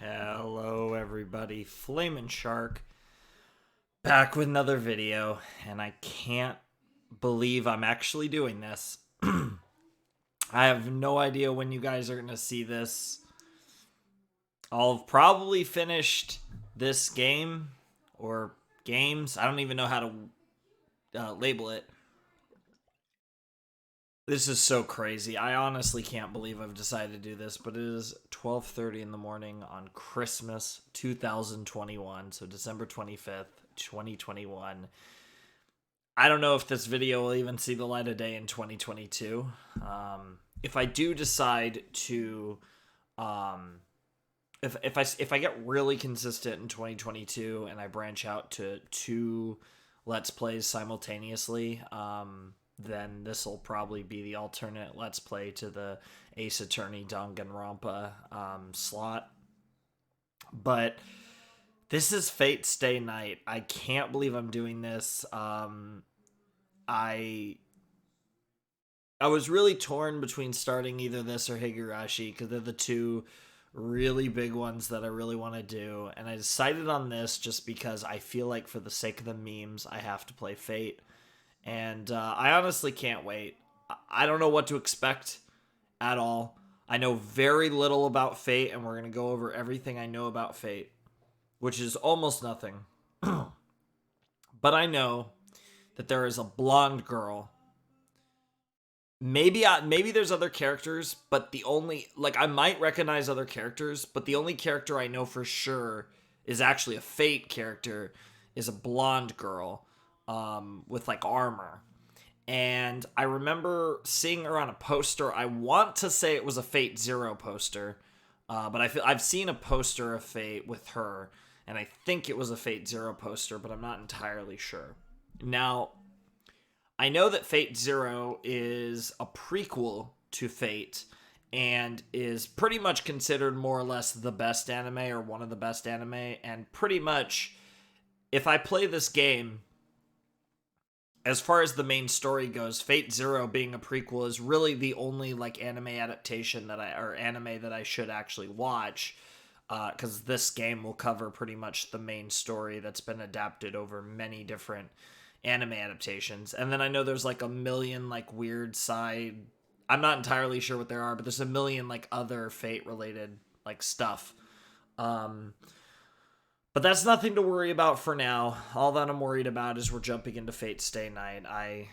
Hello everybody, Flamin' Shark back with another video, and I can't believe I'm actually doing this. I have no idea when you guys are going to see this. I'll have probably finished this game, or games, I don't even know how to label it. This is so crazy. I honestly can't believe I've decided to do this, but it is 12:30 in the morning on Christmas 2021, so December 25th, 2021. I don't know if this video will even see the light of day in 2022. If I do decide to, if I get really consistent in 2022 and I branch out to 2 Let's Plays simultaneously, then this will probably be the alternate Let's Play to the Ace Attorney Danganronpa slot. But this is Fate Stay Night. I can't believe I'm doing this. I was really torn between starting either this or Higurashi because they're the 2 really big ones that I really want to do. And I decided on this just because I feel like for the sake of the memes, I have to play Fate. And I honestly can't wait. I don't know what to expect at all. I know very little about Fate, and we're going to go over everything I know about Fate, which is almost nothing. But I know that there is a blonde girl. Maybe there's other characters, but the only... I might recognize other characters, but the only character I know for sure is actually a Fate character, is a blonde girl. With armor, and I remember seeing her on a poster. I want to say it was a Fate Zero poster, but I've seen a poster of Fate with her, and I think it was a Fate Zero poster, but I'm not entirely sure. Now, I know that Fate Zero is a prequel to Fate, and is pretty much considered more or less the best anime, or one of the best anime, and pretty much, if I play this game, as far as the main story goes, Fate Zero being a prequel is really the only anime adaptation anime that I should actually watch, because this game will cover pretty much the main story that's been adapted over many different anime adaptations. And then I know there's a million weird side, I'm not entirely sure what there are, but there's a million other Fate related stuff. But that's nothing to worry about for now. All that I'm worried about is we're jumping into Fate Stay Night. I,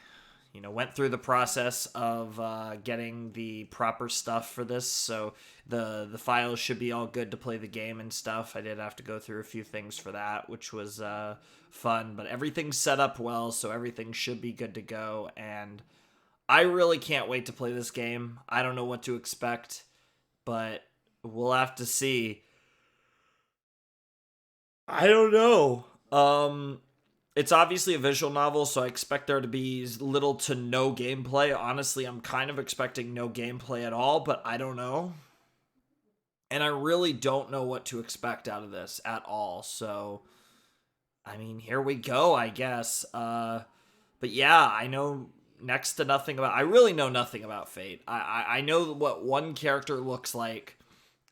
went through the process of getting the proper stuff for this, so the files should be all good to play the game and stuff. I did have to go through a few things for that, which was fun, but everything's set up well, so everything should be good to go, and I really can't wait to play this game. I don't know what to expect, but we'll have to see. I don't know. It's obviously a visual novel, so I expect there to be little to no gameplay. Honestly, I'm kind of expecting no gameplay at all, but I don't know. And I really don't know what to expect out of this at all. So, I mean, here we go, I guess. But yeah, I know next to nothing about... I really know nothing about Fate. I know what one character looks like.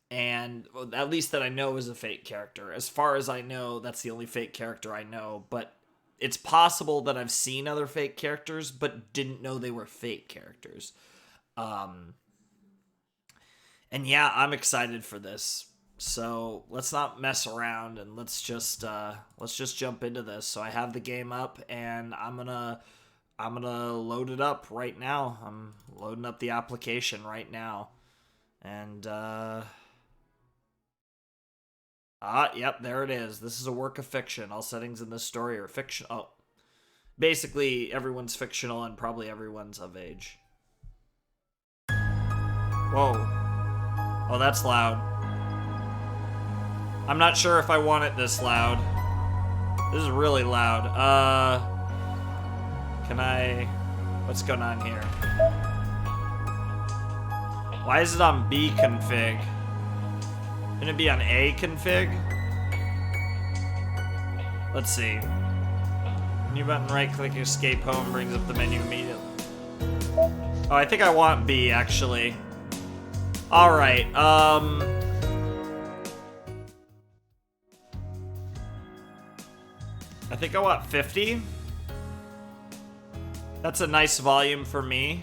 And at least that I know is a Fate character. As far as I know, that's the only Fate character I know. But it's possible that I've seen other Fate characters, but didn't know they were Fate characters. And yeah, I'm excited for this. So let's not mess around and let's just jump into this. So I have the game up, and I'm gonna load it up right now. I'm loading up the application right now, and yep, there it is. This is a work of fiction. All settings in this story are fiction. Oh, basically, everyone's fictional and probably everyone's of age. Whoa. Oh, that's loud. I'm not sure if I want it this loud. This is really loud. Can I... What's going on here? Why is it on B config? Shouldn't it be on A config? Let's see. Menu button, right click, escape home, brings up the menu immediately. Oh, I think I want B, actually. Alright, I think I want 50. That's a nice volume for me.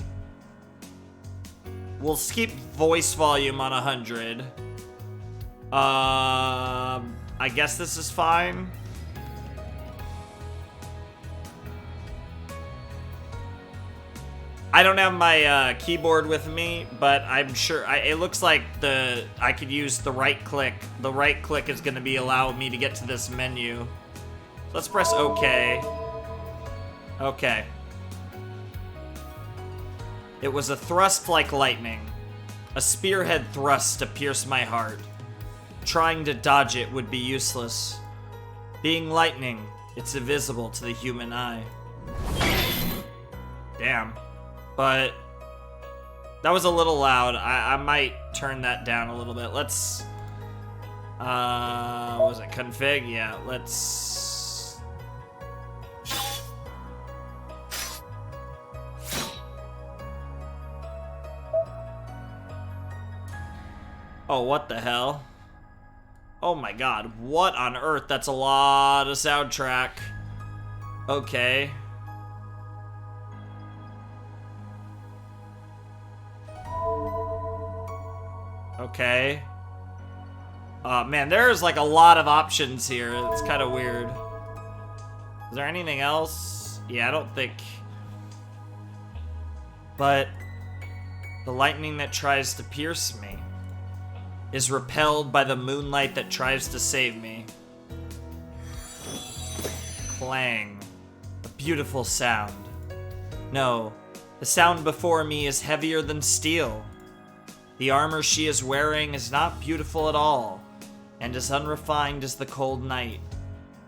We'll keep voice volume on 100. I guess this is fine. I don't have my keyboard with me, but I'm sure it looks like I could use the right click. The right click is going to be allowing me to get to this menu. Let's press OK. Okay. It was a thrust like lightning, a spearhead thrust to pierce my heart. Trying to dodge it would be useless. Being lightning, it's invisible to the human eye. Damn. But that was a little loud. I might turn that down a little bit. Let's, what was it, config? Yeah, let's... Oh, what the hell? Oh my god, what on earth? That's a lot of soundtrack. Okay. Okay. Man, there's like a lot of options here. It's kind of weird. Is there anything else? Yeah, I don't think. But the lightning that tries to pierce me is repelled by the moonlight that tries to save me. Clang. A beautiful sound. No, the sound before me is heavier than steel. The armor she is wearing is not beautiful at all, and as unrefined as the cold night.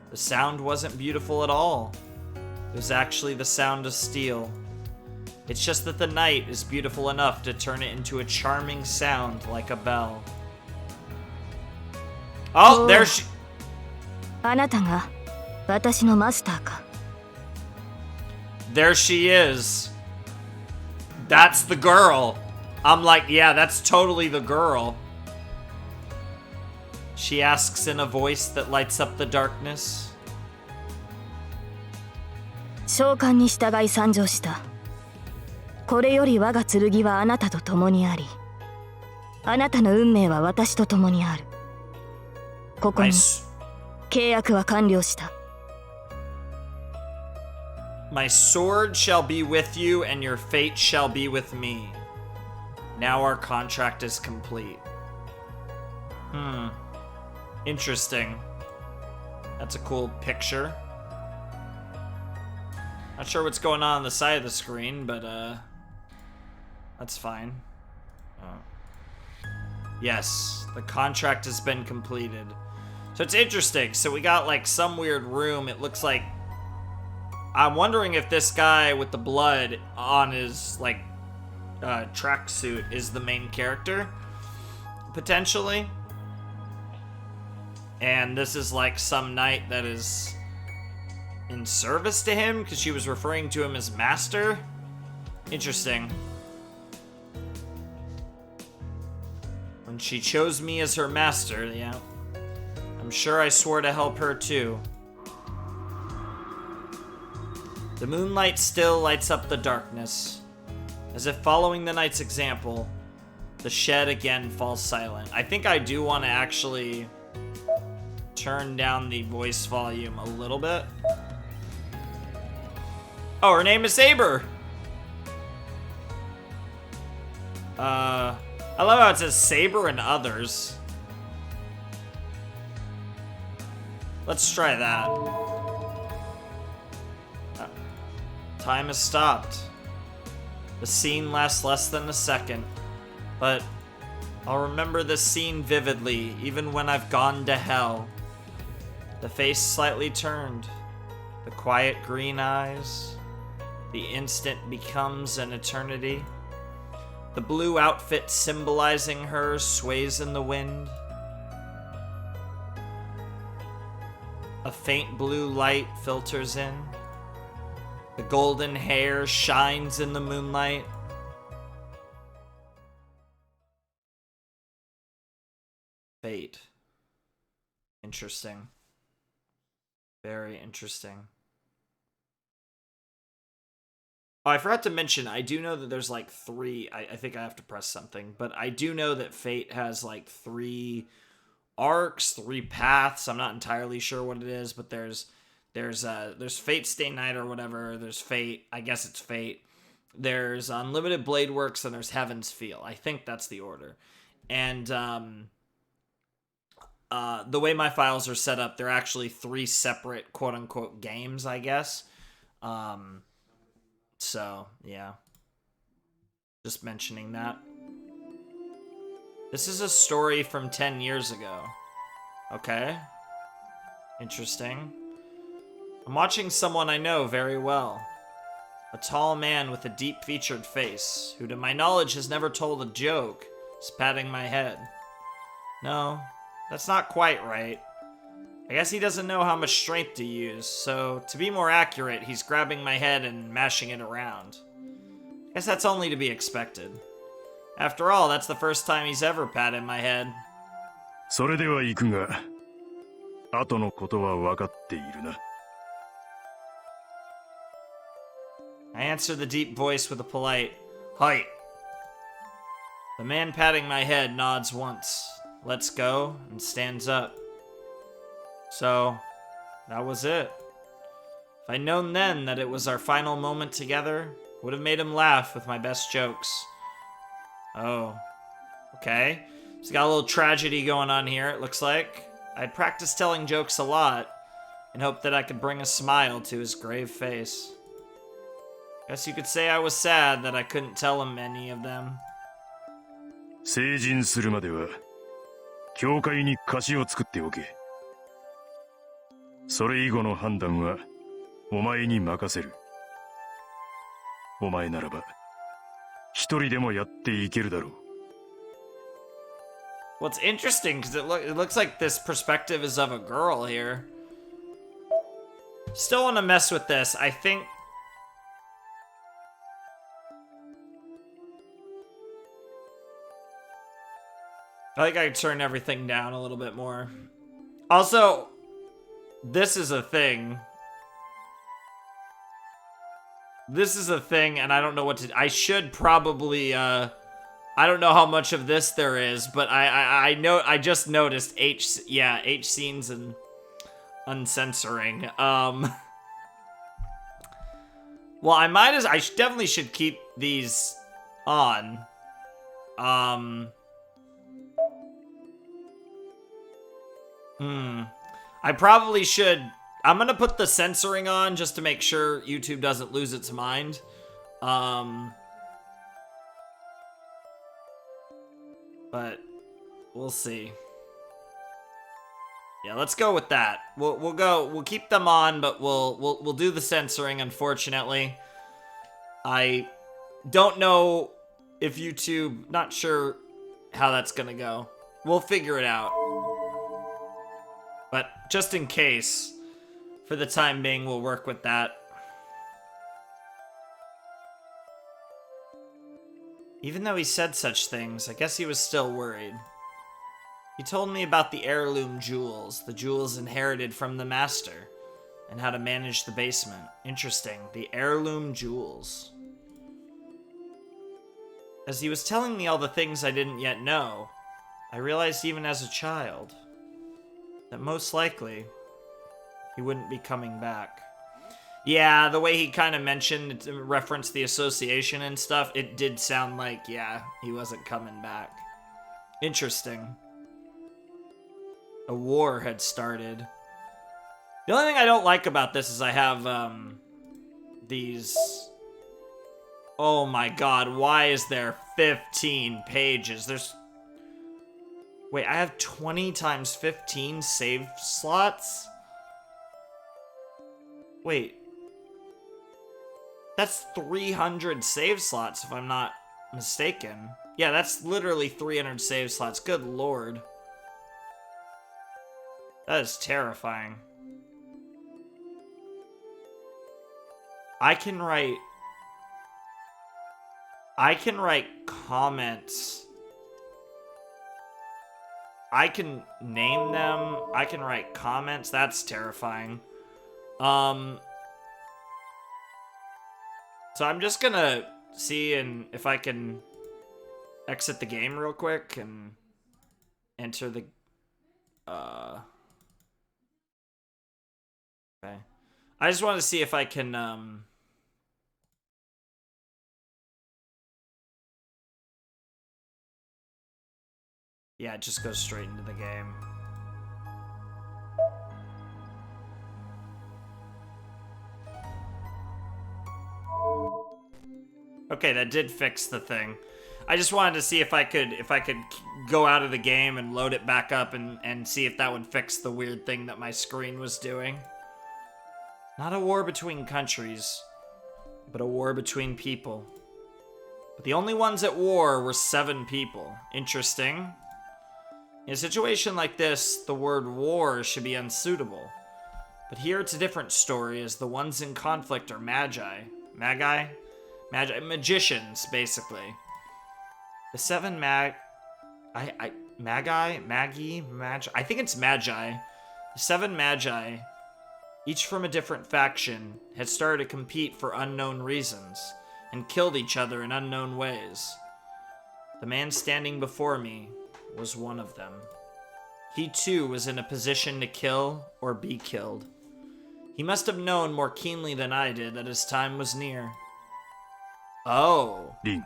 The sound wasn't beautiful at all. It was actually the sound of steel. It's just that the night is beautiful enough to turn it into a charming sound like a bell. Oh, there she... There she is. That's the girl. I'm like, yeah, that's totally the girl. She asks in a voice that lights up the darkness. 召喚に従い参上した。これより我が剣はあなたと共にあり、あなたの運命は私と共にある。ここに契約は完了した。My sword shall be with you, and your fate shall be with me. Now our contract is complete. Interesting. That's a cool picture. Not sure what's going on the side of the screen, but that's fine. Yes, the contract has been completed. So it's interesting. So we got like some weird room. It looks like, I'm wondering if this guy with the blood on his like tracksuit is the main character, potentially. And this is like some knight that is in service to him because she was referring to him as master. Interesting. When she chose me as her master, yeah. I'm sure I swore to help her too. The moonlight still lights up the darkness. As if following the knight's example, the shed again falls silent. I think I do want to actually turn down the voice volume a little bit. Oh, her name is Saber! I love how it says Saber and others. Let's try that. Time has stopped. The scene lasts less than a second, but I'll remember this scene vividly, even when I've gone to hell. The face slightly turned, the quiet green eyes. The instant becomes an eternity. The blue outfit symbolizing her sways in the wind. A faint blue light filters in. The golden hair shines in the moonlight. Fate. Interesting. Very interesting. Oh, I forgot to mention, I do know that there's like three. I think I have to press something, but I do know that Fate has like 3 arcs, 3 paths. I'm not entirely sure what it is, but there's Fate Stay Night or whatever. There's Fate. I guess it's Fate. There's Unlimited Blade Works, and there's Heaven's Feel. I think that's the order. And the way my files are set up, they're actually 3 separate quote-unquote games, I guess. So, yeah. Just mentioning that. This is a story from 10 years ago. Okay. Interesting. I'm watching someone I know very well. A tall man with a deep-featured face, who to my knowledge has never told a joke, is patting my head. No, that's not quite right. I guess he doesn't know how much strength to use, so to be more accurate, he's grabbing my head and mashing it around. Guess that's only to be expected. After all, that's the first time he's ever patted my head. それでは行くが、後のことは分かっているな。I answer the deep voice with a polite, "Hi." The man patting my head nods once, lets go, and stands up. So, that was it. If I'd known then that it was our final moment together, would have made him laugh with my best jokes. Oh, okay. He's got a little tragedy going on here, it looks like. I'd practiced telling jokes a lot, and hoped that I could bring a smile to his grave face. Guess you could say I was sad that I couldn't tell him any of them. 成人するまでは、教会に貸しを作っておけ。それ以後の判断は、お前に任せる。お前ならば、一人でもやっていけるだろう。Well, it's interesting because it looks like this perspective is of a girl here. Still want to mess with this. I think. I could turn everything down a little bit more. Also, this is a thing. This is a thing, and I don't know what to. I should probably. I don't know how much of this there is, but I know. I just noticed H scenes and uncensoring. Well, I definitely should keep these on. I probably should. I'm gonna put the censoring on just to make sure YouTube doesn't lose its mind. But we'll see. Yeah, let's go with that. We'll keep them on, but we'll do the censoring, unfortunately. I don't know if YouTube, not sure how that's gonna go. We'll figure it out. But just in case, for the time being, we'll work with that. Even though he said such things, I guess he was still worried. He told me about the heirloom jewels, the jewels inherited from the master, and how to manage the basement. Interesting, the heirloom jewels. As he was telling me all the things I didn't yet know, I realized even as a child that most likely he wouldn't be coming back. Yeah, the way he kind of mentioned, referenced the association and stuff, it did sound like, yeah, he wasn't coming back. Interesting. A war had started. The only thing I don't like about this is I have, these... Oh my god, why is there 15 pages? There's... Wait, I have 20 times 15 save slots? Wait. That's 300 save slots, if I'm not mistaken. Yeah, that's literally 300 save slots. Good lord. That is terrifying. I can write comments. I can name them. I can write comments. That's terrifying. So I'm just gonna see if I can exit the game real quick and enter the okay. I just want to see if I can yeah, it just goes straight into the game. Okay, that did fix the thing. I just wanted to see if I could go out of the game and load it back up and see if that would fix the weird thing that my screen was doing. Not a war between countries, but a war between people. But the only ones at war were 7 people. Interesting. In a situation like this, the word war should be unsuitable. But here it's a different story, as the ones in conflict are magi. Magi? Magi? Magicians, basically. The 7 magi? I think it's magi. The 7 magi, each from a different faction, had started to compete for unknown reasons, and killed each other in unknown ways. The man standing before me was one of them. He too was in a position to kill or be killed. He must have known more keenly than I did that his time was near. Oh. リン、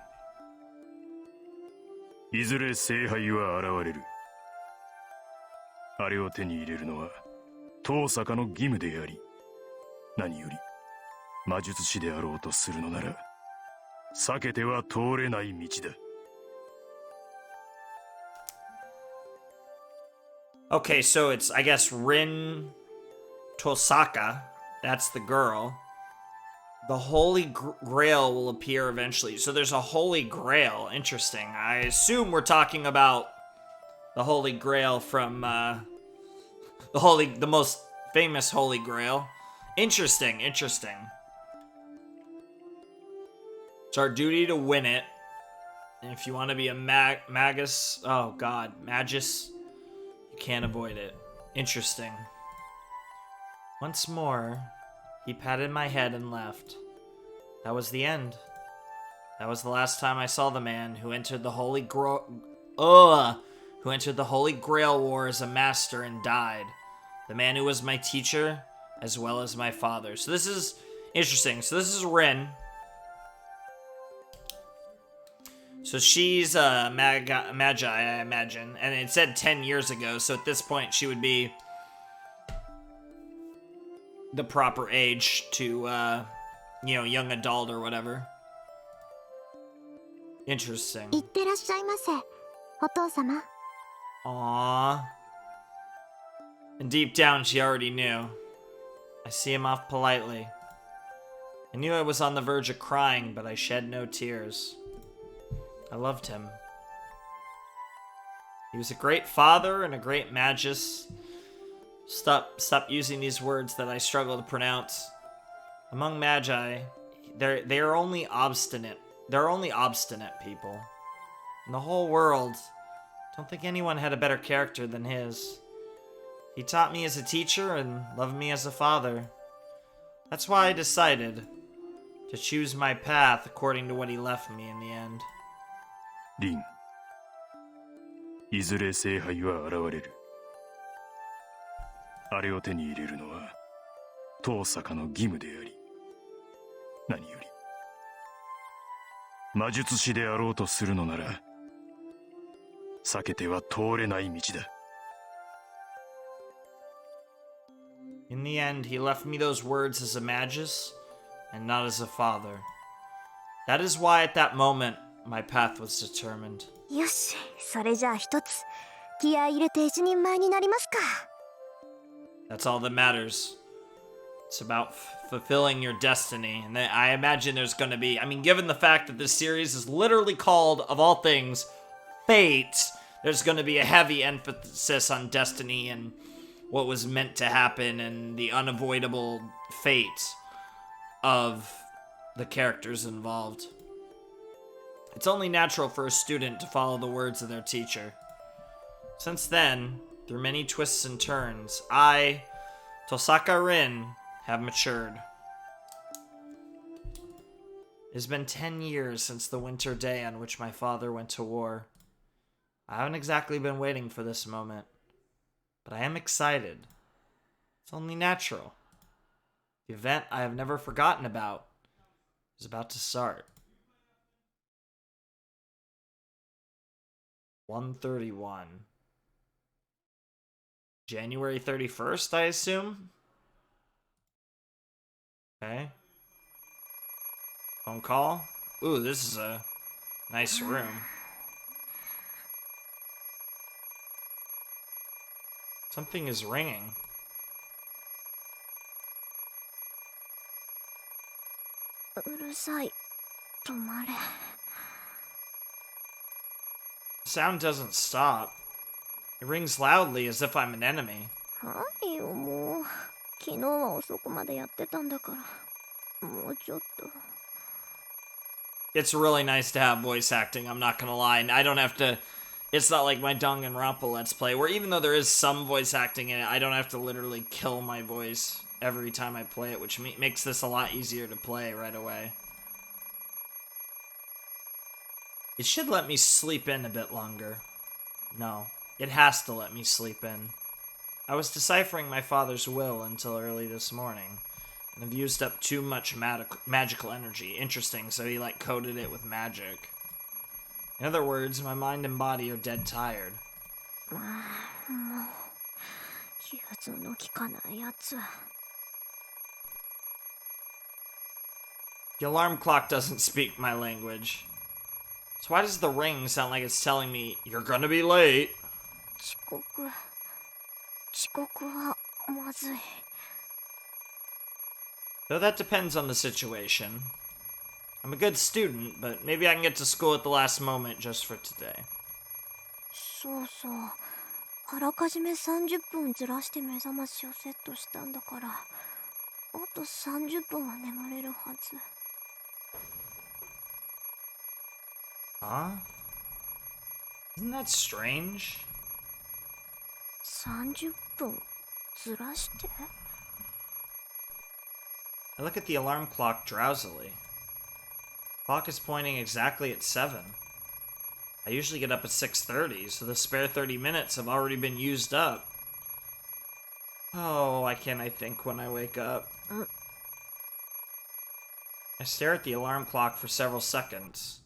いずれ聖杯は現れる。あれを手に入れるのは当坂の義務であり、何より魔術師であろうとするのなら避けては通れない道だ。Okay, so it's, I guess, Rin Tosaka. That's the girl. The Holy Grail will appear eventually. So there's a Holy Grail. Interesting. I assume we're talking about the Holy Grail from the most famous Holy Grail. Interesting, interesting. It's our duty to win it. And if you want to be a magus, oh god, magus, you can't avoid it. Interesting. Once more, he patted my head and left. That was the end. That was the last time I saw the man who entered the Holy Grail War as a master and died. The man who was my teacher, as well as my father. So this is interesting. So this is Rin. So she's a magi, I imagine. And it said 10 years ago, so at this point she would be the proper age to, young adult or whatever. Interesting. いってらっしゃいませ、お父様。 Aww. And deep down, she already knew. I see him off politely. I knew I was on the verge of crying, but I shed no tears. I loved him. He was a great father and a great magus. Stop using these words that I struggle to pronounce. Among magi, they are only obstinate. They're only obstinate people. In the whole world, I don't think anyone had a better character than his. He taught me as a teacher and loved me as a father. That's why I decided to choose my path according to what he left me in the end. リン、いずれ聖杯は現れる。あれを手に入れるのは当坂の義務であり、何より魔術師であろうとするのなら避けては通れない道だ。In the end, he left me those words as a magus and not as a father. That is why at that moment, my path was determined. よし、それじゃあ一つ気合い入れて一人前になりますか。 That's all that matters. It's about fulfilling your destiny. And I imagine there's going to be, given the fact that this series is literally called, of all things, Fate, there's going to be a heavy emphasis on destiny and what was meant to happen and the unavoidable fate of the characters involved. It's only natural for a student to follow the words of their teacher. Since then, through many twists and turns, I, Tosaka Rin, have matured. It has been 10 years since the winter day on which my father went to war. I haven't exactly been waiting for this moment, but I am excited. It's only natural. The event I have never forgotten about is about to start. 131. January 31st, I assume? Okay. Phone call. Ooh, this is a nice room. Something is ringing. Sound doesn't stop. It rings loudly as if I'm an enemy. はいよもう昨日は遅くまでやってたんだからもうちょっと It's really nice to have voice acting, I'm not gonna lie. I don't have to... It's not like my Danganronpa Let's Play, where even though there is some voice acting in it, I don't have to literally kill my voice every time I play it, which makes this a lot easier to play right away. It should let me sleep in a bit longer. No, it has to let me sleep in. I was deciphering my father's will until early this morning, and I've used up too much magical energy. Interesting, so he, like, coded it with magic. In other words, my mind and body are dead tired. もう融通の利かないやつ The alarm clock doesn't speak my language. So why does the ring sound like it's telling me, you're gonna be late? 遅刻はまずい Though that depends on the situation. I'm a good student, but maybe I can get to school at the last moment just for today. そうそうあらかじめ30分ずらして目覚ましをセットしたんだからあと30分は眠れるはず Huh? Isn't that strange? 30分ずらして I look at the alarm clock drowsily. The clock is pointing exactly at 7. I usually get up at 6:30, so the spare 30 minutes have already been used up. Oh, why can't I think when I wake up? I stare at the alarm clock for several seconds.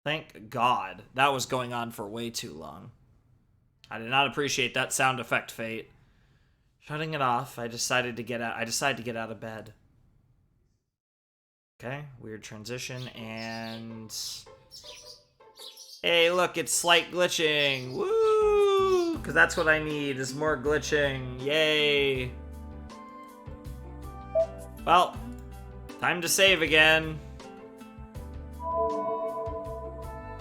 Thank God. That was going on for way too long. I did not appreciate that sound effect, Fate. Shutting it off, I decide to get out of bed. Okay, weird transition, and... Hey, look, it's slight glitching! Woo! Because that's what I need, is more glitching. Yay! Well, time to save again.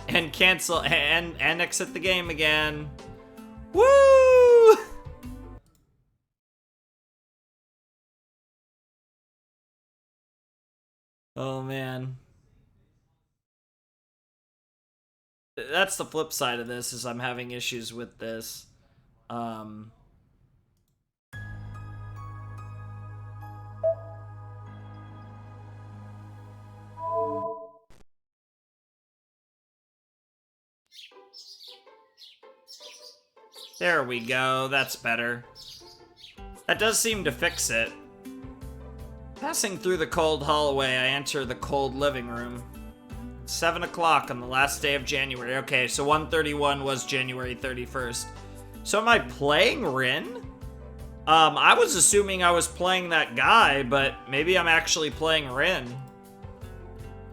And cancel, and exit the game again. Woo! Oh, man. That's the flip side of this, is I'm having issues with this. There we go, that's better. That does seem to fix it. Passing through the cold hallway, I enter the cold living room. 7 o'clock on the last day of January. Okay, so 131 was January 31st. So am I playing Rin? I was assuming I was playing that guy, but maybe I'm actually playing Rin.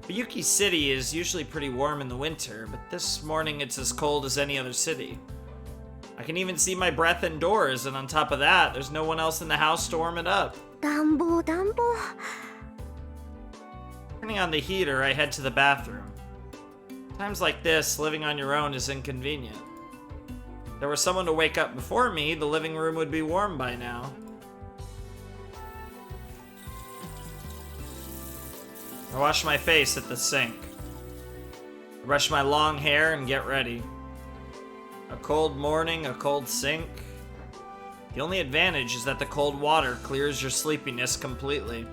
Fuyuki City is usually pretty warm in the winter, but this morning it's as cold as any other city. I can even see my breath indoors, and on top of that, there's no one else in the house to warm it up. 暖房 Turning on the heater, I head to the bathroom. Times like this, living on your own is inconvenient. If there was someone to wake up before me, the living room would be warm by now. I wash my face at the sink. I brush my long hair and get ready. A cold morning, a cold sink. The only advantage is that the cold water clears your sleepiness completely.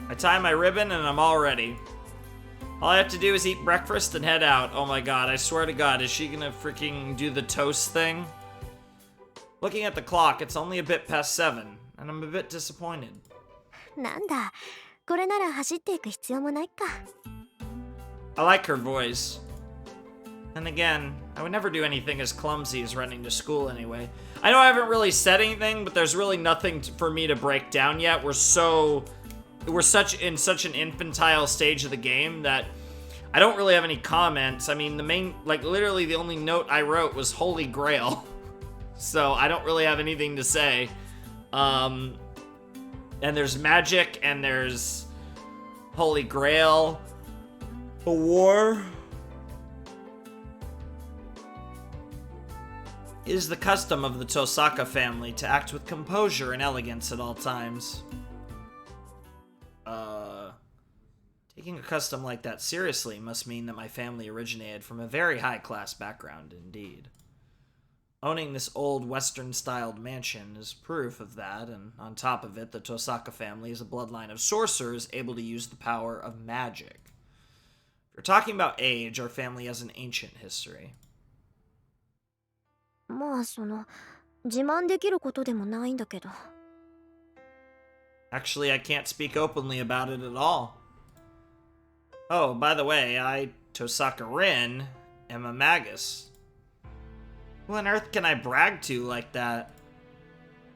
I tie my ribbon and I'm all ready. All I have to do is eat breakfast and head out. Oh my god, I swear to god, is she gonna freaking do the toast thing? Looking at the clock, it's only a bit past 7, and I'm a bit disappointed. なんだ、これなら走っていく必要もないか。I like her voice. And again, I would never do anything as clumsy as running to school anyway. I know I haven't really said anything, but there's really nothing for me to break down yet. We're in such an infantile stage of the game that I don't really have any comments. I mean, literally the only note I wrote was Holy Grail. So I don't really have anything to say. And there's magic, and there's Holy Grail, a war. It is the custom of the Tosaka family to act with composure and elegance at all times. Taking a custom like that seriously must mean that my family originated from a very high-class background indeed. Owning this old Western-styled mansion is proof of that, and on top of it, the Tosaka family is a bloodline of sorcerers able to use the power of magic. If you're talking about age, our family has an ancient history. まあ自慢できることでもないんだけど。Actually, I can't speak openly about it at all. Oh, by the way, I, Tosaka Rin, am a magus. Who on earth can I brag to like that?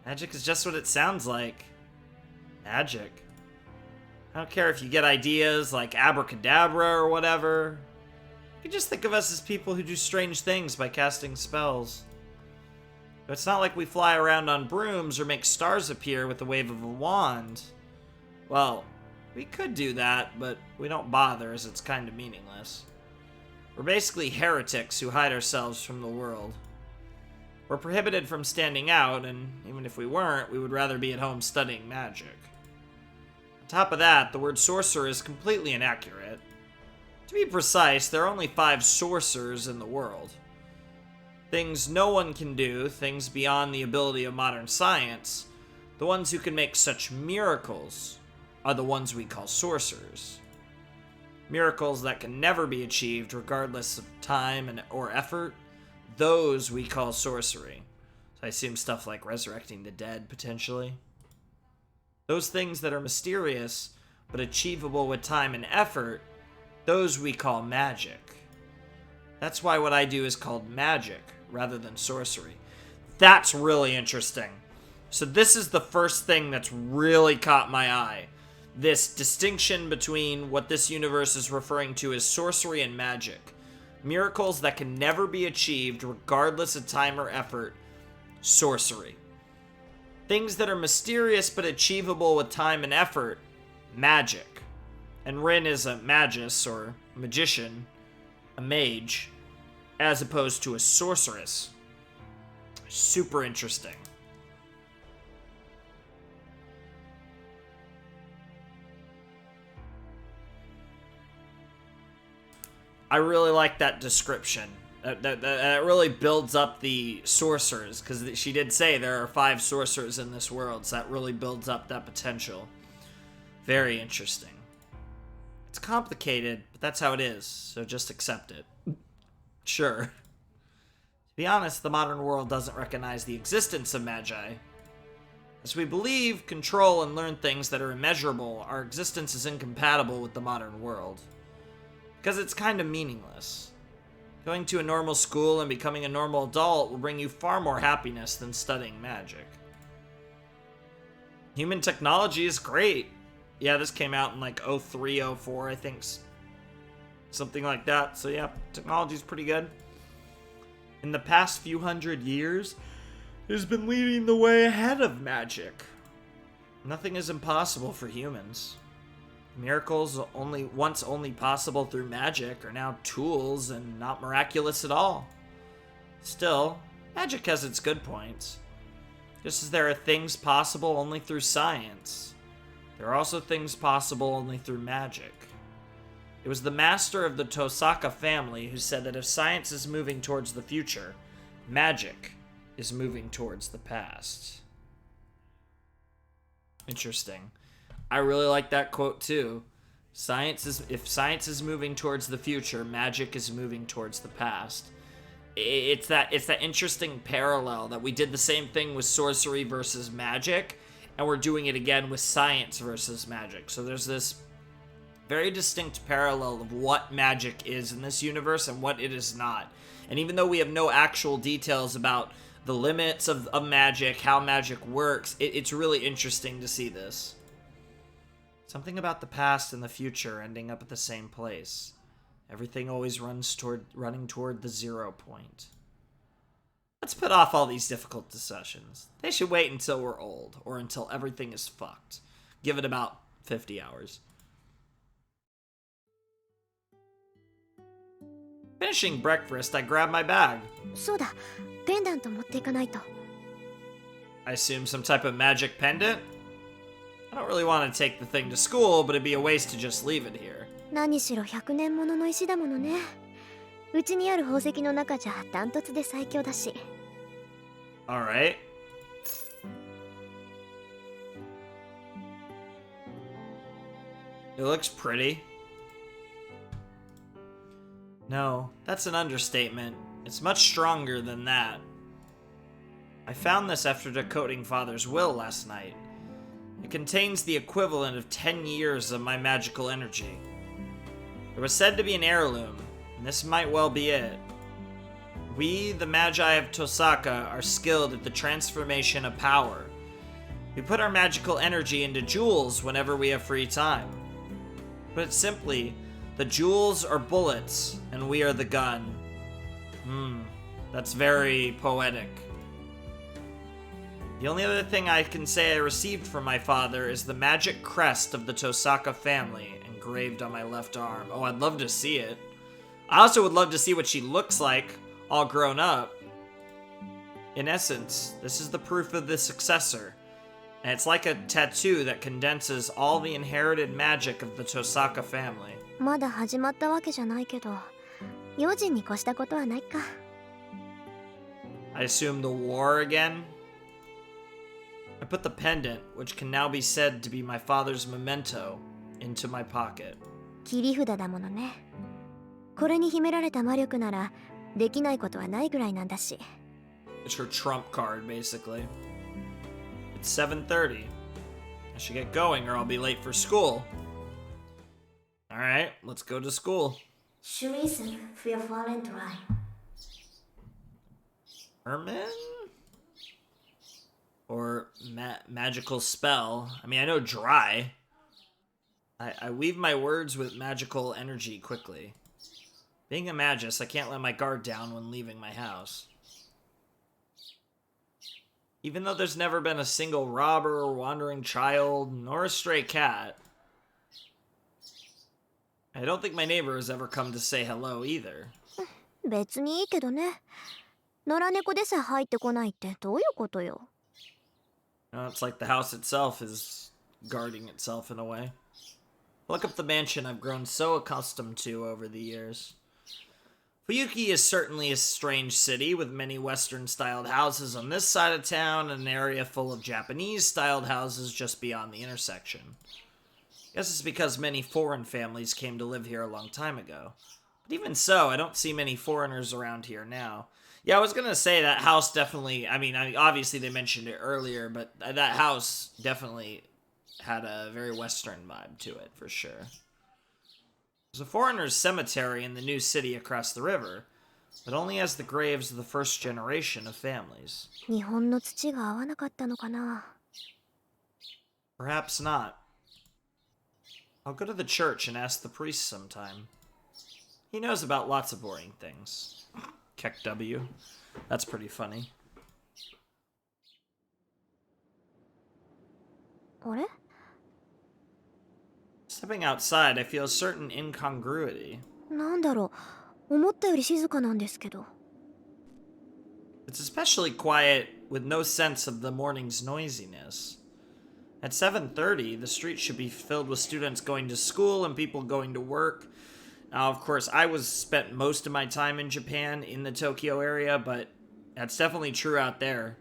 Magic is just what it sounds like. Magic. I don't care if you get ideas like abracadabra or whatever. You can just think of us as people who do strange things by casting spells. But it's not like we fly around on brooms or make stars appear with the wave of a wand. Well, we could do that, but we don't bother as it's kind of meaningless. We're basically heretics who hide ourselves from the world. We're prohibited from standing out, and even if we weren't, we would rather be at home studying magic. On top of that, the word sorcerer is completely inaccurate. To be precise, there are only 5 sorcerers in the world. Things no one can do, things beyond the ability of modern science, the ones who can make such miracles are the ones we call sorcerers. Miracles that can never be achieved regardless of time or effort, those we call sorcery. So I assume stuff like resurrecting the dead, potentially. Those things that are mysterious, but achievable with time and effort, those we call magic. That's why what I do is called magic, rather than sorcery. That's really interesting. So this is the first thing that's really caught my eye. This distinction between what this universe is referring to as sorcery and magic. Miracles that can never be achieved regardless of time or effort. Sorcery. Things that are mysterious but achievable with time and effort. Magic. And Rin is a magus, or magician, a mage, as opposed to a sorceress. Super interesting. I really like that description. That really builds up the sorcerers, because she did say there are 5 sorcerers in this world, so that really builds up that potential. Very interesting. It's complicated, but that's how it is, so just accept it. Sure. To be honest, the modern world doesn't recognize the existence of magi. As we believe, control, and learn things that are immeasurable, our existence is incompatible with the modern world. Because it's kind of meaningless. Going to a normal school and becoming a normal adult will bring you far more happiness than studying magic. Human technology is great. Yeah, this came out in like 03, 04, I think. Something like that. So yeah, technology's pretty good. In the past few hundred years, it has been leading the way ahead of magic. Nothing is impossible for humans. Miracles once only possible through magic are now tools and not miraculous at all. Still, magic has its good points. Just as there are things possible only through science, there are also things possible only through magic. It was the master of the Tosaka family who said that if science is moving towards the future, magic is moving towards the past. Interesting. I really like that quote too. If science is moving towards the future, magic is moving towards the past. It's that interesting parallel that we did the same thing with sorcery versus magic, and we're doing it again with science versus magic. So there's this very distinct parallel of what magic is in this universe and what it is not. And even though we have no actual details about the limits of magic, how magic works, it's really interesting to see this. Something about the past and the future ending up at the same place. Everything always running toward the 0 point. Let's put off all these difficult discussions. They should wait until we're old, or until everything is fucked. Give it about 50 hours. Finishing breakfast, I grab my bag. そうだ、ペンダント持っていかないと。 I assume some type of magic pendant? I don't really want to take the thing to school, but it'd be a waste to just leave it here. 何しろ100年ものの石だものね。うちにある宝石の中じゃダントツで最強だし。Alright. It looks pretty. No, that's an understatement. It's much stronger than that. I found this after decoding Father's will last night. It contains the equivalent of 10 years of my magical energy. It was said to be an heirloom, and this might well be it. We, the Magi of Tosaka, are skilled at the transformation of power. We put our magical energy into jewels whenever we have free time. Put it simply, the jewels are bullets, and we are the gun. That's very poetic. The only other thing I can say I received from my father is the magic crest of the Tosaka family, engraved on my left arm. Oh, I'd love to see it. I also would love to see what she looks like, all grown up. In essence, this is the proof of the successor, and it's like a tattoo that condenses all the inherited magic of the Tosaka family. まだ始まったわけじゃないけど、用心に越したことはないか。 I assume the war again? I put the pendant, which can now be said to be my father's memento, into my pocket. 切り札だものね。これに秘められた魔力ならできないことはないぐらいなんだし。 It's her trump card, basically. It's 7:30. I should get going or I'll be late for school. Alright, let's go to school. Reason feel fallen dry. Ermin? Or magical spell. I mean, I know dry. I weave my words with magical energy quickly. Being a magus, I can't let my guard down when leaving my house. Even though there's never been a single robber or wandering child, nor a stray cat, I don't think my neighbor has ever come to say hello either. 別にいいけどね。野良猫でさえ入ってこないってどういうことよ。 It's like the house itself is guarding itself in a way. Look up the mansion I've grown so accustomed to over the years. Fuyuki is certainly a strange city with many Western-styled houses on this side of town and an area full of Japanese-styled houses just beyond the intersection. I guess it's because many foreign families came to live here a long time ago. But even so, I don't see many foreigners around here now. Yeah, I was gonna say that house definitely, I mean, obviously they mentioned it earlier, but that house definitely had a very Western vibe to it, for sure. There's a foreigner's cemetery in the new city across the river, but only has the graves of the first generation of families. 日本の土が合わなかったのかな。 Perhaps not. I'll go to the church and ask the priest sometime. He knows about lots of boring things. Keck W. That's pretty funny. あれ？ Stepping outside, I feel a certain incongruity. なんだろう。思ったより静かなんですけど。 It's especially quiet with no sense of the morning's noisiness. At 7:30, the street should be filled with students going to school and people going to work, Now, of course, I spent most of my time in Japan in the Tokyo area, but that's definitely true out there.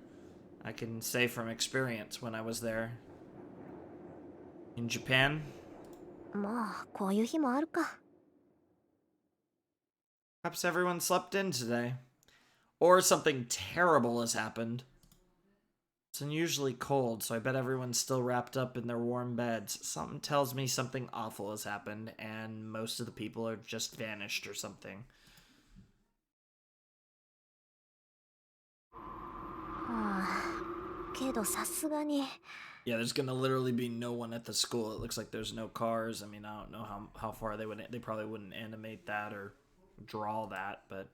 I can say from experience when I was there. In Japan. まあこういう日もあるか。 Perhaps everyone slept in today. Or something terrible has happened. It's unusually cold, so I bet everyone's still wrapped up in their warm beds. Something tells me something awful has happened, and most of the people are just vanished or something. はあ、けどさすがに。 Yeah, there's gonna literally be no one at the school. It looks like there's no cars. I mean, I don't know how far they probably wouldn't animate that or draw that, but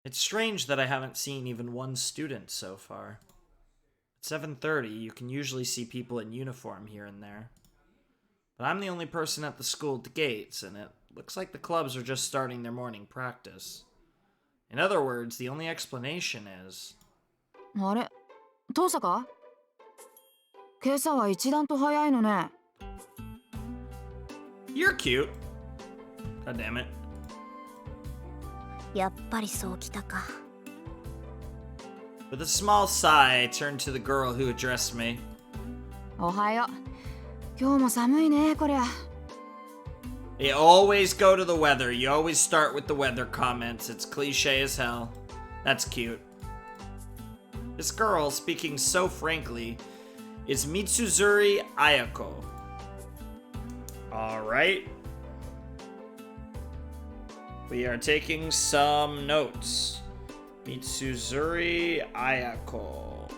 it's strange that I haven't seen even one student so far. At 7:30, you can usually see people in uniform here and there. But I'm the only person at the school at the gates, and it looks like the clubs are just starting their morning practice. In other words, the only explanation is... あれ、遠坂？今朝は一段と早いのね。You're cute. God damn it. やっぱりそうきたか。 With a small sigh, I turned to the girl who addressed me. おはよう。今日も寒いね、こりゃ。 You always go to the weather. You always start with the weather comments. It's cliche as hell. That's cute. This girl, speaking so frankly, is Mitsuzuri Ayako. Alright. We are taking some notes. Mitsuzuri Ayako.「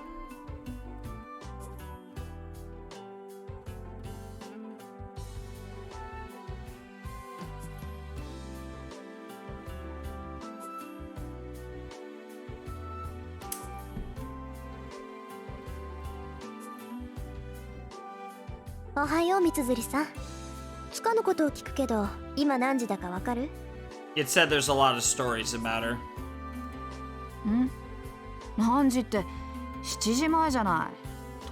おはよう三辻さん。つかのことを聞くけど、今何時だかわかる？ It said there's a lot of stories about her. ん？何時って7時前じゃない。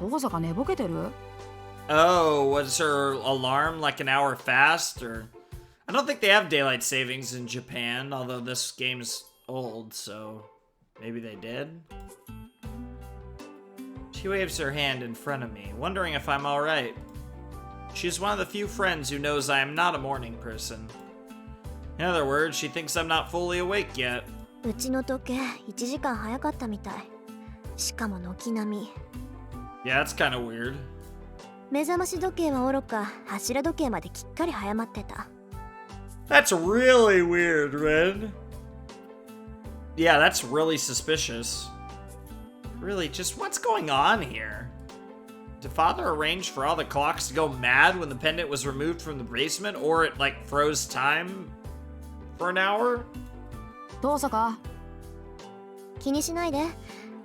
遠坂寝ぼけてる？ Oh, was her alarm like an hour fast? Or I don't think they have daylight savings in Japan, although this game's old, so maybe they did. She waves her hand in front of me, wondering if I'm alright. She's one of the few friends who knows I am not a morning person. In other words, she thinks I'm not fully awake yet. うちの時計1時間早かったみたい。しかも軒並み。 Yeah, that's kind of weird. 目覚まし時計はおろか、柱時計まできっかり早まってた。 That's really weird, Ren. Yeah, that's really suspicious. Really, just what's going on here? Did Father arrange for all the clocks to go mad when the pendant was removed from the basement, or it, like, froze time for an hour? 遠坂？気にしないで。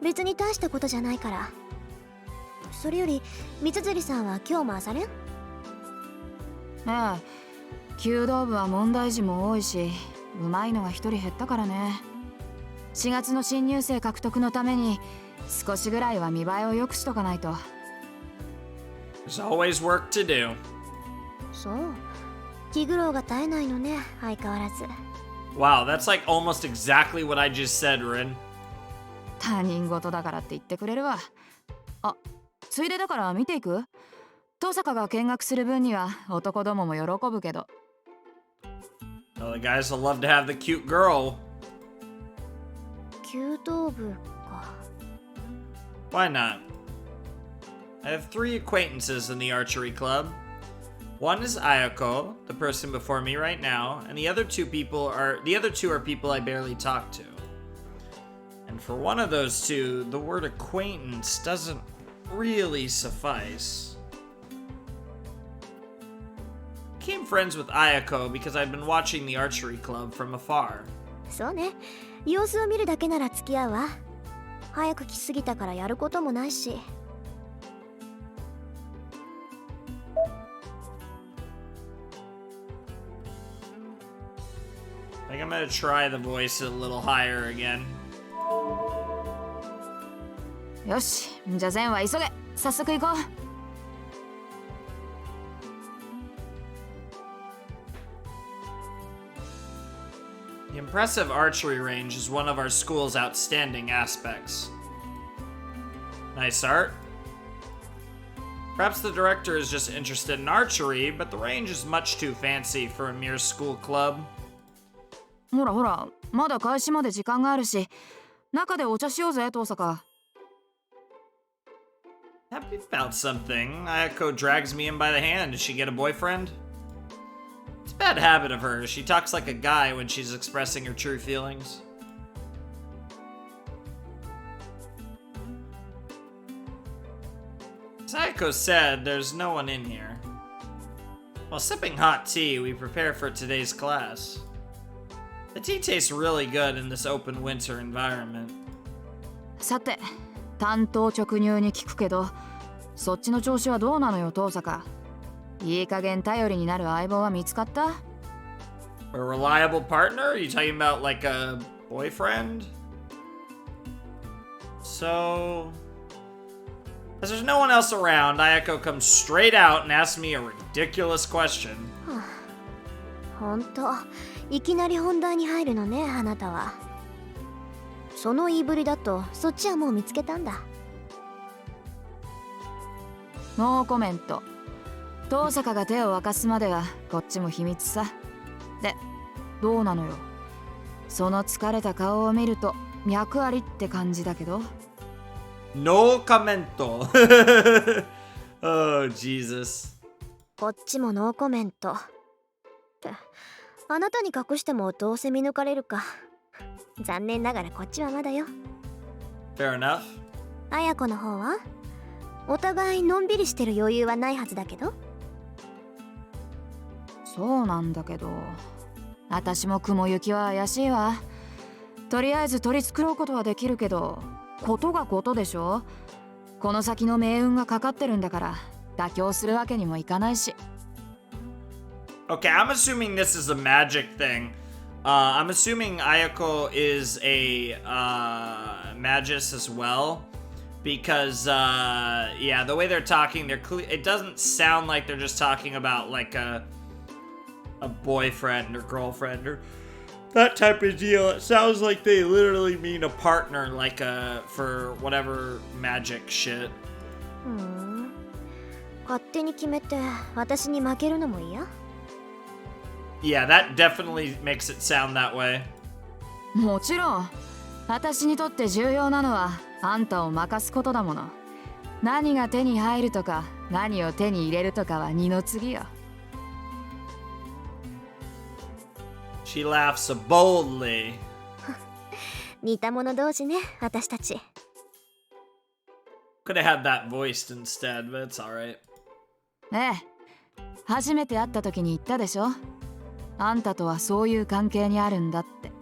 別に大したことじゃないから。それより、三辻さんは今日も朝練？ええ。弓道部は問題児も多いし、うまいのが一人減ったからね。4月の新入生獲得のために少しぐらいは見栄えを良くしとかないと。 There's always work to do. そう。気苦労が絶えないのね、相変わらず。 Wow, that's like almost exactly what I just said, Rin. 他人事だからって言ってくれるわ。あ、ついでだから見ていく？遠坂が見学する分には男どもも喜ぶけど。Well, the guys will love to have the cute girl. 弓道部か。 Why not? I have 3 acquaintances in the archery club. One is Ayako, the person before me right now, and the other two are people I barely talk to. And for one of those two, the word acquaintance doesn't really suffice. I became friends with Ayako because I'd been watching the archery club from afar. そうね。様子を見るだけなら付き合うわ。早く来すぎたからやることもないし。 I think I'm gonna try the voice a little higher again. よし、じゃあ善は急げ。早速行こう。The impressive archery range is one of our school's outstanding aspects. Nice art. Perhaps the director is just interested in archery, but the range is much too fancy for a mere school club. ほらほら、まだ開始まで時間があるし、中でお茶しようぜ、遠坂。Happy about something. Ayako drags me in by the hand. Does she get a boyfriend? It's a bad habit of hers. She talks like a guy when she's expressing her true feelings. As Ayako said, there's no one in here. While sipping hot tea, we prepare for today's class. The tea tastes really good in this open winter environment. さて、単刀直入に聞くけど、そっちの調子はどうなのよ、遠坂。いい加減頼りになる相棒は見つかった？ A reliable partner? Are you talking about like a boyfriend? So, as there's no one else around, Ayako comes straight out and asks me a ridiculous question. ほんと、いきなり本題に入るのね、あなたは。その言いぶりだと、そっちはもう見つけたんだ。ノーコメント。遠坂が手を沸かすまではこっちも秘密さ。で、どうなのよ。その疲れた顔を見ると脈ありって感じだけど。No commento. Oh, Jesus. こっちもノーコメント。ってあなたに隠してもどうせ見抜かれるか。残念ながらこっちはまだよ。Fair enough. 綾子の方はお互いのんびりしてる余裕はないはずだけど。そうなんだけど、私も雲行きは怪しいわ。とりあえず取り繕うことはできるけど、ことがことでしょ。この先の命運がかかってるんだから妥協するわけにもいかないし。Okay, I'm assuming this is a magic thing. I'm assuming Ayako is a magus as well, because yeah, the way they're talking, it doesn't sound like they're just talking about like a boyfriend or girlfriend or that type of deal. It sounds like they literally mean a partner, like for whatever magic shit. 勝手に決めて私に負けるのも嫌？ Yeah, that definitely makes it sound that way. もちろん、私にとって重要なのはあんたを任すことだもの。何が手に入るとか、何を手に入れるとかは二の次よ。She laughs boldly. 似た者同士ね、私たち。Could have had that voiced instead, but it's alright. ええ、初めて会った時に言ったでしょ。あんたとはそういう関係にあるんだって。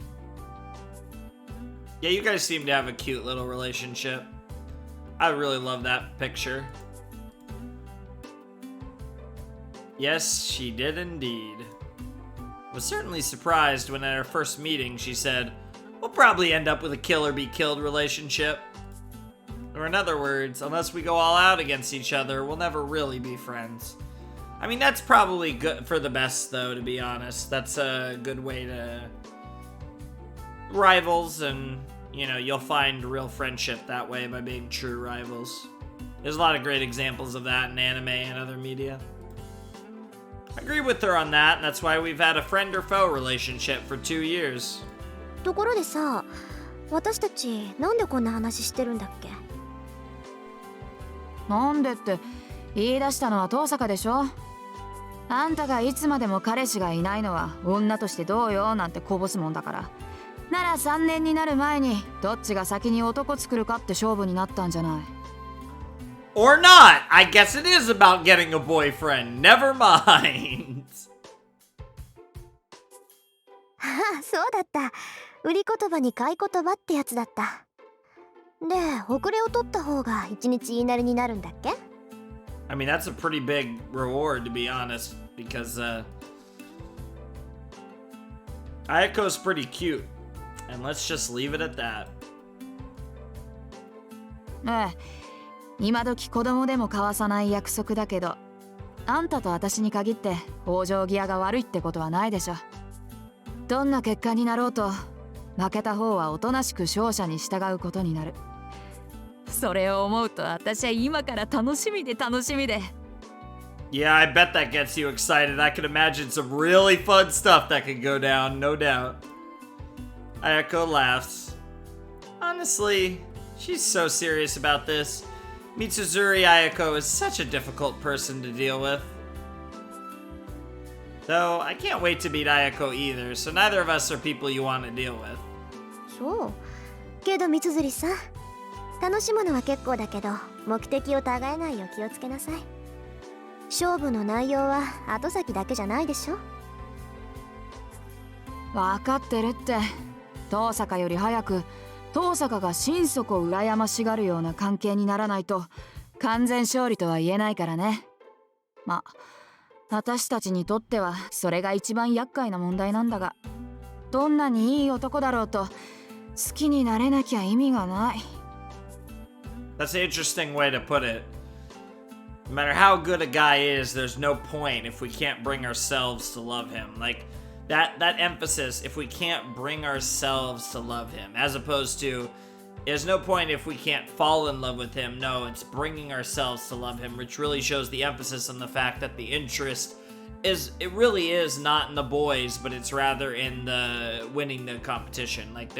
Yeah, you guys seem to have a cute little relationship. I really love that picture. Yes, she did indeed. Was certainly surprised when at our first meeting she said, "We'll probably end up with a kill or be killed relationship." Or in other words, unless we go all out against each other, we'll never really be friends. I mean, that's probably good for the best, though, to be honest. That's a good way to... Rivals, and, you know, you'll find real friendship that way by being true rivals. There's a lot of great examples of that in anime and other media. I agree with her on that, and that's why we've had a friend or foe relationship for 2 years. ところでさ、私たちなんでこんな話してるんだっけ？なんでって言い出したのは遠坂でしょ。あんたがいつまでも彼氏がいないのは女としてどうよなんてこぼすもんだから。なら3年になる前にどっちが先に男作るかって勝負になったんじゃない。Or not! I guess it is about getting a boyfriend. Never mind. ああ、そうだった。売り言葉に買い言葉ってやつだった。で、遅れを取った方が1日言いなりになるんだっけ？ I mean, that's a pretty big reward, to be honest, because Ayako's pretty cute. And let's just leave it at that. ええ、今時子供でも交わさない約束だけど、あんたと私に限って往生際が悪いってことはないでしょ。どんな結果になろうと負けた方はおとなしく勝者に従うことになる。それを思うと私は今から楽しみで楽しみで。 Yeah, I bet that gets you excited. I can imagine some really fun stuff that could go down, no doubt. Ayako laughs. Honestly, she's so serious about this. Mitsuzuri Ayako is such a difficult person to deal with. Though, I can't wait to meet Ayako either, so neither of us are people you want to deal with. そう。けど三辻さん、楽しむのは結構だけど、目的を違えないよう気をつけなさい。勝負の内容は後先だけじゃないでしょ。分かってるって。遠坂より早く遠坂が心底を羨ましがるような関係にならないと完全勝利とは言えないからね。まあ私たちにとってはそれが一番厄介な問題なんだが、どんなにいい男だろうと好きになれなきゃ意味がない。 That's an interesting way to put it. No matter how good a guy is, there's no point if we can't bring ourselves to love him. Like, that emphasis, if we can't bring ourselves to love him, as opposed to, there's no point if we can't fall in love with him. No, it's bringing ourselves to love him, which really shows the emphasis on the fact that the interest is, it really is not in the boys, but it's rather in the winning the competition. Like,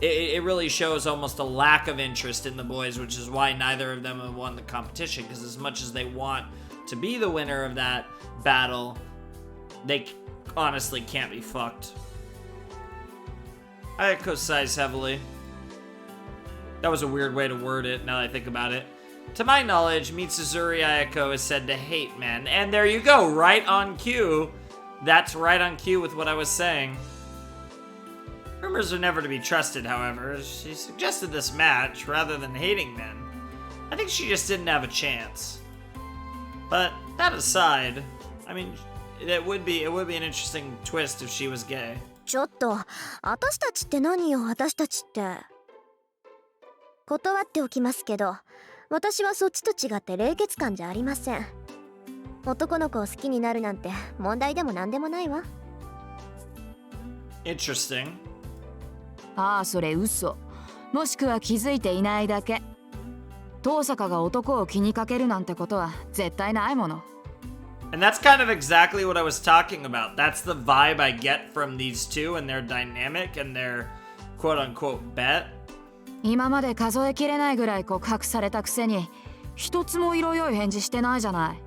it really shows almost a lack of interest in the boys, which is why neither of them have won the competition, because as much as they want to be the winner of that battle, they honestly can't be fucked. Ayako sighs heavily. That was a weird way to word it, now that I think about it. To my knowledge, Mitsuzuri Ayako is said to hate men, and there you go, right on cue. That's right on cue with what I was saying. Rumors are never to be trusted, however. She suggested this match rather than hating men. I think she just didn't have a chance. But that aside, I mean, it would be an interesting twist if she was gay. ちょっと、私たちって何よ、私たちって。断っておきますけど、私はそっちと違って冷血感じゃありません。男の子を好きになるなんて問題でも何でもないわ。Interesting. ああ、それ嘘。もしくは気づいていないだけ。遠坂が男を気にかけるなんてことは絶対ないもの。And that's kind of exactly what I was talking about. That's the vibe I get from these two and their dynamic and their quote-unquote bet. 今まで数えきれないぐらい告白されたくせに一つも色良い返事してないじゃない。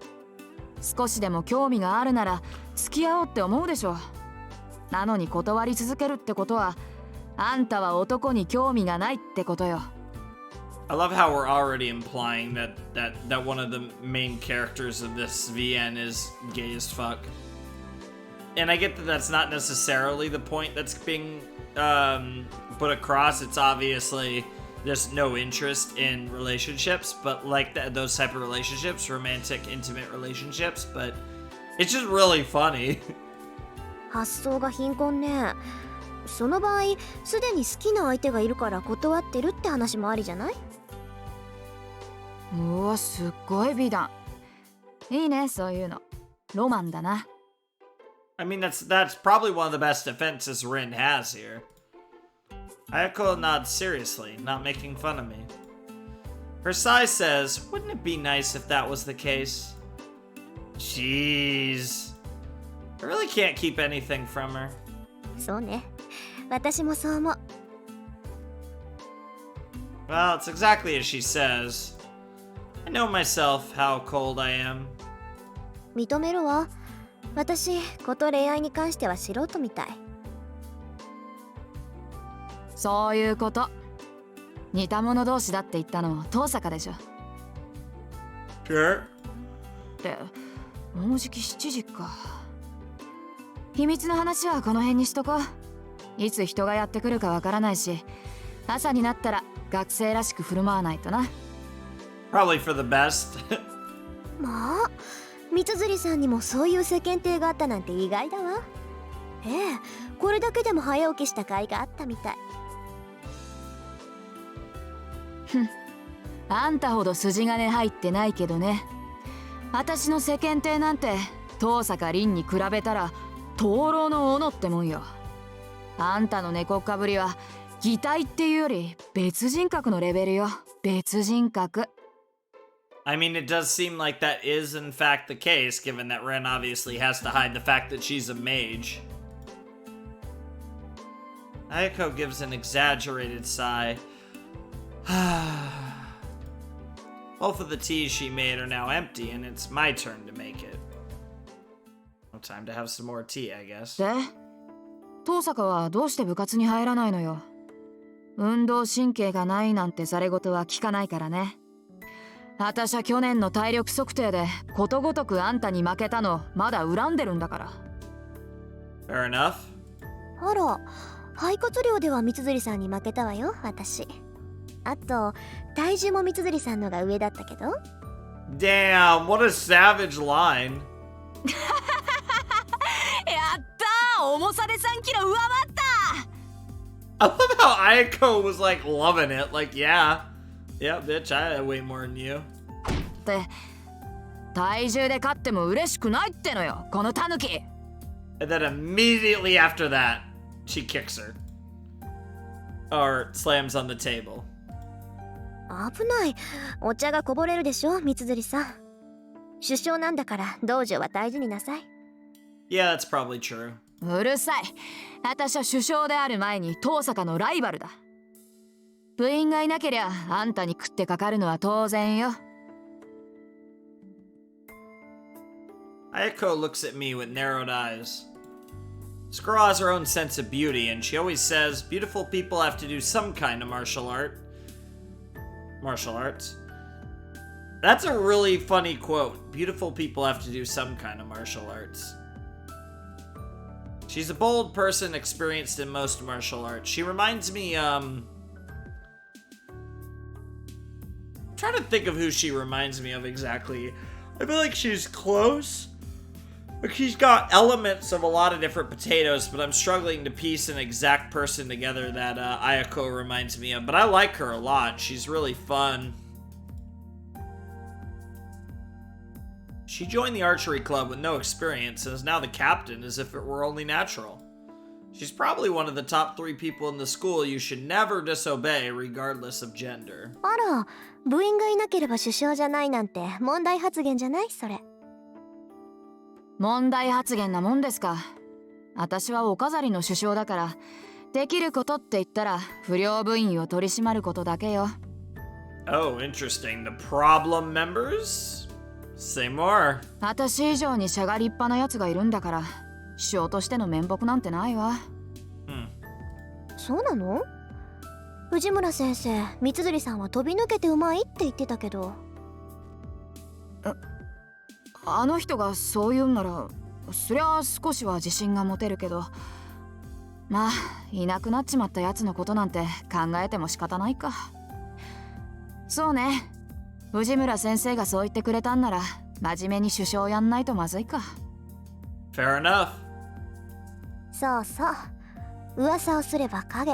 少しでも興味があるなら付き合おうって思うでしょ。なのに断り続けるってことはあんたは男に興味がないってことよ。I love how we're already implying that one of the main characters of this VN is gay as fuck. And I get that that's not necessarily the point that's being put across. It's obviously there's no interest in relationships, but like those type of relationships, romantic, intimate relationships, but it's just really funny. 発想が貧困ね。その場合、すでに好きな相手がいるから断ってるって話もありじゃない？うわ、すっごい美談。いいね、そういうの。ロマンだな。I mean, that's probably one of the best defenses Rin has here. Ayako nods seriously, not making fun of me. Her sigh says, wouldn't it be nice if that was the case? Jeez. I really can't keep anything from her. そうね。私もそう思う。Well, it's exactly as she says. I know myself how cold I am. 認めるわ。私、こと恋愛に関しては素人みたい。そういうこと。似た者同士だって言ったの遠坂でしょ。Sure. ってもうじき7時か。秘密の話はこの辺にしとこう。いつ人がやってくるかわからないし、朝になったら学生らしく振る舞わないとな。Probably for the best. まあ、三辻さんにもそういう世間体があったなんて意外だわ。ええ、これだけでも早起きした甲斐があったみたい。ふん、あんたほど筋金入ってないけどね。私の世間体なんて遠坂凛に比べたら灯籠の斧ってもんよ。あんたの猫っかぶりは擬態っていうより別人格のレベルよ。別人格。I mean, it does seem like that is in fact the case, given that Ren obviously has to hide the fact that she's a mage. Ayako gives an exaggerated sigh. Both of the teas she made are now empty, and it's my turn to make it. No time to have some more tea, I guess. で、遠坂はどうして部活に入らないのよ。運動神経がないなんてざれ言は聞かないからね。私は去年の体力測定でことごとくあんたに負けたのまだ恨んでるんだから。Fair enough. あら、肺活量では三辻さんに負けたわよ、私。あと、体重も三辻さんのが上だったけど。Damn, what a savage line. やったー、重さで3キロ上回った。I love how Ayako was like loving it. Like, yeah, bitch, I weigh more than you. って体重で勝っても嬉しくないってのよ、このタヌキ。 And then immediately after that, she kicks her. Or slams on the table. 危ない。お茶がこぼれるでしょ、三辻さん。首相なんだから道場は大事になさい。Yeah, that's probably true. うるさい。私は首相である前に遠坂のライバルだ。部員がいなけりゃあんたに食ってかかるのは当然よ。Ayako looks at me with narrowed eyes. This girl has her own sense of beauty, and she always says beautiful people have to do some kind of martial arts. That's a really funny quote. Beautiful people have to do some kind of martial arts. She's a bold person experienced in most martial arts. She reminds me, I'm trying to think of who she reminds me of exactly. I feel like she's close. Like she's got elements of a lot of different potatoes, but I'm struggling to piece an exact person together that Ayako reminds me of. But I like her a lot. She's really fun. She joined the archery club with no experience and is now the captain as if it were only natural. She's probably one of the top 3 people in the school you should never disobey regardless of gender. あら、部員がいなければ首相じゃないなんて問題発言じゃない？それ。問題発言なもんですか。私はお飾りの首相だから、できることって言ったら不良部員を取り締まることだけよ。Oh, interesting. The problem members? Say more. 私以上にしゃがりっぱなやつがいるんだから、首相としての面目なんてないわ。そうなの？藤村先生、三辻さんは飛び抜けてうまいって言ってたけど。あの人がそう言うんなら、そりゃ少しは自信が持てるけど、まあいなくなっちまったやつのことなんて考えても仕方ないか。そうね、藤村先生がそう言ってくれたんなら真面目に首相やんないとまずいか。 Fair enough. そうそう、噂をすれば影。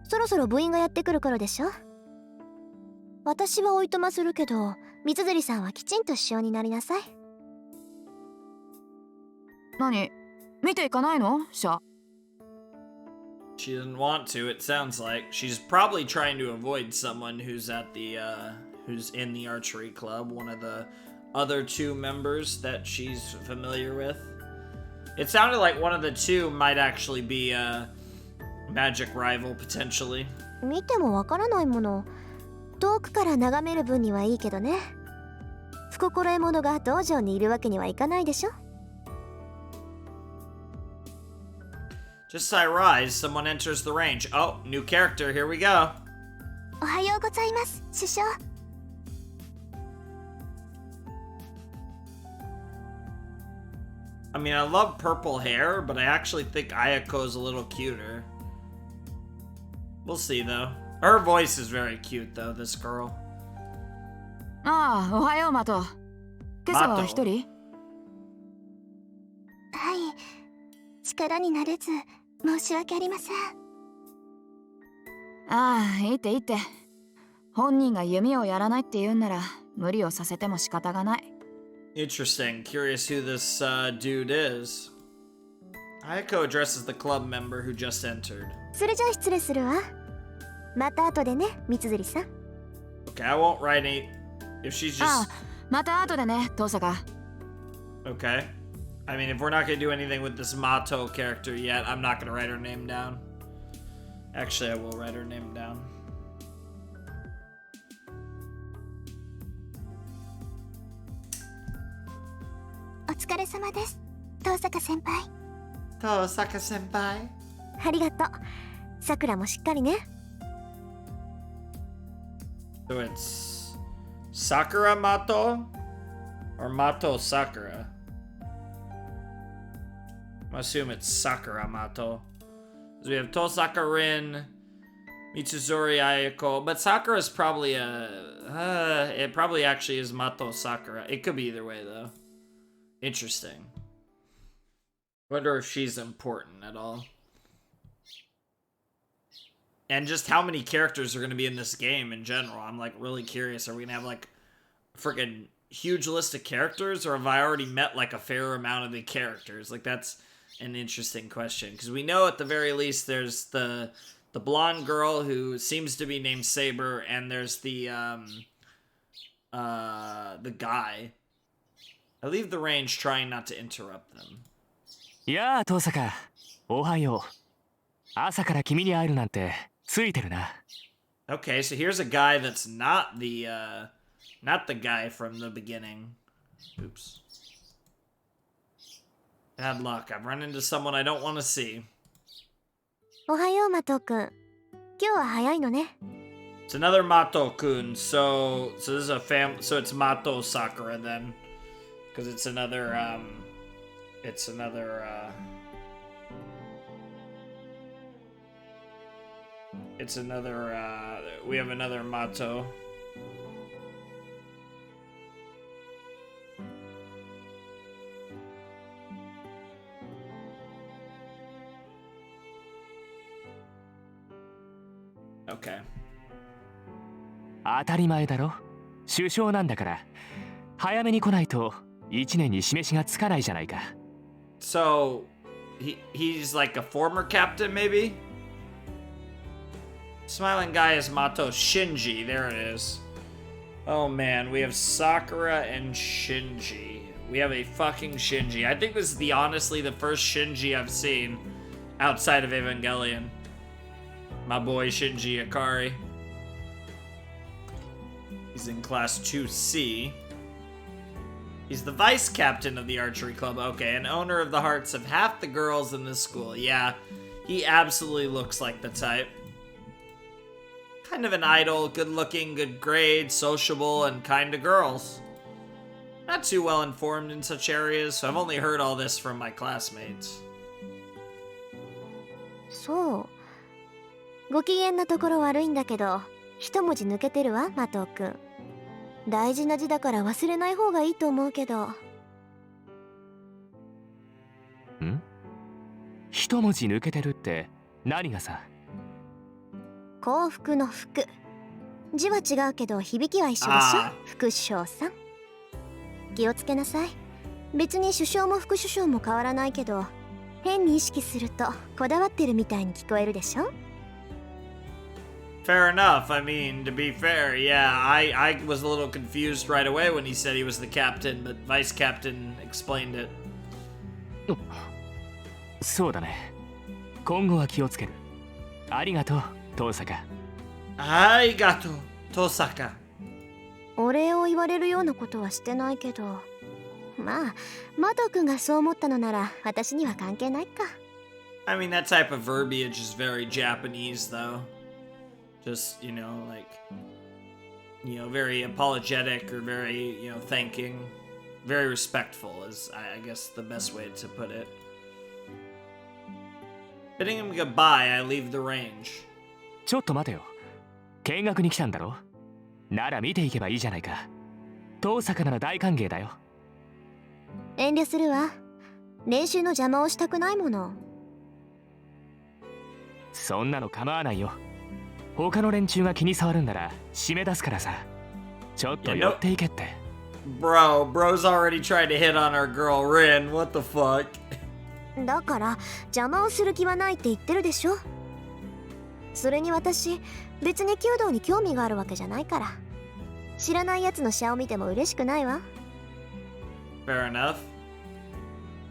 そろそろ部員がやってくる頃でしょ。私はおいとまするけど、三辻さんはきちんと首相になりなさい。何？見ていかないの？シャ。 She doesn't want to, it sounds like. She's probably trying to avoid someone who's at the, who's in the archery club, one of the other 2 members that she's familiar with. It sounded like one of the 2 might actually be a magic rival, potentially. 見てもわからないもの。遠くから眺める分にはいいけどね。不心得者が道場にいるわけにはいかないでしょ。Just as I rise, someone enters the range. Oh, new character, here we go. おはようございます、首相。I mean, I love purple hair, but I actually think Ayako's a little cuter. We'll see, though. Her voice is very cute, though, this girl. ああ、おはようマト。今朝は一人？はい、力になれず申し訳ありません。ああ、いいっていいって。本人が弓をやらないって言うんなら無理をさせても仕方がない。Interesting. Curious who this dude is. Ayako addresses the club member who just entered. それじゃあ失礼するわ。また後でね、三辻さん。Okay, I won't write any. If she's just. ああ、また後でね、遠坂。Okay. I mean, if we're not gonna do anything with this Mato character yet, I'm not gonna write her name down. Actually, I will write her name down. お疲れ様です。遠坂先輩。Tosaka senpai. ありがとう。さくらもしっかりね。So it's Sakura Mato or Mato Sakura? I assume it's Sakura Mato. So we have Tosaka Rin, Mitsuzori Ayako, but Sakura is probably it probably actually is Mato Sakura. It could be either way though. Interesting. Wonder if she's important at all. And just how many characters are going to be in this game in general. I'm like really curious. Are we going to have like a freaking huge list of characters, or have I already met like a fair amount of the characters? Like that's an interesting question, because we know at the very least there's the blonde girl who seems to be named Saber, and there's the guy. I leave the range trying not to interrupt them. やあ、遠坂。おはよう。朝から君に会えるなんてついてるな。Okay, so here's a guy that's not the guy from the beginning. Oops. Bad luck. I've run into someone I don't want to see. おはよう、マトくん。今日は早いのね。It's another Mato-kun. So this is a so it's Mato Sakura then, because it's another we have another Mato. Okay. 当たり前だろ。首相なんだから早めに来ないと1年に示しがつかないじゃないか。So he's like a former captain maybe? Smiling guy is Mato Shinji. There it is. Oh man, we have Sakura and Shinji. We have a fucking Shinji. I think this is honestly the first Shinji I've seen outside of Evangelion. My boy Shinji Akari. He's in class 2C. He's the vice captain of the archery club. Okay, and owner of the hearts of half the girls in this school. Yeah, he absolutely looks like the type. Kind of an idol, good looking, good grades, sociable, and kind to girls. Not too well informed in such areas, so I've only heard all this from my classmates. そう。ご機嫌なところ悪いんだけど、一文字抜けてるわ、マトくん。大事な字だから忘れない方がいいと思うけど。ん？一文字抜けてるって何がさ？幸福の福。字は違うけど響きは一緒でしょ、副首相さん。気をつけなさい。別に首相も副首相も変わらないけど、変に意識するとこだわってるみたいに聞こえるでしょ。Fair enough. I mean, to be fair, yeah, I was a little confused right away when he said he was the captain, but vice captain explained it. そうだね。今後は気をつける。ありがとう、遠坂。Arigato, Tosaka. お礼を言われるようなことはしてないけど、まあ、マト君がそう思ったのなら私には関係ないか。I mean, that type of verbiage is very Japanese, though. Just, like, very apologetic or very, thanking. Very respectful is, I guess, the best way to put it. Bidding him goodbye, I leave the range. ちょっと待てよ。見学に来たんだろ？なら見ていけばいいじゃないか。遠坂なら大歓迎だよ。遠慮するわ。練習の邪魔をしたくないもの。そんなの構わないよ。他の連中が気に障るんなら締め出すからさ。ちょっと寄っていけって。Bro's already tried to hit on our girl Rin. What the fuck? だから邪魔をする気はないって言ってるでしょ。それに私別に弓道に興味があるわけじゃないから、知らないやつのシャを見ても嬉しくないわ。 Fair enough.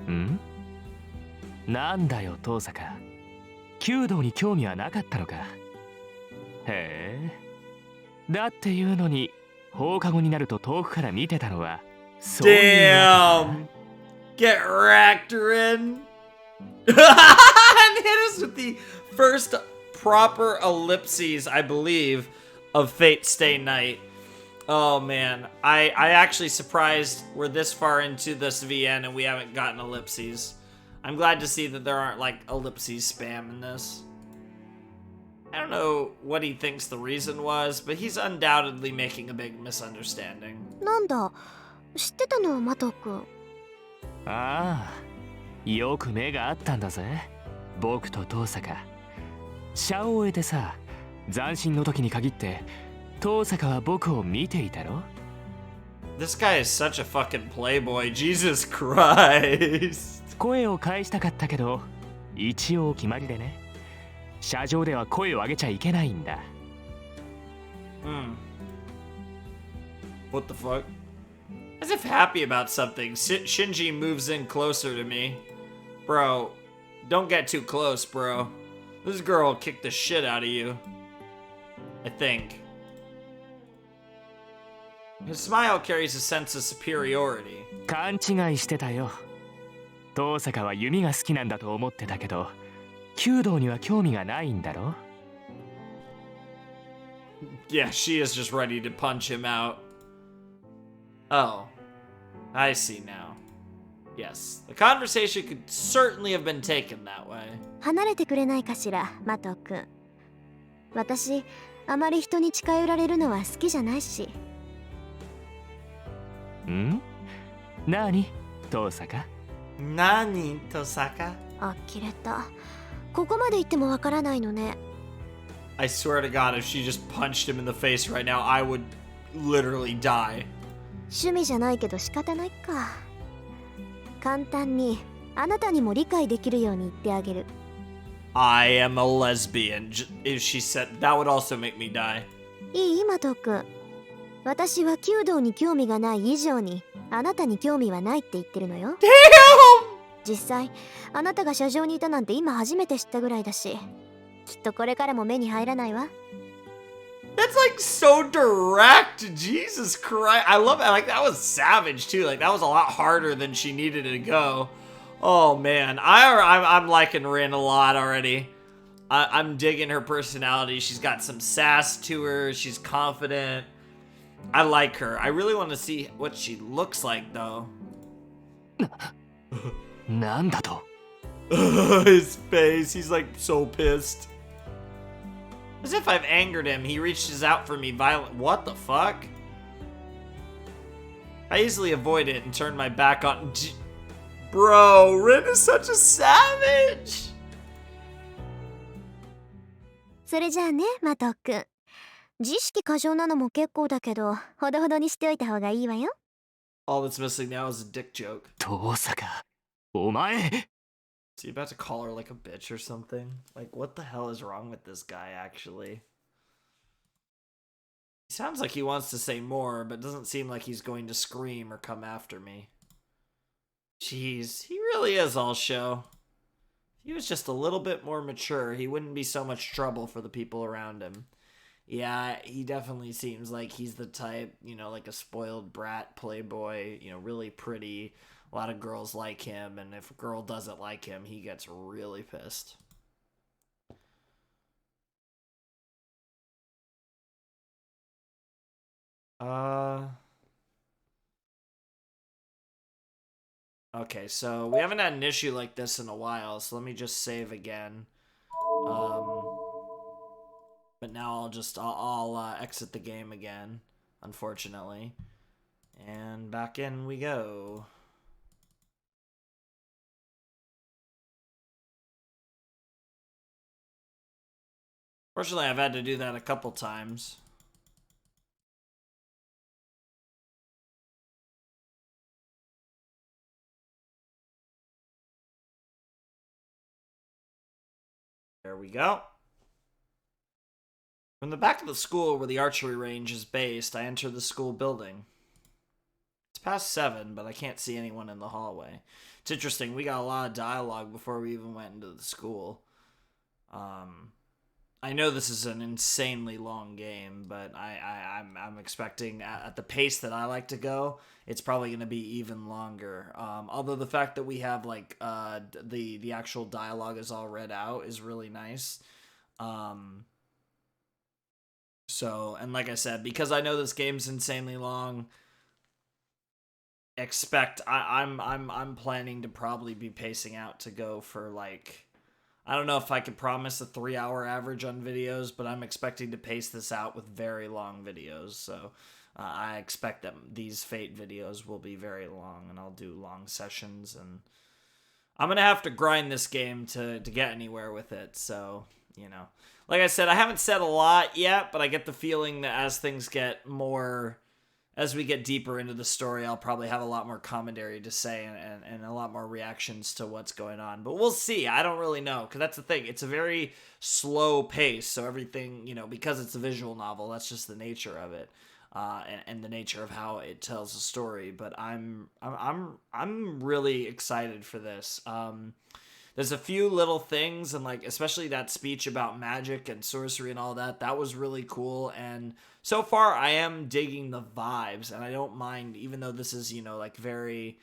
ん？なんだよ遠坂、弓道に興味はなかったのか。へえ、だっていうのに放課後になると遠くから見てたのはそういうわ Damn! Get wrecked, Rin! And hit us with the first proper ellipses, I believe, of Fate Stay Night. Oh man, I actually surprised we're this far into this VN and we haven't gotten ellipses. I'm glad to see that there aren't like ellipses spam in this. I don't know what he thinks the reason was, but he's undoubtedly making a big misunderstanding. なんだ、知ってたのマト君。ああ、よく目があったんだぜ僕と遠坂。シャを終えてさ、斬新の時に限って遠坂は僕を見ていたろ。 This guy is such a fucking playboy, Jesus Christ. 声を返したかったけど一応決まりでね、車上では声を上げちゃいけないんだ。What the fuck? As if happy about something, Shinji moves in closer to me. Bro, don't get too close, bro. This girl will kick the shit out of you. I think. His smile carries a sense of superiority. 勘違いしてたよ。遠坂は弓が好きなんだと思ってたけど、弓道には興味がないんだろ。 Yeah, she is just ready to punch him out. Oh, I see now. Yes, the conversation could certainly have been taken that way. 離れてくれないかしらマト君。私あまり人に近寄られるのは好きじゃないし。ん？何？遠坂？Nani, Tosaka? あきれた。ここまで言ってもわからないのね。I swear to God, if she just punched him in the face right now, I would literally die. 趣味じゃないけど仕方ないか。簡単にあなたにも理解できるように言ってあげる。I am a lesbian. If she said that would also make me die. いいマト君。私は弓道に興味がない以上にあなたに興味はないって言ってるのよ。実際あなたが車上にいたなんて今初めて知ったぐらいだし、きっとこれからも目に入らないわ。 That's like so direct. Jesus Christ. I love it. Like that was savage too. Like that was a lot harder than she needed to go. Oh man. I'm liking Rin a lot already. I'm digging her personality. She's got some sass to her. She's confident. I like her. I really want to see what she looks like though. なんだと。 His face. He's like so pissed. As if I've angered him, he reaches out for me violent. What the fuck? I easily avoid it and turn my back on. Bro, Rin is such a savage. それじゃあねマト君。自意識過剰なのも結構だけど、ほどほどにしておいた方がいいわよ。All that's missing now is a dick joke. 遠坂、お前。 Is he about to call her like a bitch or something? Like, what the hell is wrong with this guy, actually? He sounds like he wants to say more, but doesn't seem like he's going to scream or come after me. Jeez, he really is all show. If he was just a little bit more mature, he wouldn't be so much trouble for the people around him. Yeah, he definitely seems like he's the type, you know, like a spoiled brat playboy, you know, really pretty. A lot of girls like him, and if a girl doesn't like him, he gets really pissed. Okay, so we haven't had an issue like this in a while, so let me just save again. But now I'll exit the game again, unfortunately. And back in we go. Fortunately, I've had to do that a couple times. There we go. From the back of the school where the archery range is based, I enter the school building. It's past 7, but I can't see anyone in the hallway. It's interesting, we got a lot of dialogue before we even went into the school. I know this is an insanely long game, but I'm expecting at the pace that I like to go, it's probably going to be even longer. Although the fact that we have like the actual dialogue is all read out is really nice. So, and like I said, because I know this game's insanely long, I'm planning to probably be pacing out to go for like, I don't know if I could promise a 3-hour average on videos, but I'm expecting to pace this out with very long videos. So I expect that these Fate videos will be very long, and I'll do long sessions, and I'm going to have to grind this game to get anywhere with it. So, you know, like I said, I haven't said a lot yet, but I get the feeling that as things get more, as we get deeper into the story, I'll probably have a lot more commentary to say and a lot more reactions to what's going on. But we'll see. I don't really know, because that's the thing. It's a very slow pace, so everything, you know, because it's a visual novel, that's just the nature of it, and the nature of how it tells a story. But I'm really excited for this. There's a few little things, and like especially that speech about magic and sorcery and all that. That was really cool, and so far I am digging the vibes, and I don't mind, even though this is, you know, like very,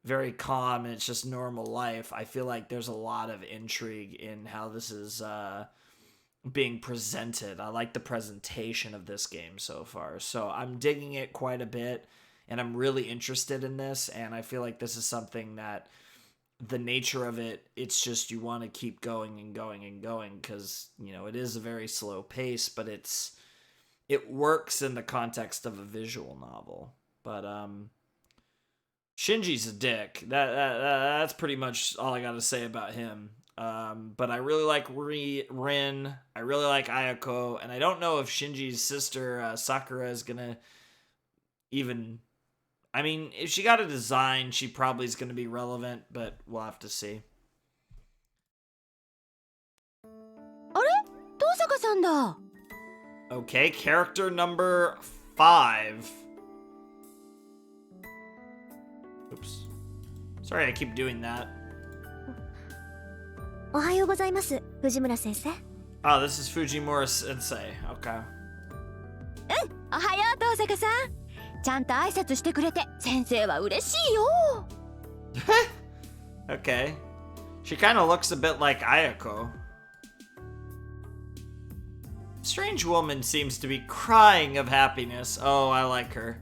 very calm and it's just normal life. I feel like there's a lot of intrigue in how this is being presented. I like the presentation of this game so far, so I'm digging it quite a bit, and I'm really interested in this, and I feel like this is something that, the nature of it, it's just you want to keep going and going and going, because, you know, it is a very slow pace, but it works in the context of a visual novel. But Shinji's a dick. That's pretty much all I got to say about him. But I really like Rin. I really like Ayako, and I don't know if Shinji's sister Sakura is gonna even. I mean, if she got a design, she probably is going to be relevant, but we'll have to see. あれ遠坂さんだ。 Okay, character number 5. Oops. Sorry, I keep doing that. おはようございます、藤村先生。 Oh, this is Fujimura Sensei. Okay. おはよう遠坂さん。ちゃんと挨拶してくれて先生は嬉しいよ。Okay. She kind of looks a bit like Ayako. Strange woman seems to be crying of happiness. Oh, I like her.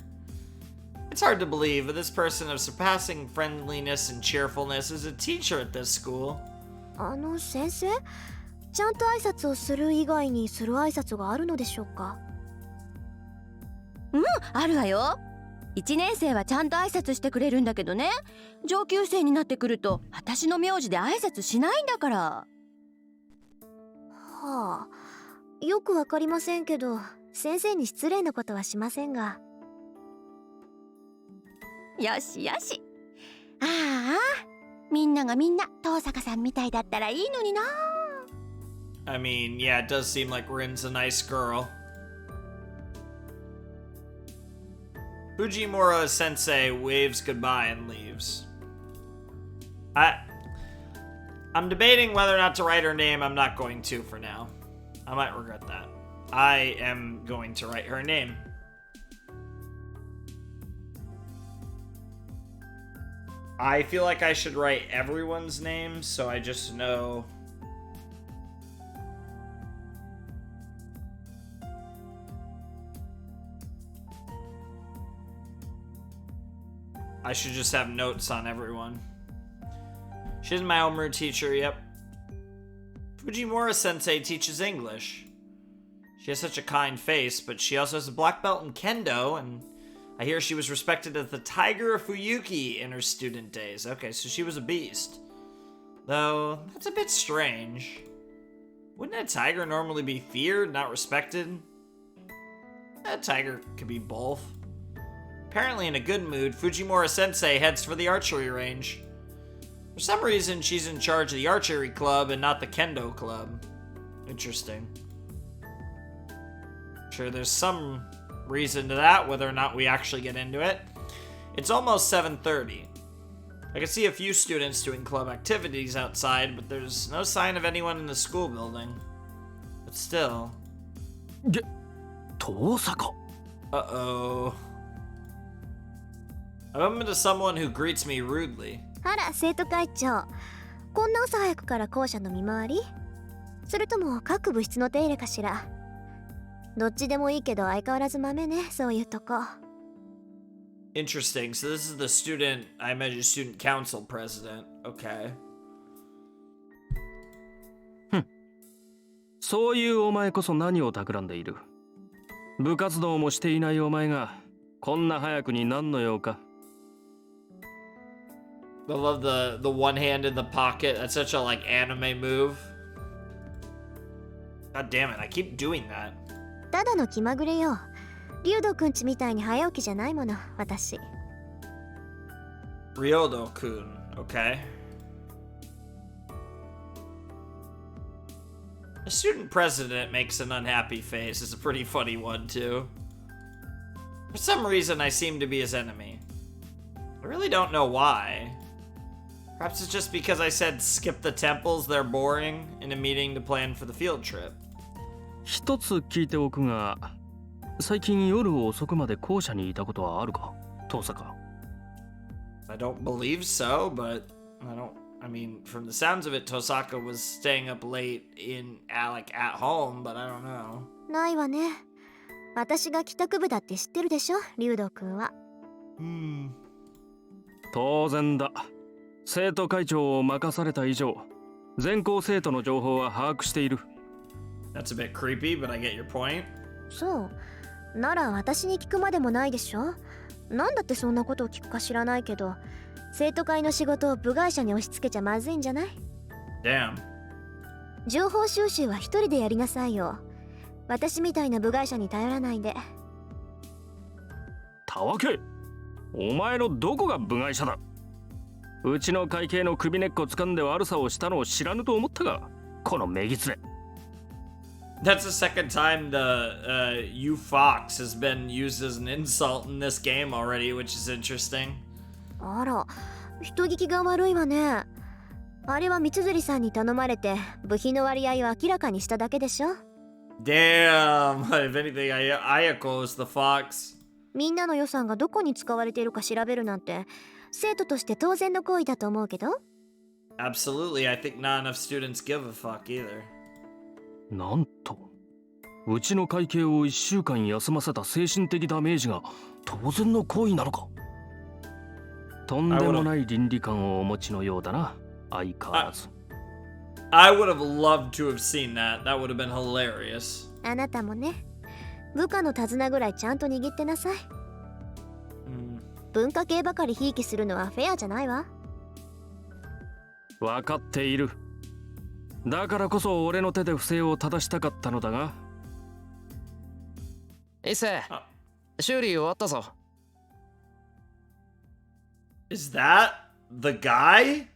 It's hard to believe, but this person of surpassing friendliness and cheerfulness is a teacher at this school. 先生、ちゃんと挨拶をする以外にする挨拶があるのでしょうか？あるわよ。1年生はちゃんと挨拶してくれるんだけどね、上級生になってくると私の名字で挨拶しないんだから。はあ、よくわかりませんけど、先生に失礼なことはしませんが。よしよし。ああ、みんながみんな遠坂さんみたいだったらいいのにな。I mean, yeah, it does seem like Rin's a nice girl. Fujimura Sensei waves goodbye and leaves. I'm debating whether or not to write her name. I'm not going to for now. I might regret that. I am going to write her name. I feel like I should write everyone's name, so I just know. I should just have notes on everyone. She's my homeroom teacher, yep. Fujimura Sensei teaches English. She has such a kind face, but she also has a black belt in Kendo, and I hear she was respected as the Tiger of Fuyuki in her student days. Okay, so she was a beast. Though, that's a bit strange. Wouldn't a tiger normally be feared, not respected? A tiger could be both. Apparently in a good mood, Fujimura Sensei heads for the archery range. For some reason, she's in charge of the archery club and not the kendo club. Interesting. Sure, there's some reason to that, whether or not we actually get into it. It's almost 7:30. I can see a few students doing club activities outside, but there's no sign of anyone in the school building. But still. Uh-oh. I bump into someone who greets me rudely. あら、生徒会長。こんな朝早くから校舎の見回り？それとも各部室の手入れかしら？どっちでもいいけど相変わらず豆ね、そういうとこ。Interesting. So this is the student, I imagine student council president. Okay. そういうお前こそ何を企んでいる？部活動もしていないお前がこんな早くに何の用か？ I love the one hand in the pocket. That's such a like anime move. God damn it, I keep doing that. ただの気まぐれよ。竜斗くんちみたいに早起きじゃないもの、私。Ryodo-kun, okay. The student president makes an unhappy face. It's a pretty funny one, too. For some reason, I seem to be his enemy. I really don't know why. Perhaps it's just because I said skip the temples, they're boring, in a meeting to plan for the field trip. 一つ聞いておくが、最近夜遅くまで校舎にいたことはあるか、遠坂？ I don't believe so, but I mean, from the sounds of it, Tosaka was staying up late at home, but I don't know. ないわね。私が帰宅部だって知ってるでしょ、竜斗くんは。当然だ。生徒会長を任された以上、全校生徒の情報は把握している。That's a bit creepy, but I get your point. そう。なら私に聞くまでもないでしょ。なんだってそんなことを聞くか知らないけど、生徒会の仕事を部外者に押し付けちゃまずいんじゃない？ Damn. 情報収集は一人でやりなさいよ。私みたいな部外者に頼らないで。たわけ、お前のどこが部外者だ？うちの会計の首根っこ掴んで悪さをしたのを知らぬと思ったが、このめぎつれ。That's the second time the you fox has been used as an insult in this game already, which is interesting. あら、人聞きが悪いわね。あれは三辻さんに頼まれて部費の割合を明らかにしただけでしょ。Damn, if anything, Ayako is the fox. みんなの予算がどこに使われているか調べるなんて生徒として当然の行為だと思うけど。 Absolutely, I think not enough students give a fuck either. なんと、うちの会計を1週間休ませた精神的ダメージが当然の行為なのか？とんでもない倫理観をお持ちのようだな、相変わらず。I would have loved to have seen that. That would have been hilarious. あなたもね、部下の手綱ぐらいちゃんと握ってなさい。文化系ばかりひいきするのはフェアじゃないわ。分かっている。だからこそ俺の手で不正を正したかったのだが。伊勢、修理終わったぞ。Is that the guy?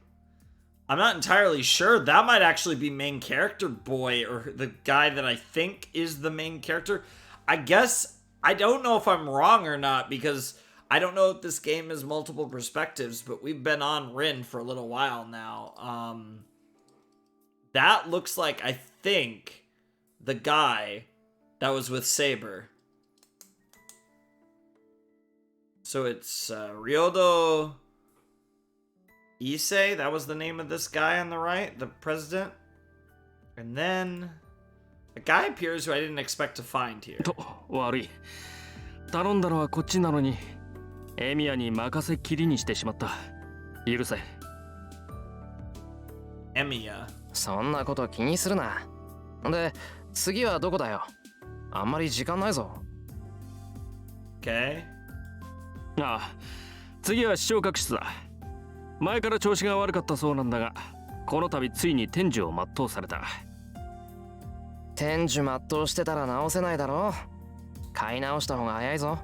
I'm not entirely sure. That might actually be main character boy, or the guy that I think is the main character. I guess I don't know if I'm wrong or not, because I don't know if this game has multiple perspectives, but we've been on Rin for a little while now. That looks like, I think, the guy that was with Saber. So it's Ryodo Issei, that was the name of this guy on the right, the president. And then a guy appears who I didn't expect to find here. と、悪い。頼んだのはこっちなのに、エミヤに任せっきりにしてしまった。許せ。エミヤ。そんなこと気にするな。で、次はどこだよ？あんまり時間ないぞ。Okay. ああ、次は視聴覚室だ。前から調子が悪かったそうなんだが、この度ついに天寿を全うされた。天寿全うしてたら直せないだろう。買い直した方が早いぞ。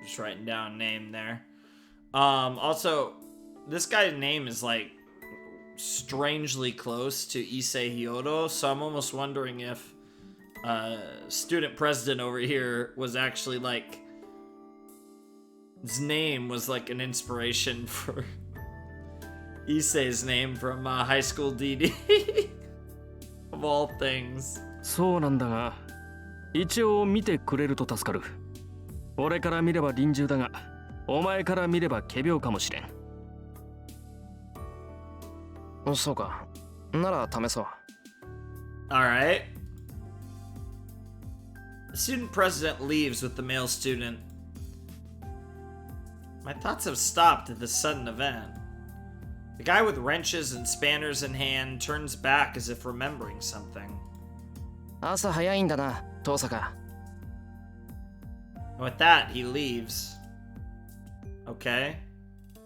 Just Just writing down name there. Also, this guy's name is like strangely close to Issei Hyodo, so I'm almost wondering if student president over here was actually like, his name was like an inspiration for Issei's name from High School DD. Of all things. そうなんだが、一応見てくれると助かる。俺から見れば臨終だが、お前から見れば仮病かもしれん。そうか。なら試そう。Alright. The student president leaves with the male student. My thoughts have stopped at this sudden event. The guy with wrenches and spanners in hand turns back as if remembering something. 朝早いんだな、遠坂。With that, he leaves. Okay.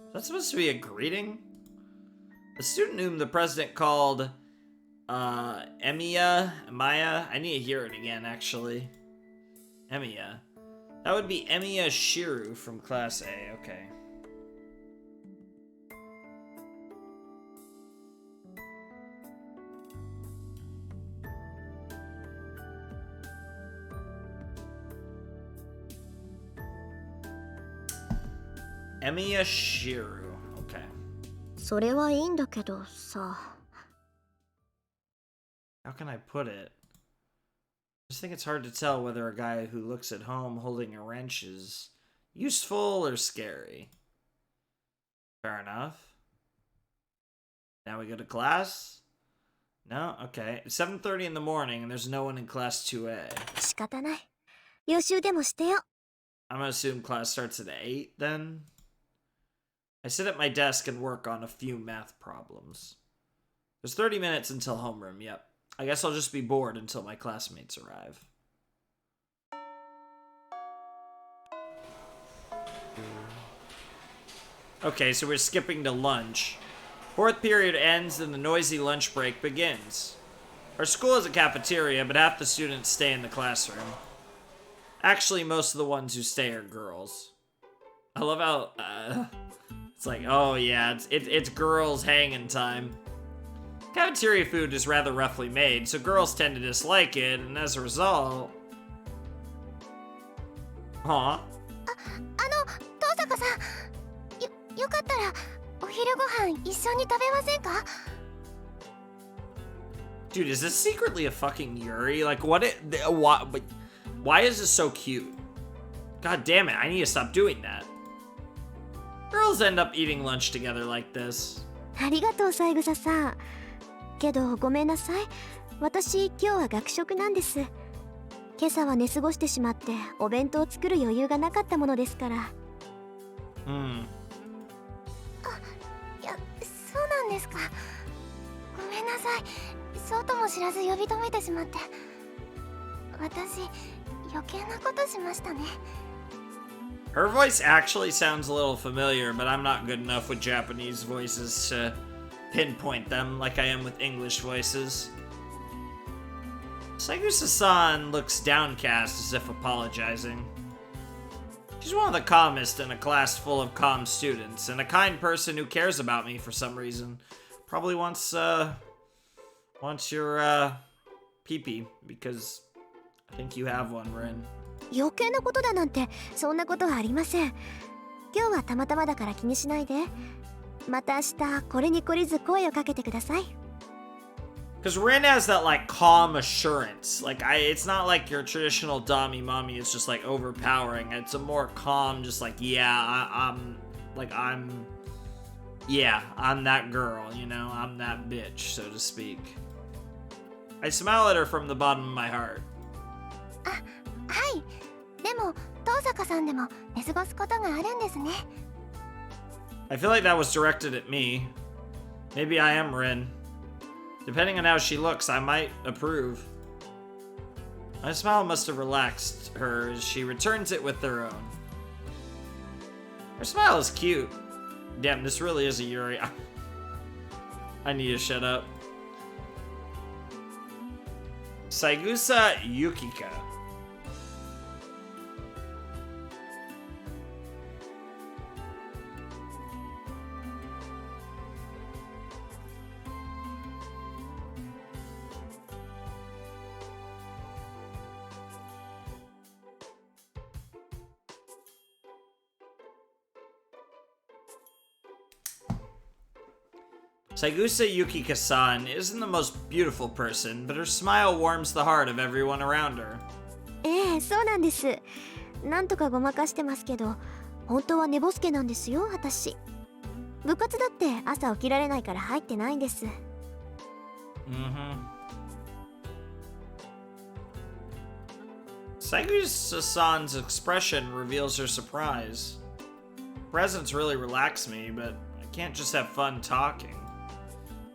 Is that supposed to be a greeting? The student whom the president called, Maya? I need to hear it again, actually. Emiya. That would be Emiya Shiru from Class A, okay. Emiya Shiru, okay. それはいいんだけどさ。 How can I put it? I just think it's hard to tell whether a guy who looks at home holding a wrench is useful or scary. Fair enough. Now we go to class? No? Okay. It's 7:30 in the morning and there's no one in class 2A. 仕方ない。予習でもしてよ。 I'm gonna assume class starts at 8 then. I sit at my desk and work on a few math problems. There's 30 minutes until homeroom, yep. I guess I'll just be bored until my classmates arrive. Okay, so we're skipping to lunch. Fourth period ends and the noisy lunch break begins. Our school has a cafeteria, but half the students stay in the classroom. Actually, most of the ones who stay are girls. I love how, it's like, oh yeah, it's girls hanging time. Cafeteria food is rather roughly made, so girls tend to dislike it, and as a result... Huh? 遠坂さん、よかったらお昼ご飯一緒に食べませんか? Dude, is this secretly a fucking Yuri? Like, why is this so cute? God damn it, I need to stop doing that. Girls end up eating lunch together like this. ありがとう、三枝さん。けどごめんなさい。私今日は学食なんです。今朝は寝過ごしてしまってお弁当を作る余裕がなかったものですから。うん。いや、そうなんですか。ごめんなさい。そうとも知らず呼び止めてしまって。私余計なことしましたね。Her voice actually sounds a little familiar, but I'm not good enough with Japanese voices to pinpoint them like I am with English voices. Saigusa-san looks downcast as if apologizing. She's one of the calmest in a class full of calm students, and a kind person who cares about me for some reason. Probably wants your, pee-pee, because I think you have one, Rin. 余計なことだなんてそんなことはありません。今日はたまたまだから気にしないで。また明日これに懲りず声をかけてください。Because Rin has that, like, calm assurance. Like, it's not like your traditional Dami mommy is just, like, overpowering. It's a more calm, just like, yeah, I'm that girl, you know? I'm that bitch, so to speak. I smile at her from the bottom of my heart. あ、はい。でも、遠坂さんでも寝過ごすことがあるんですね。I feel like that was directed at me. Maybe I am Rin. Depending on how she looks, I might approve. My smile must have relaxed her as she returns it with her own. Her smile is cute. Damn, this really is a Yuri. I need to shut up. Saigusa Yukika. Saigusa Yukika-san isn't the most beautiful person, but her smile warms the heart of everyone around her. ええ、そうなんです。なんとかごまかしてますけど、本当は寝ぼすけなんですよ、私。部活だって朝起きられないから入ってないんです。Saigusa-san's expression reveals her surprise. Presents really relax me, but I can't just have fun talking.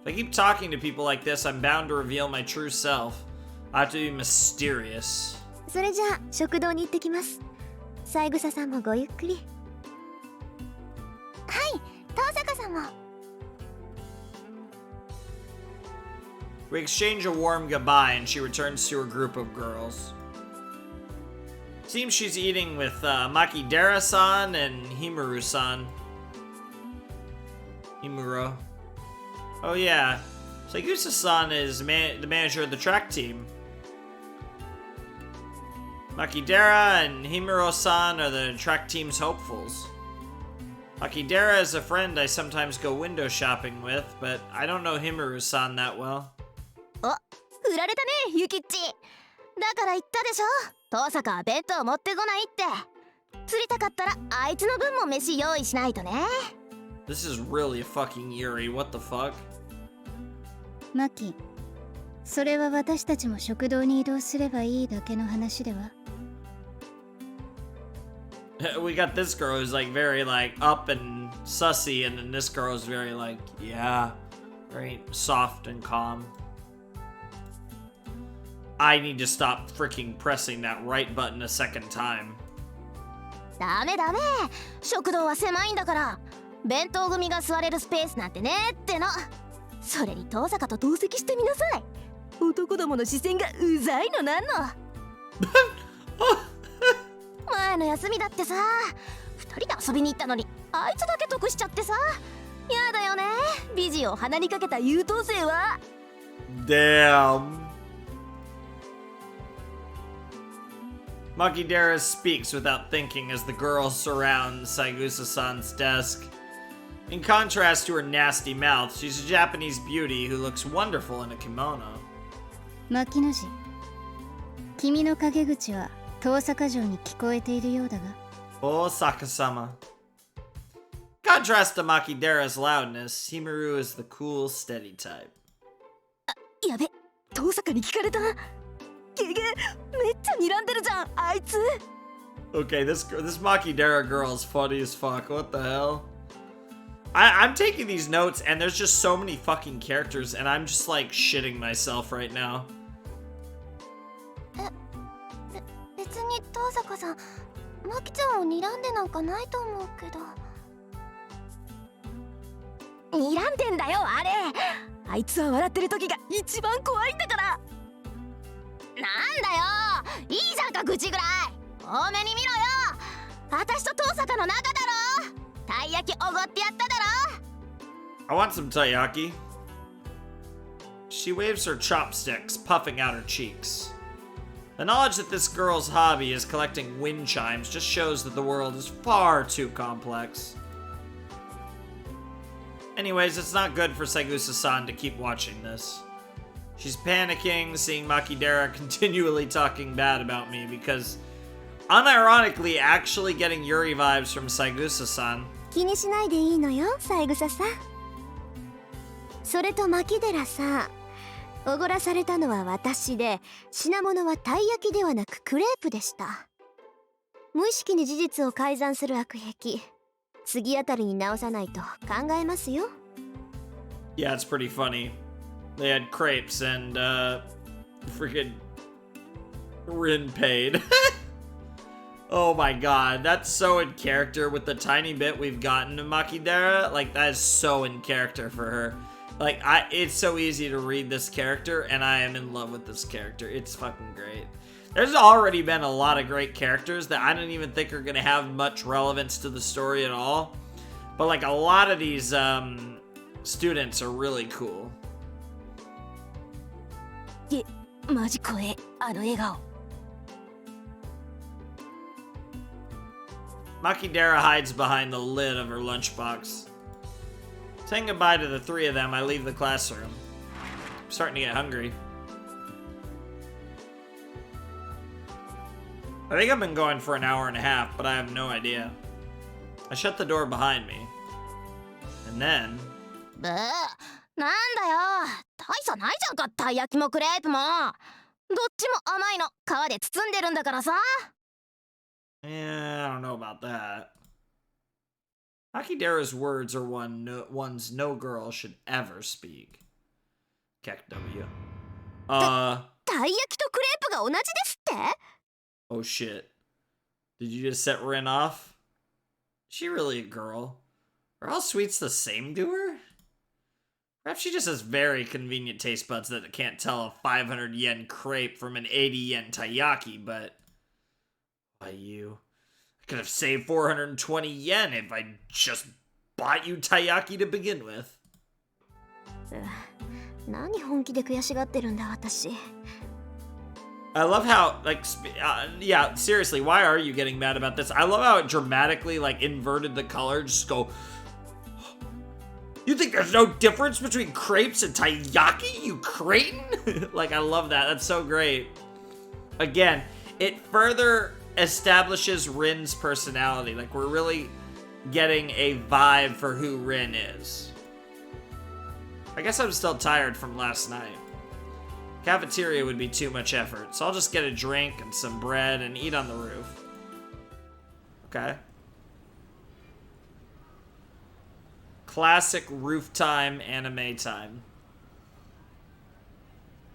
If I keep talking to people like this, I'm bound to reveal my true self. I have to be mysterious. それじゃあ食堂に行ってきます。三枝さんもごゆっくり。はい、遠坂さんも。We exchange a warm goodbye and she returns to her group of girls. Seems she's eating with Makidera-san and Himuro-san. Himuro. Oh yeah, Saigusa-san is the manager of the track team. Makidera and Himuro-san are the track team's hopefuls. Makidera is a friend I sometimes go window shopping with, but I don't know Himuro-san that well. お、振られたね、ゆきっち。だから言ったでしょ。遠坂は弁当持ってこないって。釣りたかったらあいつの分も飯用意しないとね。This is really a fucking Yuri. What the fuck? マキ、それは私たちも食堂に移動すればいいだけの話では。We got this girl who's like very like up and sussy, and then this girl is very like, yeah, very soft and calm. I need to stop freaking pressing that right button a second time. ダメダメ、食堂は狭いんだから。弁当組が座れるスペースなんてねっての。それに遠坂と同席してみなさい。男どもの視線がうざいのなんの。前の休みだってさ、二人で遊びに行ったのにあいつだけ得しちゃってさ。やだよね、美人を鼻にかけた優等生は。Damn. Makidera speaks without thinking as the girls surround Saigusa-san's desk. In contrast to her nasty mouth, she's a Japanese beauty who looks wonderful in a kimono. 牧野氏、君の陰口は遠坂城に聞こえているようだが。Oh, Saka-sama. Contrast to Makidera's loudness, Himuru is the cool, steady type. やべ、遠坂に聞かれた。ゲゲ、めっちゃ睨んでるじゃん、あいつ。Okay, this Makidera girl is funny as fuck. What the hell? I'm taking these notes, and there's just so many fucking characters, and I'm just like shitting myself right now. 別に遠坂さん、マキちゃんを睨んでなんかないと思うけど。睨んでんだよ、あれ。あいつは笑ってる時が一番怖いんだから。なんだよ、いいじゃんか愚痴ぐらい。多めに見ろよ。私と遠坂の仲だろ。たい焼きおごってやっただろ。I want some taiyaki. She waves her chopsticks, puffing out her cheeks. The knowledge that this girl's hobby is collecting wind chimes just shows that the world is far too complex. Anyways, it's not good for Saigusa-san to keep watching this. She's panicking, seeing Makidera continually talking bad about me because, unironically, actually getting Yuri vibes from Saigusa-san. 気にしないでいいのよ、三枝さん。それと牧寺さん、おごらされたのは私で、品物はたい焼きではなくクレープでした。無意識に事実を改ざんする悪癖、次あたりに直さないと考えますよ。Yeah, it's pretty funny. They had crepes and freaking Rin paid. Oh my god, that's so in character with the tiny bit we've gotten to Makidera. Like, that is so in character for her. Like, it's so easy to read this character, and I am in love with this character. It's fucking great. There's already been a lot of great characters that I don't even think are gonna have much relevance to the story at all. But like, a lot of these students are really cool. マジ怖え、あの笑顔。Makidera hides behind the lid of her lunchbox. Saying goodbye to the three of them, I leave the classroom. I'm starting to get hungry. I think I've been going for an hour and a half, but I have no idea. I shut the door behind me. And then... ブー、なんだよ。大差ないじゃんか、たい焼きもクレープも。どっちも甘いの皮で包んでるんだからさ。Yeah, I don't know about that. Akidera's words are ones no girl should ever speak. Kek W. たい焼きとクレープが同じですって？ Oh shit. Did you just set Rin off? Is she really a girl? Are all sweets the same to her? Perhaps she just has very convenient taste buds that can't tell a 500 yen crepe from an 80 yen taiyaki, but... Why you? I could have saved 420 yen if I just bought you taiyaki to begin with. 何本気で悔しがってるんだ私。 I love how, like, yeah, seriously, why are you getting mad about this? I love how it dramatically, like, inverted the color. Just go, you think there's no difference between crepes and taiyaki, you cretin? Like, I love that. That's so great. Again, it further establishes Rin's personality. Like, we're really getting a vibe for who Rin is. I guess I'm still tired from last night. Cafeteria would be too much effort, so I'll just get a drink and some bread and eat on the roof. Okay. Classic roof time, anime time.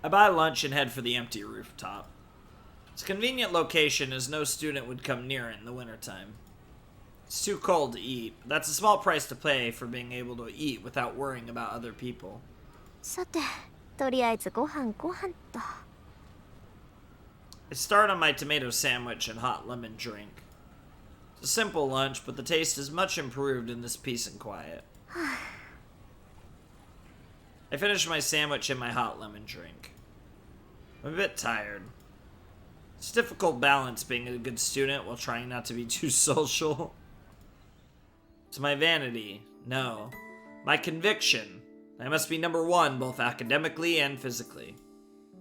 I buy lunch and head for the empty rooftop. It's a convenient location as no student would come near it in the wintertime. It's too cold to eat, but that's a small price to pay for being able to eat without worrying about other people. さて、とりあえずご飯と。 I start on my tomato sandwich and hot lemon drink. It's a simple lunch, but the taste is much improved in this peace and quiet. I finish my sandwich and my hot lemon drink. I'm a bit tired. It's a difficult balance being a good student while trying not to be too social. It's my vanity. No. My conviction. I must be number one both academically and physically.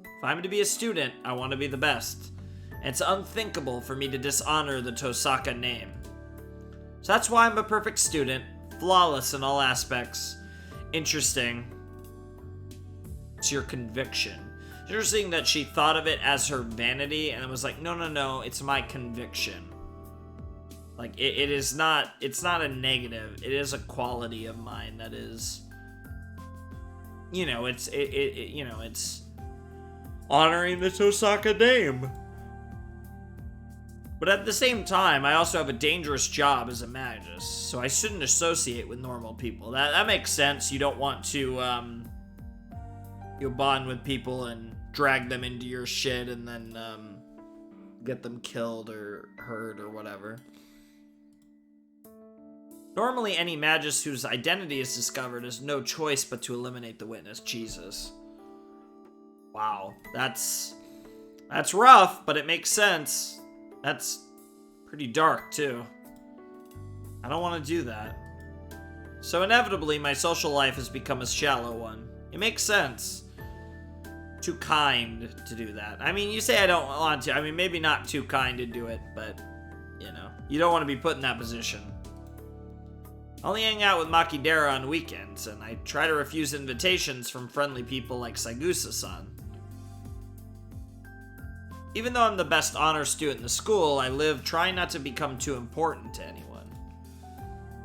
If I'm to be a student, I want to be the best. And it's unthinkable for me to dishonor the Tosaka name. So that's why I'm a perfect student, flawless in all aspects. Interesting. It's your conviction. It's interesting that she thought of it as her vanity and it was like, no, it's my conviction. Like, it's not a negative. It is a quality of mine that is, you know, it's honoring the Tosaka name. But at the same time, I also have a dangerous job as a magus, so I shouldn't associate with normal people. That makes sense. You don't want to, you bond with people and drag them into your shit and then, get them killed or hurt or whatever. Normally, any magus whose identity is discovered has no choice but to eliminate the witness. Jesus. Wow, that's rough, but it makes sense. That's pretty dark, too. I don't want to do that. So inevitably, my social life has become a shallow one. It makes sense. Too kind to do that. I mean, you say I don't want to. I mean, maybe not too kind to do it, but, you know, you don't want to be put in that position. I only hang out with Makidera on weekends, and I try to refuse invitations from friendly people like Saigusa-san. Even though I'm the best honor student in the school, I live trying not to become too important to anyone.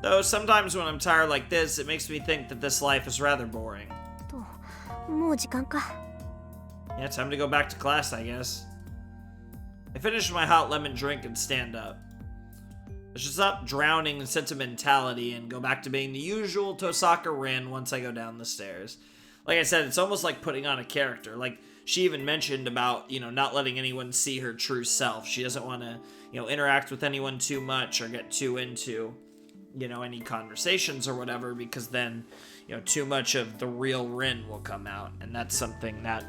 Though sometimes when I'm tired like this, it makes me think that this life is rather boring. もう時間か。 Yeah, time to go back to class, I guess. I finish my hot lemon drink and stand up. I should stop drowning in sentimentality and go back to being the usual Tosaka Rin once I go down the stairs. Like I said, it's almost like putting on a character. Like, she even mentioned about, you know, not letting anyone see her true self. She doesn't want to, you know, interact with anyone too much or get too into, you know, any conversations or whatever, because then, you know, too much of the real Rin will come out. And that's something that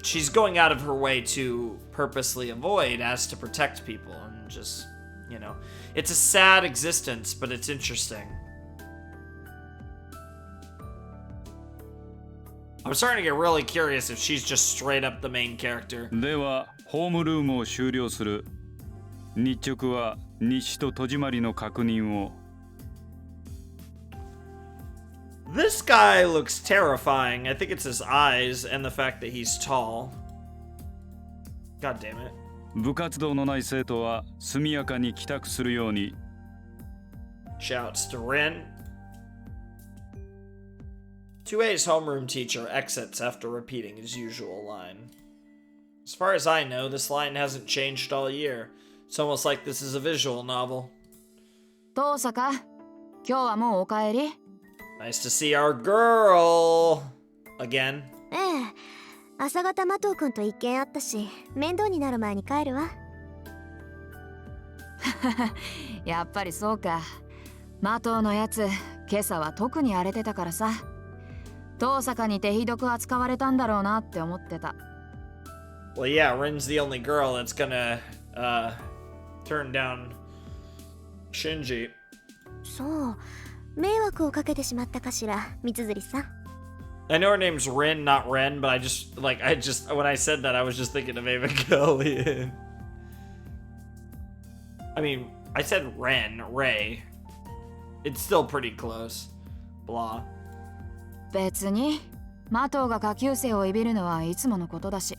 she's going out of her way to purposely avoid as to protect people and just, you know, it's a sad existence, but it's interesting. I'm starting to get really curious if she's just straight up the main character. ではホームルームを終了する。日直は日誌と戸締まりの確認を。 This guy looks terrifying. I think it's his eyes and the fact that he's tall. God damn it. 部活動のない生徒は速やかに帰宅するように。 Shouts to Rin. 2A's homeroom teacher exits after repeating his usual line. As far as I know, this line hasn't changed all year. It's almost like this is a visual novel. 遠坂、今日はもうお帰り？ Nice to see our girl again. ええ、朝方麻藤君と一見あったし、面倒になる前に帰るわ。やっぱりそうか。麻藤のやつ、今朝は特に荒れてたからさ。遠坂に手ひどく扱われたんだろうなって思ってた。Well, yeah, Rin's the only girl that's gonna turn down Shinji. そう、迷惑をかけてしまったかしら、三辻さん。I know her name's Rin, not Ren, but I just when I said that, I was just thinking of Evangelion. I mean, I said Ren, Ray. It's still pretty close. Blah. 別に、麻藤が下級生をいびるのはいつものことだし。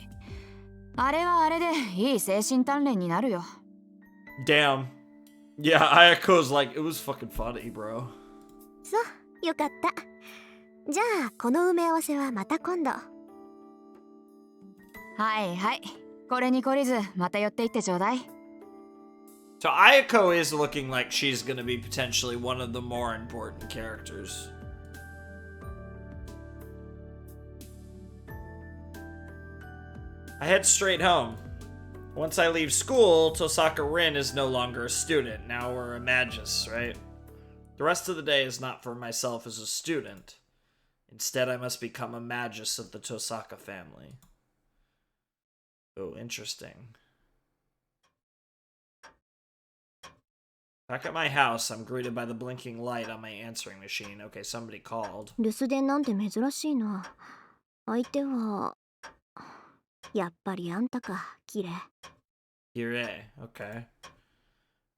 あれはあれでいい精神鍛錬になるよ。Damn. Yeah, Ayako's like, it was fucking funny, bro. そう、よかった。じゃあ、この埋め合わせはまた今度。はいはい。これに懲りず、また寄っていってちょうだい。So Ayako is looking like she's gonna be potentially one of the more important characters. I head straight home. Once I leave school, Tosaka Rin is no longer a student. Now we're a magus, right? The rest of the day is not for myself as a student. Instead, I must become a magus of the Tosaka family. Oh, interesting. Back at my house, I'm greeted by the blinking light on my answering machine. Okay, somebody called. 留守電なんて珍しいな。相手はやっぱりあんたか、キレ。Kire, okay.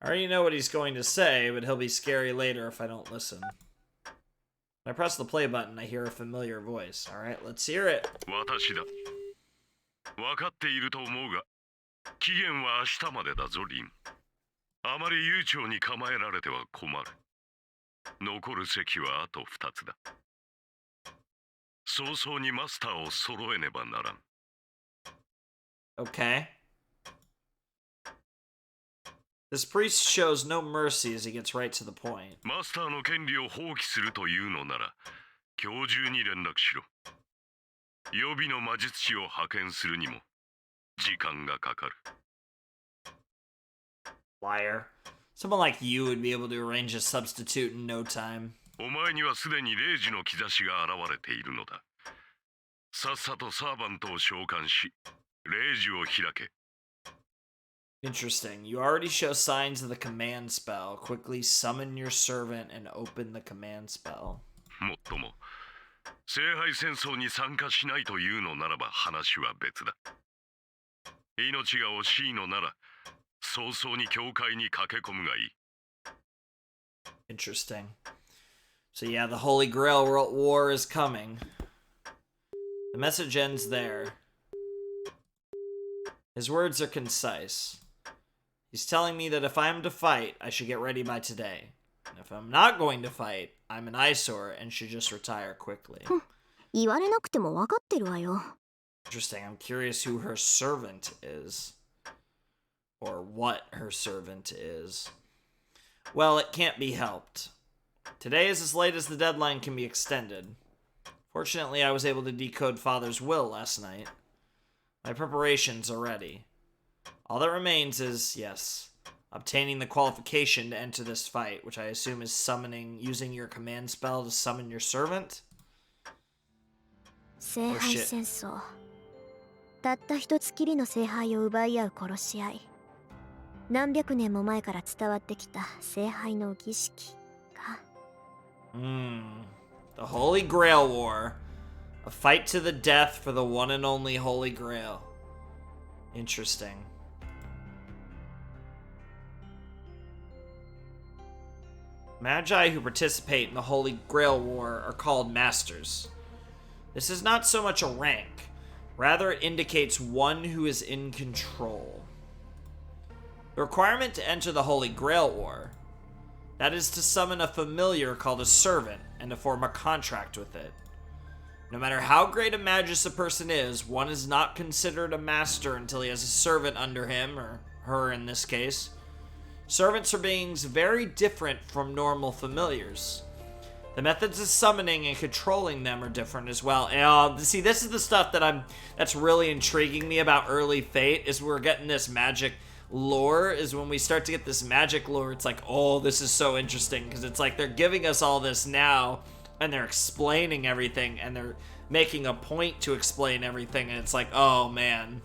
I already know what he's going to say, but he'll be scary later if I don't listen. When I press the play button, I hear a familiar voice. Alright, let's hear it. 私だ。分かっていると思うが、期限は明日までだぞ、リン。あまり悠長に構えられては困る。残る席はあと2つだ。早々にマスターを揃えねばならん。Okay. This priest shows no mercy as he gets right to the point. マスターの権利を放棄するというのなら、今日中に連絡しろ。予備の魔術師を派遣するにも時間がかかる。Liar. Someone like you would be able to arrange a substitute in no time. お前にはすでに0時の兆しが現れているのだ。さっさとサーバントを召喚し、0時を開け。Interesting. You already show signs of the command spell. Quickly summon your servant and open the command spell. もっとも、聖杯戦争に参加しないというのならば話は別だ。命が惜しいのなら、早々に教会に駆け込むがいい。Interesting. So yeah, the Holy Grail War is coming. The message ends there. His words are concise. He's telling me that if I am to fight, I should get ready by today. And if I'm not going to fight, I'm an eyesore and should just retire quickly. 言われなくても分かってるわよ。Interesting. I'm curious who her servant is. Or what her servant is. Well, it can't be helped. Today is as late as the deadline can be extended. Fortunately, I was able to decode Father's will last night. My preparations are ready. All that remains is, yes, obtaining the qualification to enter this fight, which I assume is using your command spell to summon your servant? 聖杯戦争。たった一つきりの聖杯を奪い合う殺し合い。何百年も前から伝わってきた聖杯の儀式か。The Holy Grail War. A fight to the death for the one and only Holy Grail. Interesting. Magi who participate in the Holy Grail War are called Masters. This is not so much a rank. Rather, it indicates one who is in control. The requirement to enter the Holy Grail War, that is to summon a familiar called a servant and to form a contract with it. No matter how great a magus a person is, one is not considered a master until he has a servant under him, or her in this case. Servants are beings very different from normal familiars. The methods of summoning and controlling them are different as well. See, this is the stuff that's really intriguing me about early Fate, is we're getting this magic lore, is when we start to get this magic lore, it's like, oh, this is so interesting, because it's like they're giving us all this now, and they're explaining everything, and they're making a point to explain everything, and it's like, oh man,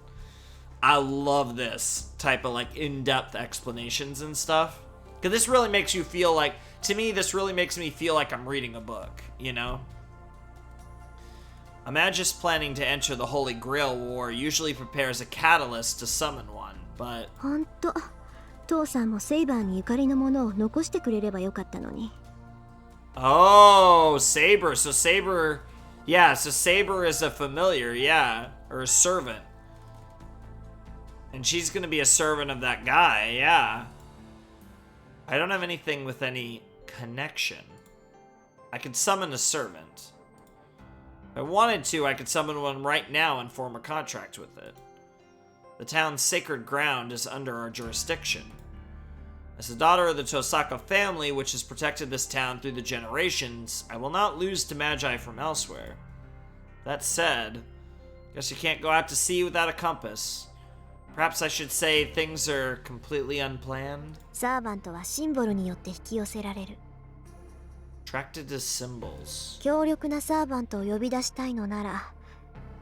I love this type of like in-depth explanations and stuff. Because this really makes you feel like, to me, this really makes me feel like I'm reading a book, you know? A magus planning to enter the Holy Grail War usually prepares a catalyst to summon one, but... ほんと、父さんもセイバーにゆかりのものを残してくれればよかったのに。Oh, Saber. So Saber, yeah, so Saber is a familiar, yeah, or a servant. And she's gonna be a servant of that guy, yeah. I don't have anything with any connection. I could summon a servant. If I wanted to, I could summon one right now and form a contract with it. The town's sacred ground is under our jurisdiction. As the daughter of the Tosaka family, which has protected this town through the generations, I will not lose to Magi from elsewhere. That said, guess you can't go out to sea without a compass. Perhaps I should say things are completely unplanned. サーバントはシンボルによって引き寄せられる。Attracted to symbols. 強力なサーバントを呼び出したいのなら、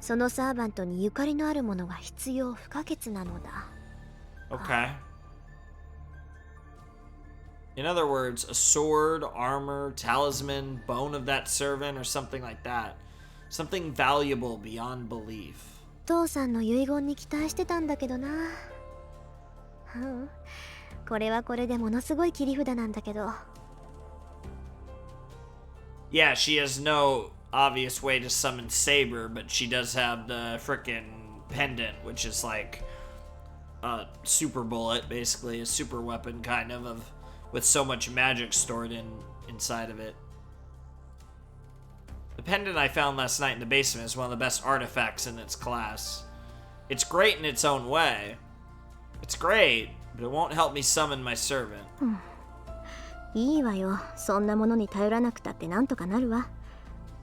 そのサーバントにゆかりのあるものが必要不可欠なのだ。Okay. In other words, a sword, armor, talisman, bone of that servant, or something like that. Something valuable beyond belief. 父さんの遺言に期待してたんだけどな。これはこれでものすごい切り札なんだけど。Yeah, she has no obvious way to summon Saber, but she does have the frickin' pendant, which is like a super bullet, basically, a super weapon kind of with so much magic stored inside of it. The pendant I found last night in the basement is one of the best artifacts in its class. It's great in its own way. It's great, but it won't help me summon my servant. いいわよ。そんなものに頼らなくたってなんとかなるわ。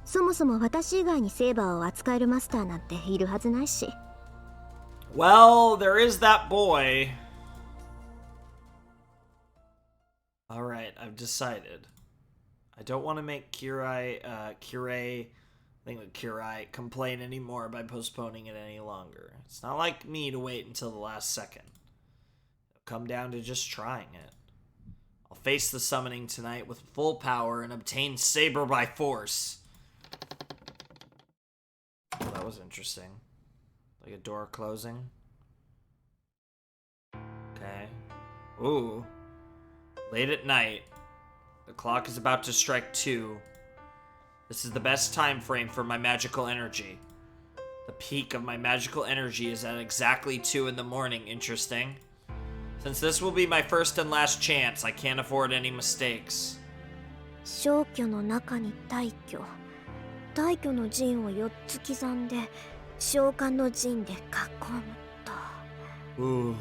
そもそも私以外にセーバーを扱えるマスターなんているはずないし。Well, there is that boy. Alright, I've decided. I don't want to make Kirai, complain anymore by postponing it any longer. It's not like me to wait until the last second. It'll come down to just trying it. I'll face the summoning tonight with full power and obtain Saber by force. Oh, that was interesting. Like a door closing. Okay. Ooh. Late at night. The clock is about to strike 2. This is the best time frame for my magical energy. The peak of my magical energy is at exactly 2 in the morning. Interesting. Since this will be my first and last chance, I can't afford any mistakes. 消去の中に大挙。大挙の陣を4つ刻んで、召喚の陣で囲むと。Ooh.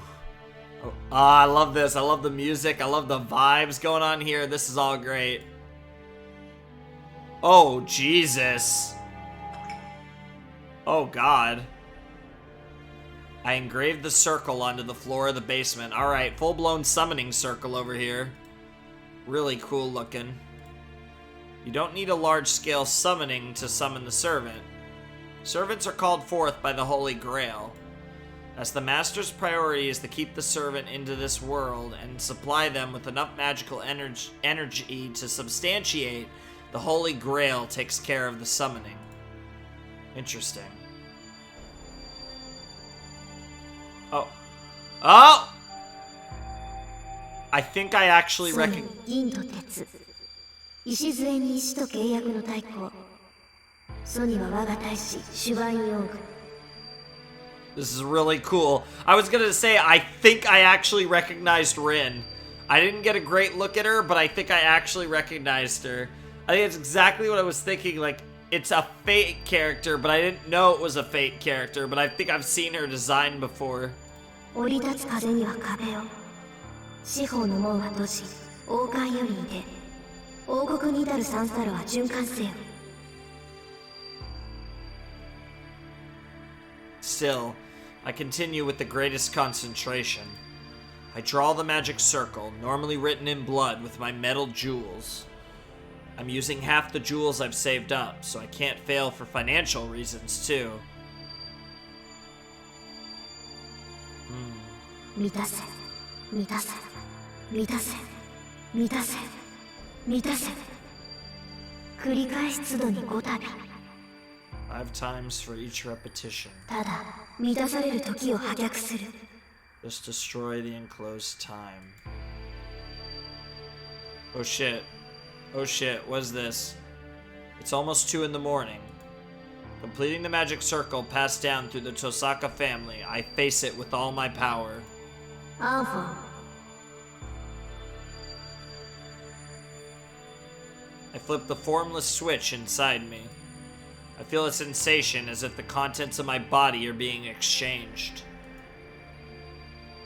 Oh, I love this. I love the music. I love the vibes going on here. This is all great. Oh, Jesus. Oh, God. I engraved the circle onto the floor of the basement. Alright, full-blown summoning circle over here. Really cool looking. You don't need a large-scale summoning to summon the servant. Servants are called forth by the Holy Grail. As the Master's priority is to keep the servant into this world and supply them with enough magical energy to substantiate, the Holy Grail takes care of the summoning. Interesting. Oh. Oh! I think I actually recognize... 銀と鉄礎に石と契約の対抗ソニは我が大使シュバインヨング This is really cool. I was gonna say, I think I actually recognized Rin. I didn't get a great look at her, but I think I actually recognized her. I think it's exactly what I was thinking, like, it's a Fate character, but I didn't know it was a Fate character, but I think I've seen her design before. 降り立つ風には壁を四方の門は閉じ王冠よりに出王国に至る三サロは循環せよ Still, I continue with the greatest concentration. I draw the magic circle, normally written in blood, with my metal jewels. I'm using half the jewels I've saved up, so I can't fail for financial reasons, too. 満たせ満たせ満たせ満たせ満たせ繰り返し都度に5度 5 times for each repetition. ただ満たされる時を破却する Just destroy the enclosed time. Oh shit. Oh shit, what's this? It's almost 2 in the morning. Completing the magic circle passed down through the Tosaka family, I face it with all my power. アンフォン I flip the formless switch inside me. I feel a sensation as if the contents of my body are being exchanged.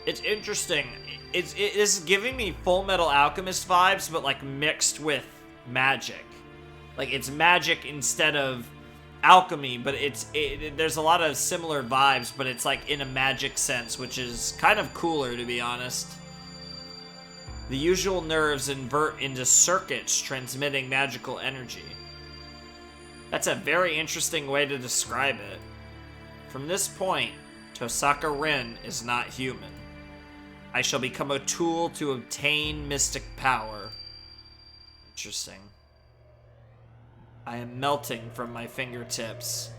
It's interesting. It is giving me Full Metal Alchemist vibes, but like mixed with magic. Like it's magic instead of alchemy, but there's a lot of similar vibes, but it's like in a magic sense, which is kind of cooler, to be honest. The usual nerves invert into circuits transmitting magical energy. That's a very interesting way to describe it. From this point, Tosaka Rin is not human. I shall become a tool to obtain mystic power. Interesting. I am melting from my fingertips.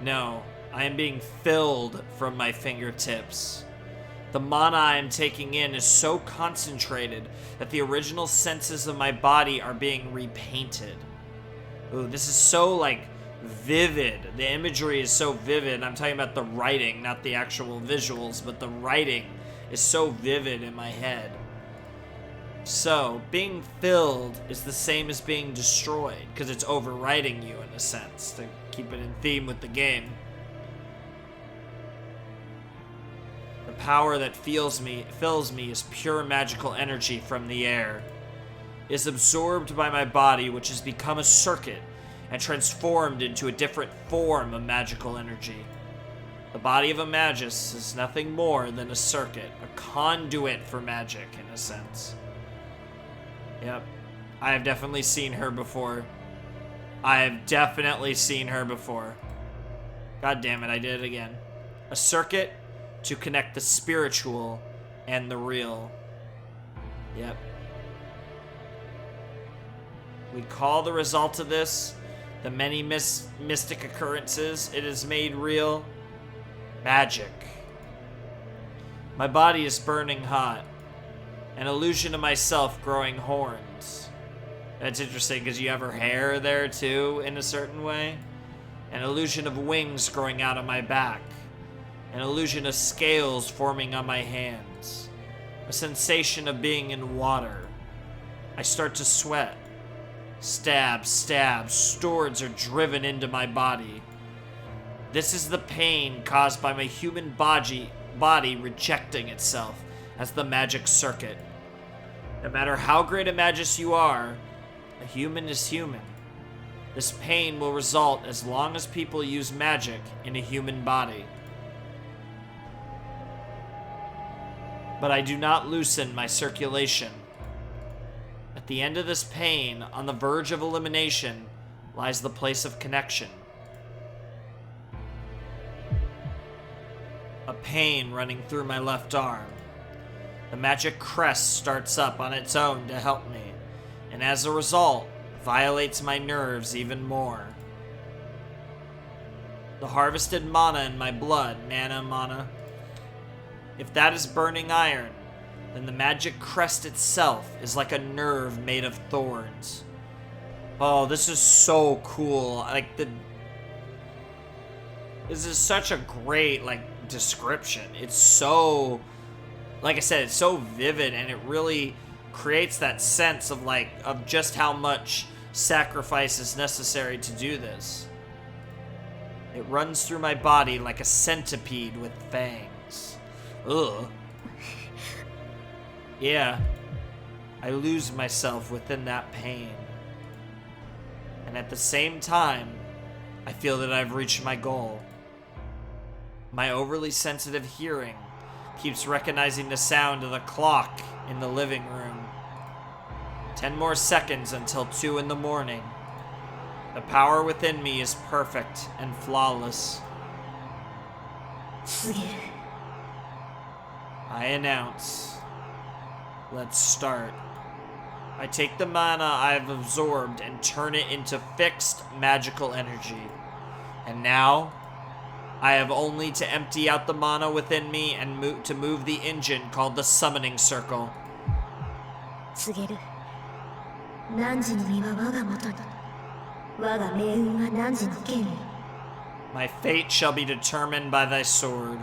No, I am being filled from my fingertips. The mana I am taking in is so concentrated that the original senses of my body are being repainted. Ooh, this is so, like, vivid. The imagery is so vivid. I'm talking about the writing, not the actual visuals, but the writing is so vivid in my head. So, being filled is the same as being destroyed, because it's overwriting you in a sense, to keep it in theme with the game. The power that fills me is pure magical energy from the air. It is absorbed by my body, which has become a circuit, and transformed into a different form of magical energy. The body of a magus is nothing more than a circuit, a conduit for magic, in a sense. Yep, I have definitely seen her before. I have definitely seen her before. God damn it, I did it again. A circuit to connect the spiritual and the real. Yep. We call the result of this, the many mystic occurrences it has made real, magic. My body is burning hot. An illusion of myself growing horns. That's interesting because you have her hair there too, in a certain way. An illusion of wings growing out of my back. An illusion of scales forming on my hands. A sensation of being in water. I start to sweat. Stab, stab, swords are driven into my body. This is the pain caused by my human body rejecting itself as the magic circuit. No matter how great a magus you are, a human is human. This pain will result as long as people use magic in a human body. But I do not loosen my circulation. At the end of this pain, on the verge of elimination, lies the place of connection. A pain running through my left arm. The magic crest starts up on its own to help me, and as a result, violates my nerves even more. The harvested mana in my blood, mana. If that is burning iron, then the magic crest itself is like a nerve made of thorns. Oh, this is so cool. Like, this is such a great, like, description. It's so, like I said, it's so vivid, and it really creates that sense of, like, of just how much sacrifice is necessary to do this. It runs through my body like a centipede with fangs. Ugh. Yeah. I lose myself within that pain. And at the same time, I feel that I've reached my goal. My overly sensitive hearing keeps recognizing the sound of the clock in the living room. 10 more seconds until 2 in the morning. The power within me is perfect and flawless. I announce, let's start. I take the mana I've absorbed and turn it into fixed magical energy. And now, I have only to empty out the mana within me and move the engine called the Summoning Circle. My fate shall be determined by thy sword.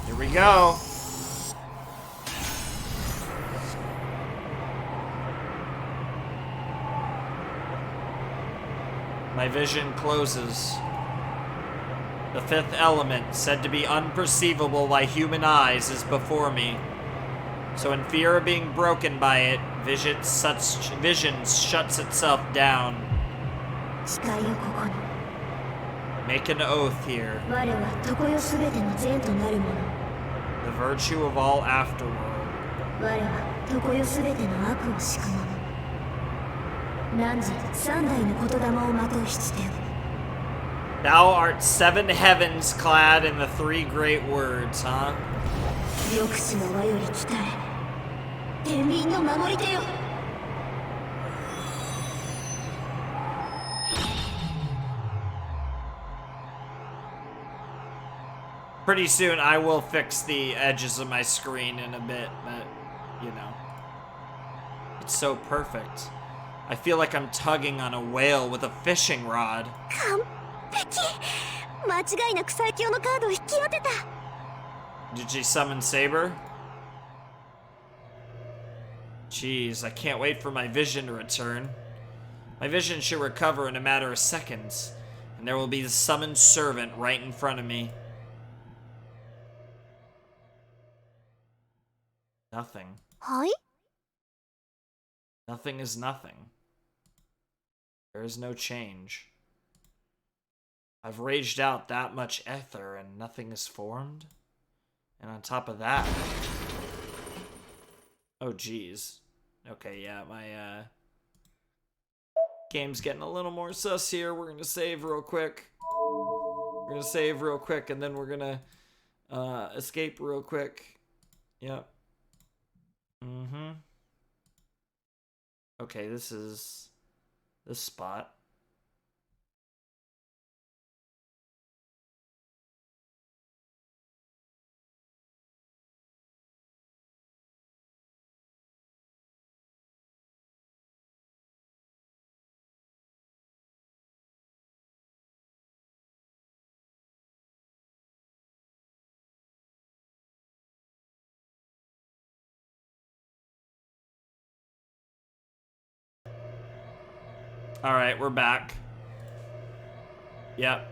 Here we go. My vision closes. The fifth element, said to be unperceivable by human eyes, is before me. So in fear of being broken by it, vision shuts itself down. Make an oath here. The virtue of all afterworld. Thou art 7 heavens clad in the 3 great words, huh? Pretty soon I will fix the edges of my screen in a bit, but, you know. It's so perfect. I feel like I'm tugging on a whale with a fishing rod. Did she summon Saber? Jeez, I can't wait for my vision to return. My vision should recover in a matter of seconds, and there will be the summoned servant right in front of me. Nothing. Hi? Nothing is nothing. There is no change. I've raged out that much ether and nothing is formed? And on top of that... Oh, geez. Okay, yeah, my, game's getting a little more sus here. We're gonna save real quick. And then we're gonna, escape real quick. Yep. Okay, this is this spot. Alright, we're back. Yep.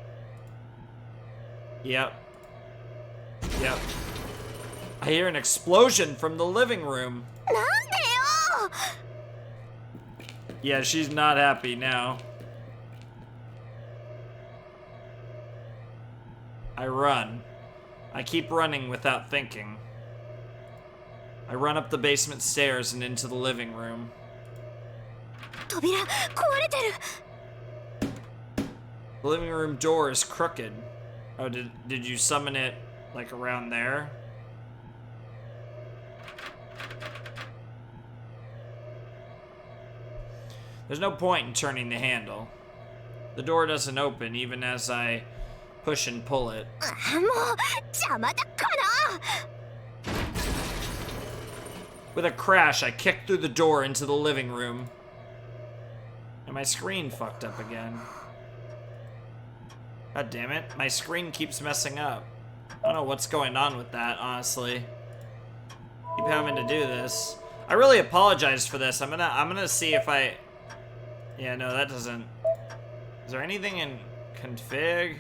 I hear an explosion from the living room. Yeah, she's not happy now. I run. I keep running without thinking. I run up the basement stairs and into the living room. The living room door is crooked. Oh, did you summon it Like around there. There's no point in turning the handle. The door doesn't open even as I push and pull it. With a crash, I kick through the door into the living room. And my screen fucked up again. God damn it, my screen keeps messing up. I don't know what's going on with that, honestly. Keep having to do this. I really apologize for this. I'm gonna see if I... Yeah, no, that doesn't... Is there anything in config?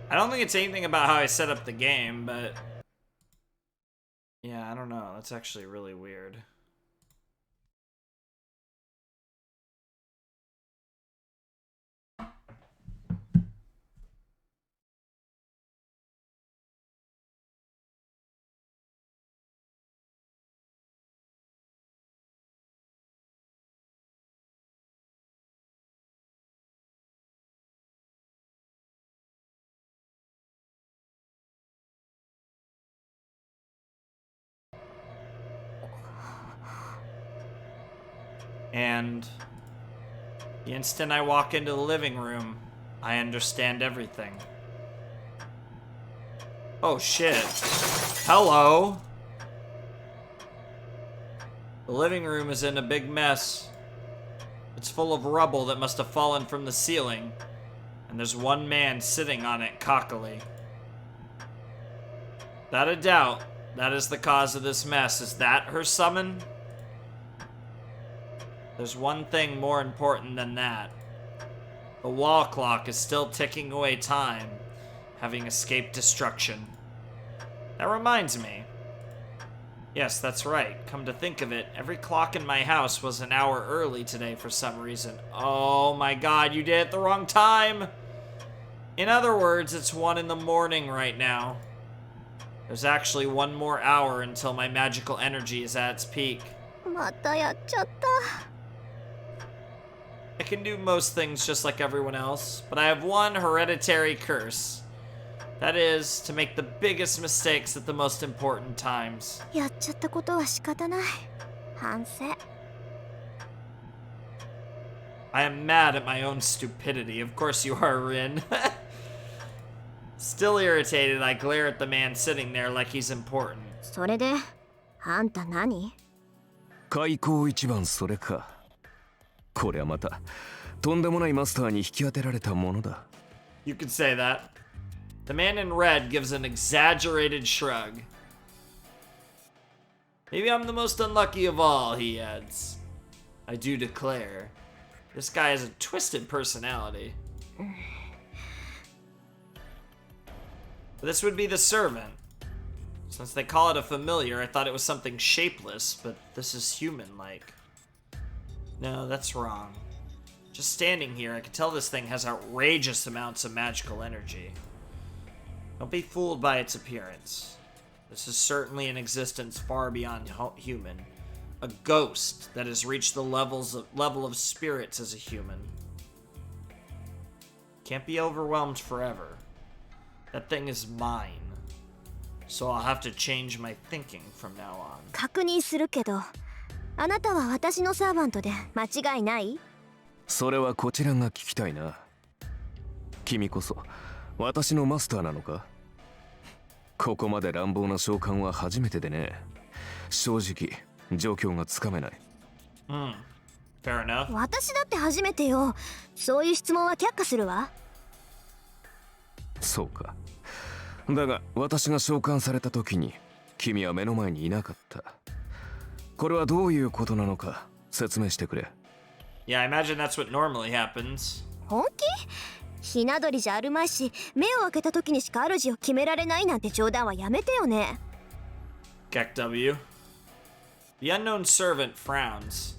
I don't think it's anything about how I set up the game, but... Yeah, I don't know. That's actually really weird. And the instant I walk into the living room, I understand everything. Oh shit. Hello. The living room is in a big mess. It's full of rubble that must have fallen from the ceiling, and there's one man sitting on it cockily. Without a doubt, that is the cause of this mess. Is that her summon? There's one thing more important than that. The wall clock is still ticking away time, having escaped destruction. That reminds me. Yes, that's right. Come to think of it, every clock in my house was an hour early today for some reason. Oh my god, you did it the wrong time! In other words, it's 1 in the morning right now. There's actually 1 more hour until my magical energy is at its peak. I can do most things just like everyone else, but I have one hereditary curse. That is, to make the biggest mistakes at the most important times. I am mad at my own stupidity. Of course you are, Rin. Still irritated, I glare at the man sitting there like he's important. それで、あんた何？開口一番それか。これはまたとんでもないマスターに引き当てられたものだ。You could say that. The man in red gives an exaggerated shrug. Maybe I'm the most unlucky of all, he adds. I do declare. This guy has a twisted personality. This would be the servant. Since they call it a familiar, I thought it was something shapeless, but this is human-like. No, that's wrong. Just standing here, I can tell this thing has outrageous amounts of magical energy. Don't be fooled by its appearance. This is certainly an existence far beyond human. A ghost that has reached the level of spirits as a human. Can't be overwhelmed forever. That thing is mine. So I'll have to change my thinking from now on. 確認するけど、あなたは私のサーバントで間違いない？それはこちらが聞きたいな。君こそ私のマスターなのか？ここまで乱暴な召喚は初めてでね。正直状況がつかめない。Fair enough. 私だって初めてよ。そういう質問は却下するわ。そうか。だが私が召喚された時に君は目の前にいなかった。これはどういうことなのか説明してくれ。Yeah, I imagine that's what normally happens. 本気？ひな鳥じゃあるまいし、目を開けた時にしか主を決められないなんて冗談はやめてよね。Gek W. The unknown servant frowns.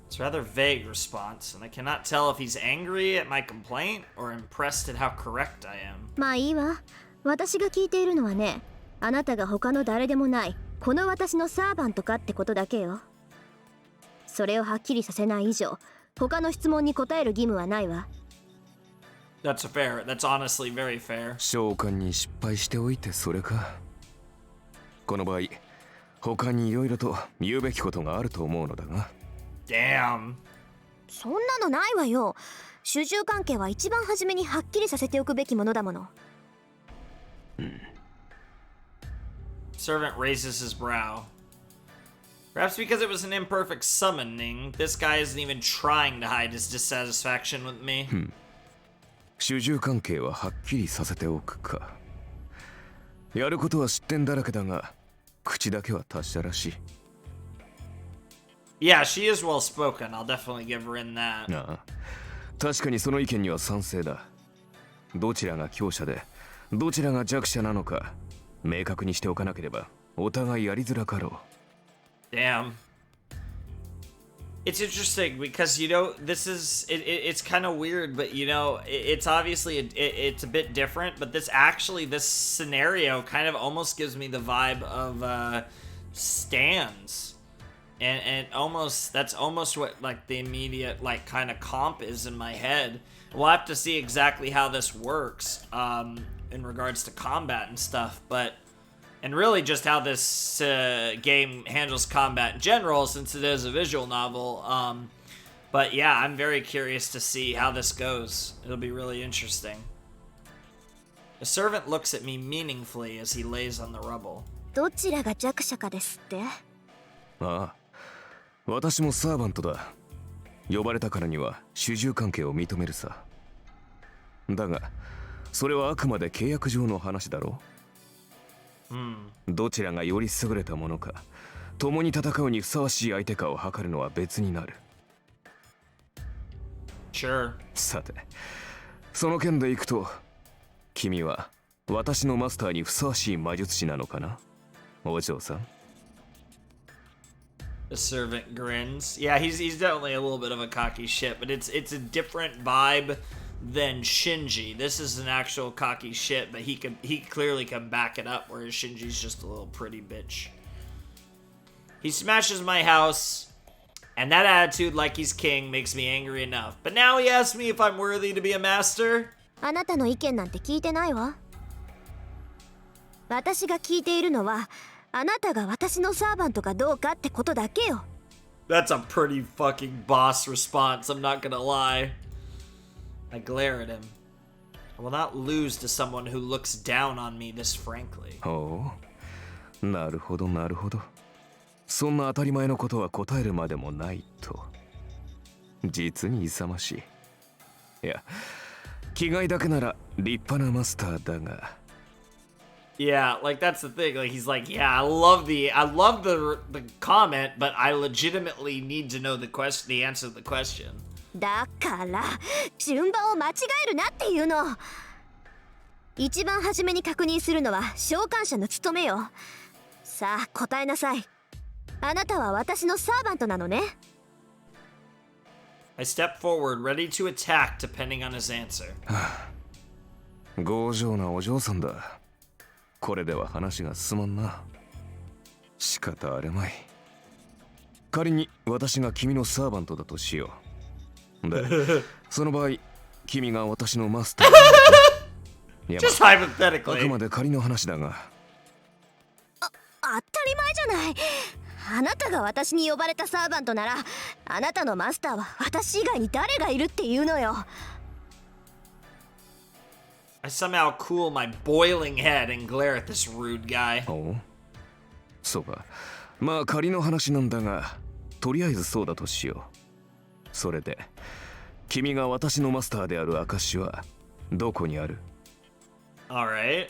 It's a rather vague response, and I cannot tell if he's angry at my complaint or impressed at how correct I am. まあいいわ。私が聞いているのはね、あなたが他の誰でもないこの私のサーバントかってことだけよ。それをはっきりさせない以上、他の質問に答える義務はないわ。That's fair. That's honestly very fair. 召喚に失敗しておいてそれか。この場合、他にいろいろと言うべきことがあると思うのだが。Damn. そんなのないわよ。主従関係は一番初めにはっきりさせておくべきものだもの。Servant raises his brow. Perhaps because it was an imperfect summoning, this guy isn't even trying to hide his dissatisfaction with me. 主従関係ははっきりさせておくか。やることは失点だらけだが、口だけは達者らしい。Yeah, she is well spoken. I'll definitely give her in that. ああ、確かにその意見には賛成だ。どちらが強者で、どちらが弱者なのか、明確にしておかなければ、お互いやりづらかろう。Damn. It's interesting because, you know, this is, it's kind of weird, but, you know, it's obviously, it's a bit different, but this scenario kind of almost gives me the vibe of stands. And almost, that's almost what, like, the immediate, like, kind of comp is in my head. We'll have to see exactly how this works in regards to combat and stuff, but, and really just how this game handles combat in general, since it is a visual novel. But yeah, I'm very curious to see how this goes. It'll be really interesting. The servant looks at me meaningfully as he lays on the rubble. どちらが弱者かですって？ああ、私もサーバントだ。呼ばれたからには主従関係を認めるさ。だが、それはあくまで契約上の話だろう。どちらがより優れたものか、共に戦うにふさわしい相手かを測るのは別になる。Sure. さて、その件でいくと、君は私のマスターにふさわしい魔術師なのかな、お嬢さん。The servant grins. Yeah, he's definitely a little bit of a cocky shit, but it's a different vibe than Shinji. This is an actual cocky shit, but he clearly can back it up, whereas Shinji's just a little pretty bitch. He smashes my house, and that attitude like he's king makes me angry enough. But now he asks me if I'm worthy to be a master? あなたの意見なんて聞いてないわ。私が聞いているのは、あなたが私のサーバントかどうかってことだけよ。That's a pretty fucking boss response, I'm not gonna lie. I glare at him. I will not lose to someone who looks down on me this frankly. おう、なるほどなるほど。そんな当たり前のことは答えるまでもないと。実に勇ましい。いや、気概だけなら立派なマスターだが。Yeah, like that's the thing. Like he's like, yeah, I love the comment, but I legitimately need to know the answer to the question. だから順番を間違えるなっていうの。一番初めに確認するのは召喚者の務めよ。さあ答えなさい。あなたは私のサーバントなのね。I step forward, ready to attack depending on his answer. 強情なお嬢さんだ。これでは話が進まんな。仕方あるまい。仮に私が君のサーバントだとしよう。で、その場合、君が私のマスター。いや、Just hypothetically. あくまで仮の話だが。当たり前じゃない。あなたが私に呼ばれたサーバントなら、あなたのマスターは私以外に誰がいるっていうのよ。I somehow cool my boiling head and glare at this rude guy. おう、そうか。まあ仮の話なんだが、とりあえずそうだとしよう。それで、君が私のマスターである証はどこにある？ Alright.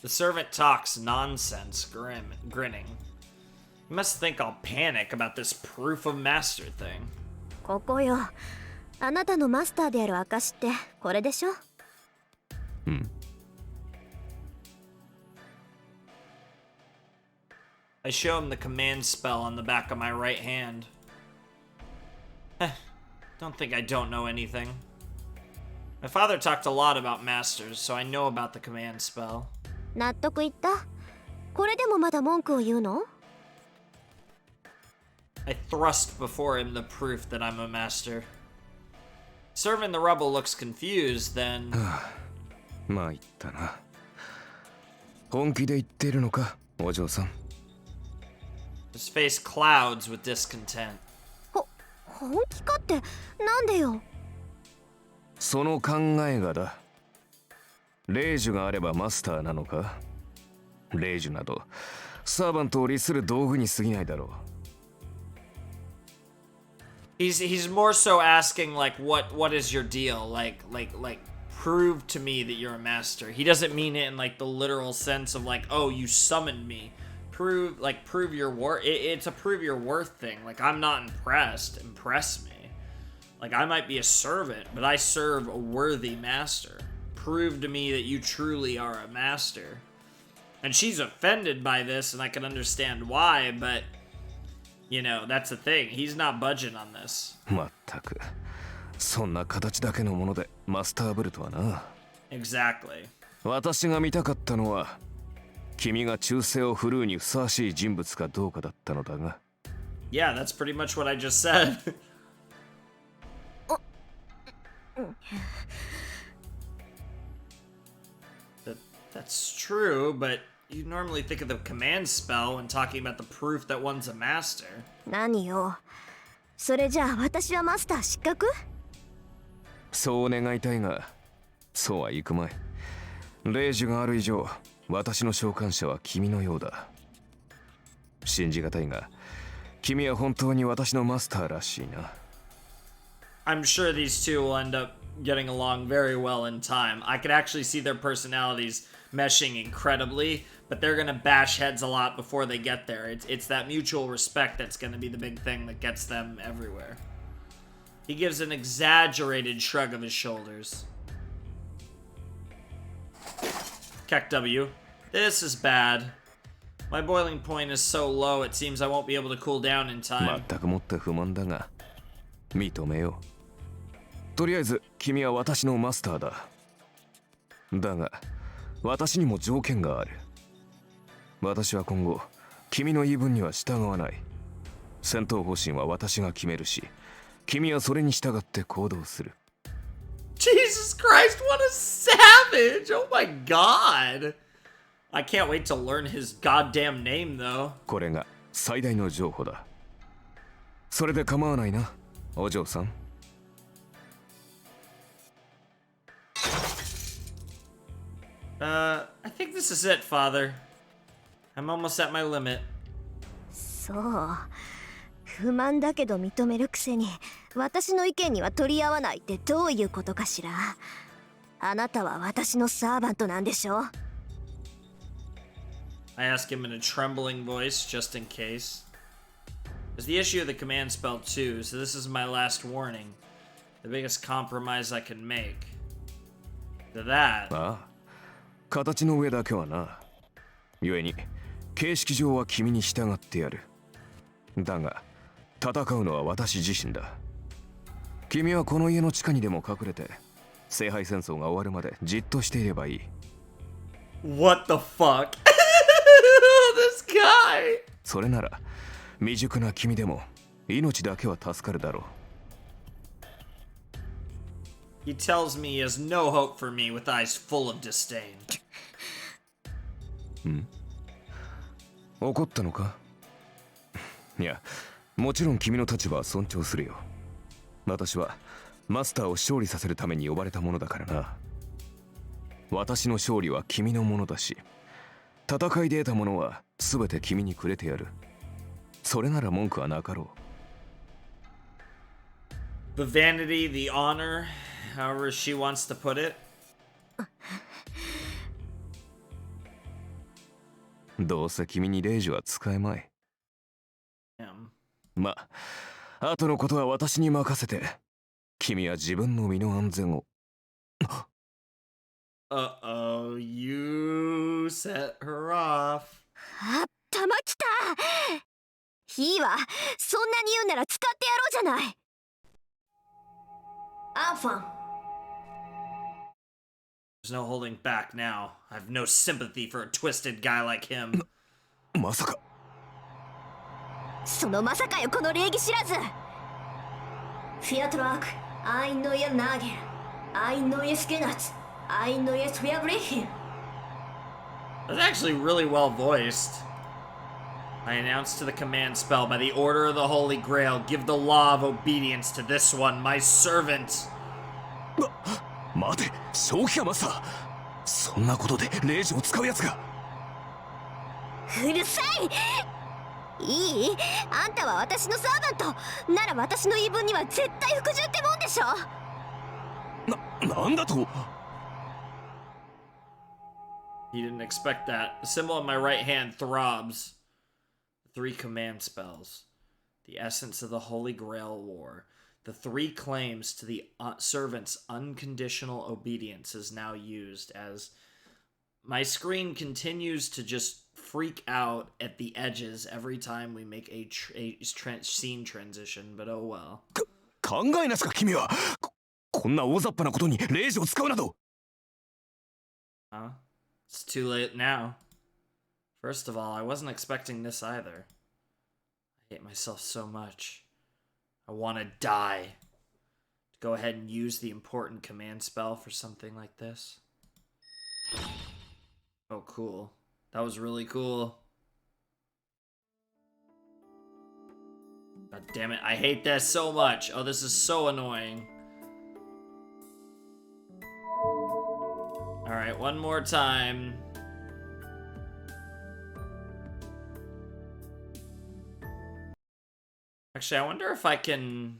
The servant talks nonsense, grinning. You must think I'll panic about this proof of master thing. ここよ。あなたのマスターである証ってこれでしょ？I show him the command spell on the back of my right hand. Don't think I don't know anything. My father talked a lot about masters, so I know about the command spell. 納得いった？これでもまだ文句を言うの？ I thrust before him the proof that I'm a master. Serving the rebel looks confused, then... まあ言ったな。本気で言ってるのか、お嬢さん。His face clouds with discontent. 本気かってなんでよ。その考えがだ。霊樹があればマスターなのか。霊樹などサーバントを利する道具に過ぎないだろう。He's more so asking like what is your deal? Like prove to me that you're a master. He doesn't mean it in like the literal sense of like, oh, you summoned me. Prove your worth. It's a prove your worth thing. Like, I'm not impressed. Impress me. Like, I might be a servant, but I serve a worthy master. Prove to me that you truly are a master. And she's offended by this, and I can understand why, but, you know, that's the thing. He's not budging on this. まったく、そんな形だけのものでマスターブルとはな。Exactly. 私が見たかったのは、君が忠誠を振るうにふさわしい人物かどうかだったのだが。Yeah, that's pretty much what I just said. That's true, but you normally think of the command spell when talking about the proof that one's a master. 何よ。それじゃあ私はマスター失格？そう願いたいが、そうはいくまい。霊樹がある以上、私の召喚者は君のようだ。信じがたいが、君は本当に私のマスターらしいな。I'm sure these two will end up getting along very well in time. I could actually see their personalities meshing incredibly, but they're gonna bash heads a lot before they get there. It's that mutual respect that's gonna be the big thing that gets them everywhere. He gives an exaggerated shrug of his shoulders. Keck W. This is bad. My boiling point is so low, it seems I won't be able to cool down in time. 全くもって不満だが、認めよう。とりあえず、君は私のマスターだ。だが、私にも条件がある。私は今後、君の言い分には従わない。戦闘方針は私が決めるし、君はそれに従って行動する。Jesus Christ, what a savage! Oh my god! I can't wait to learn his goddamn name, though. これが最大の譲歩だ。それで構わないな、お嬢さん。I think this is it, Father. I'm almost at my limit. そう。不満だけど認めるくせに、私の意見には取り合わないってどういうことかしら。あなたは私のサーバントなんでしょ？ I ask him in a trembling voice, just in case. There's the issue of the command spell too, so this is my last warning. The biggest compromise I can make. To that. ああ、形の上だけはな。故に、形式上は君に従ってやる。だが、戦うのは私自身だ。君はこの家の地下にでも隠れて、聖杯戦争が終わるまでじっとしていればいい。What the fuck? This guy! それなら、未熟な君でも命だけは助かるだろう。He tells me he has no hope for me with eyes full of disdain. ん？怒ったのか？いや、もちろん君の立場は尊重するよ。私はマスターを勝利させるために呼ばれたものだからな。私の勝利は君のものだし、戦いで得たものは全て君にくれてやる。それなら文句はなかろう。The vanity, the honor, however she wants to put it. どうせ君に令状は使えまい。まあ、後のことは私に任せて、君は自分の身の安全を。Uh-oh, you set her off. 頭きた。いいわ、そんなに言うなら使ってやろうじゃない。アンファン。There's no holding back now. I have no sympathy for a twisted guy like him. まさか。そのまさかよ、この礼儀知らず。フィアトラーク、Ein neuer Nagel, ein neues Genat, ein neues Verbrechen. That's actually really well voiced. I announce to the command spell, by the order of the Holy Grail, give the law of obedience to this one, my servant. 待て、正気かマスター。そんなことでレイジを使うやつが。うるさい。いい？あんたは私のサーバント。なら私の言い分には絶対服従ってもんでしょ。なんだと。He didn't expect that. The symbol on my right hand throbs. 3 command spells. The essence of the Holy Grail War. The 3 claims to the servant's unconditional obedience is now used as my screen continues to just freak out at the edges every time we make a scene transition, but oh well. 考えなすか君は。こんな大雑把なことにレイジを使うなど。Huh? It's too late now. First of all, I wasn't expecting this either. I hate myself so much. I want to die. Go ahead and use the important command spell for something like this. Oh, cool. That was really cool. God damn it. I hate this so much. Oh, this is so annoying. Alright, one more time. Actually, I wonder if I can...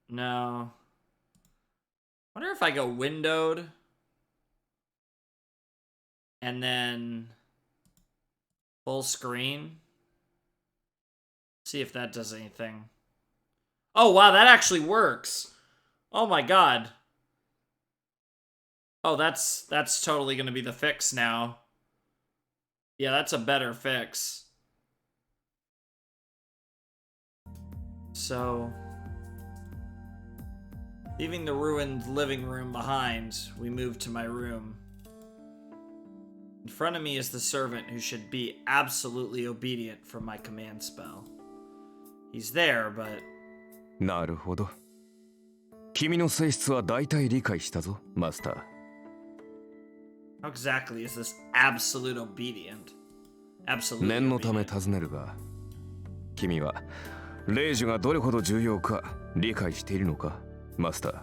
No. I wonder if I go windowed. And then... full screen. See if that does anything. Oh, wow, that actually works. Oh my god. Oh, that's totally gonna be the fix now. Yeah, that's a better fix. So, leaving the ruined living room behind, we move to my room. In front of me is the servant who should be absolutely obedient for my command spell. He's there, but... なるほど。君の性質は大体理解したぞ、マスター。How exactly is this absolute obedient? Absolutely 念のため尋ねるが、君はレイジがどれほど重要か理解しているのか、マスター。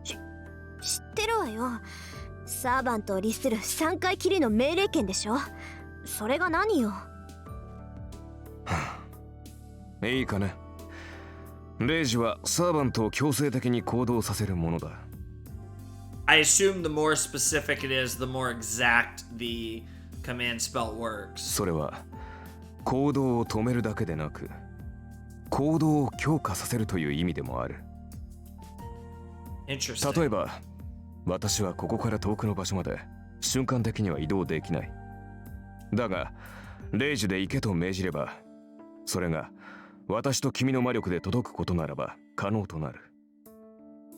知ってるわよ。サーバントを律する3回きりの命令権でしょ。それが何よ。いいかね。レイジはサーバントを強制的に行動させるものだ。I assume the more specific it is, the more exact the command spell works. それは行動を止めるだけでなく、行動を強化させるという意味でもある。Interesting. 例えば、私はここから遠くの場所まで瞬間的には移動できない。だが、レイジで行けと命じれば、それが私と君の魔力で届くことならば可能となる。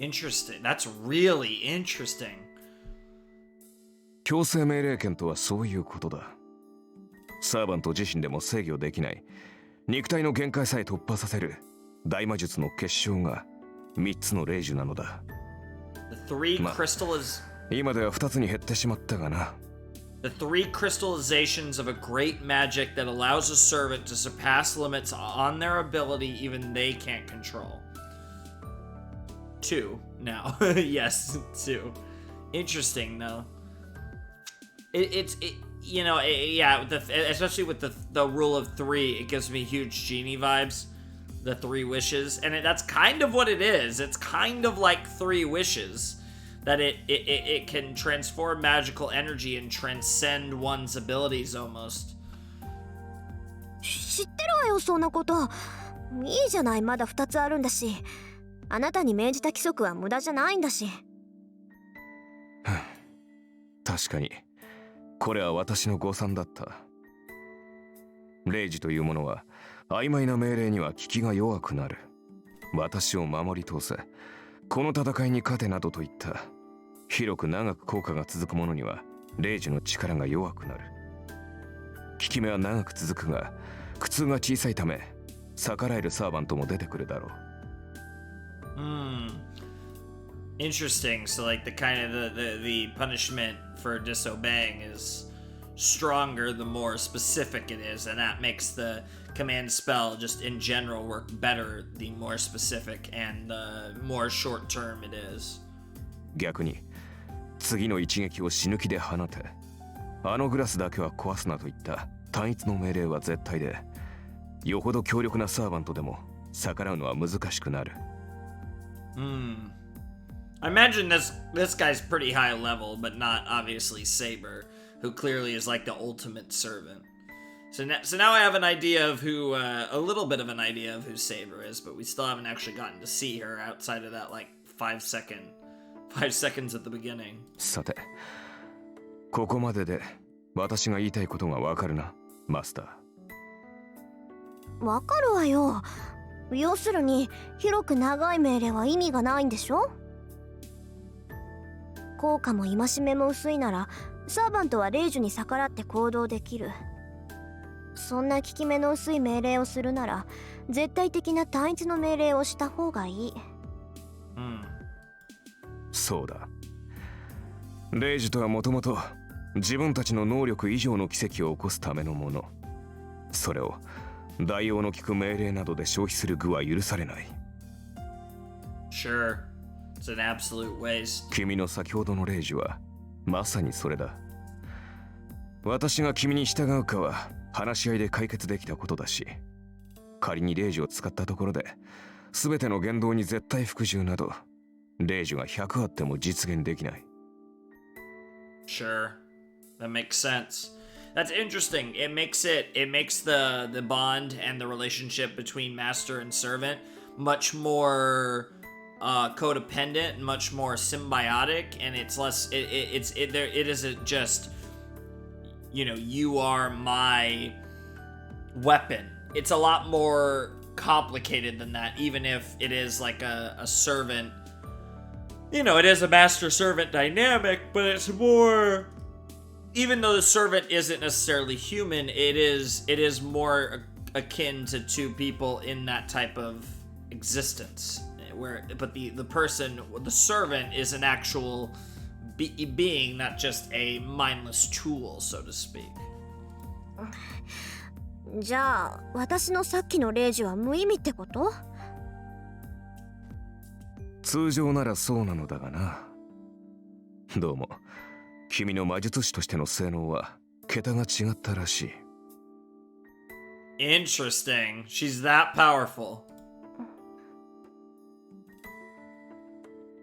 Interesting. That's really interesting. 強制命令権とはそういうことだ。サーバント自身でも制御できない肉体の限界さえ突破させる大魔術の結晶が3つの霊樹なのだ。今では2つに減ってしまったがな。The 3 crystallizations of a great magic that allows a servant to surpass limits on their ability even they can't control. 2 now. Yes, 2. Interesting though. It's you know, yeah, especially with the rule of 3, it gives me huge genie vibes. The 3 wishes, and that's kind of what it is. It's kind of like 3 wishes, that it can transform magical energy and transcend one's abilities almost. 知ってるわよ、そんなこと。いいじゃない、まだ2つあるんだし。あなたに命じた規則は無駄じゃないんだし。確かにこれは私の誤算だった。霊樹というものは曖昧な命令には効きが弱くなる。私を守り通せ、この戦いに勝てなどといった広く長く効果が続くものには霊樹の力が弱くなる。効き目は長く続くが苦痛が小さいため逆らえるサーバントも出てくるだろう。Interesting. So like the kind of the punishment for disobeying is stronger the more specific it is, and that makes the command spell just in general work better the more specific and the more short term it is. 逆に次の一撃を死ぬ気で放て、あのグラスだけは壊すなといった単一の命令は絶対で、よほど強力なサーバントでも逆らうのは難しくなる。I imagine this guy's pretty high level, but not obviously Saber, who clearly is like the ultimate servant. So now I have an idea of who, a little bit of an idea of who Saber is, but we still haven't actually gotten to see her outside of that like 5 seconds at the beginning. さて、ここまでで私が言いたいことがわかるな、マスター。わかるわよ。要するに広く長い命令は意味がないんでしょ。効果も戒めも薄いならサーバントは令樹に逆らって行動できる。そんな効き目の薄い命令をするなら絶対的な単一の命令をした方がいい。そうだ。令樹とはもともと自分たちの能力以上の奇跡を起こすためのもの。それを代用の効く命令などで消費する具は許されない。Sure. It's an absolute waste. 君の先ほどの令樹はまさにそれだ。私が君に従うかは話し合いで解決できたことだし、仮に令樹を使ったところで全ての言動に絶対服従など令樹が100あっても実現できない。Sure. That makes sense. That's interesting. It makes the bond and the relationship between master and servant much more codependent and much more symbiotic, and it's less it isn't just, you know, you are my weapon. It's a lot more complicated than that, even if it is like a servant, you know, it is a master servant dynamic, but it's more, even though the servant isn't necessarily human, it is more akin to two people in that type of existence, but the person, the servant, is an actual being, not just a mindless tool, so to speak. じゃあ私のさっきの令樹は無意味ってこと？通常ならそうなのだがな。どうも君の魔術師としての性能は桁が違ったらしい。Interesting. She's that powerful.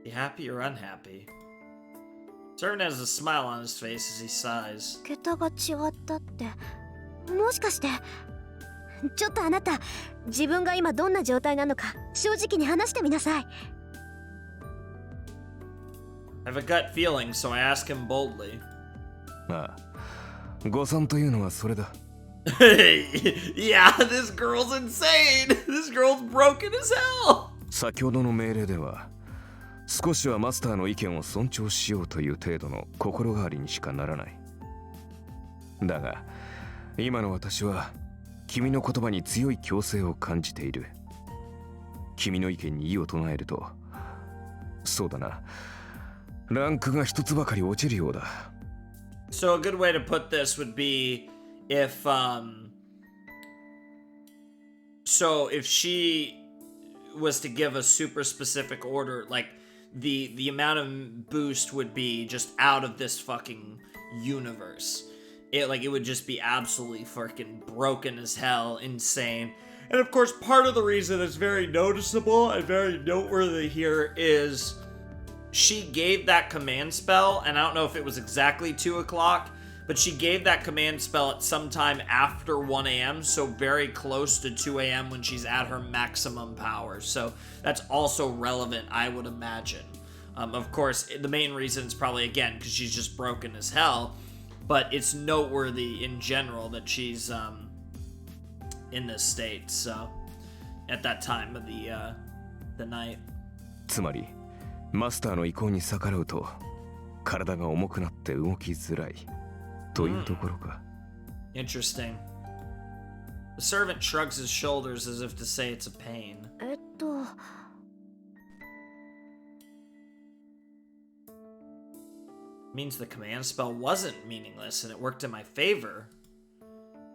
You happy or unhappy? Servant has a smile on his face as he sighs. 桁が違ったって、もしかしてちょっとあなた、自分が今どんな状態なのか正直に話してみなさい。I have a gut feeling, so I ask him boldly. ああ、誤算というのはそれだ。Yeah, this girl's insane. This girl's broken as hell. 先ほどの命令では、少しはマスターの意見を尊重しようという程度の心変わりにしかならない。だが、今の私は君の言葉に強い強制を感じている。君の意見に異を唱えると、そうだな。ランクが一つばかり落ちるようだ。So a good way to put this would be if she was to give a super specific order, like the amount of boost would be just out of this fucking universe. It would just be absolutely freaking broken as hell, insane. And of course, part of the reason it's very noticeable and very noteworthy here is she gave that command spell, and I don't know if it was exactly 2 o'clock, but she gave that command spell at some time after 1 a.m., so very close to 2 a.m. when she's at her maximum power. So that's also relevant, I would imagine. Of course, the main reason is probably, again, because she's just broken as hell, but it's noteworthy in general that she's in this state, so at that time of the night. つまりマスターの意向に逆らうと体が重くなって動きづらいというところか。Interesting. The servant shrugs his shoulders as if to say it's a pain. Means the command spell wasn't meaningless and it worked in my favor.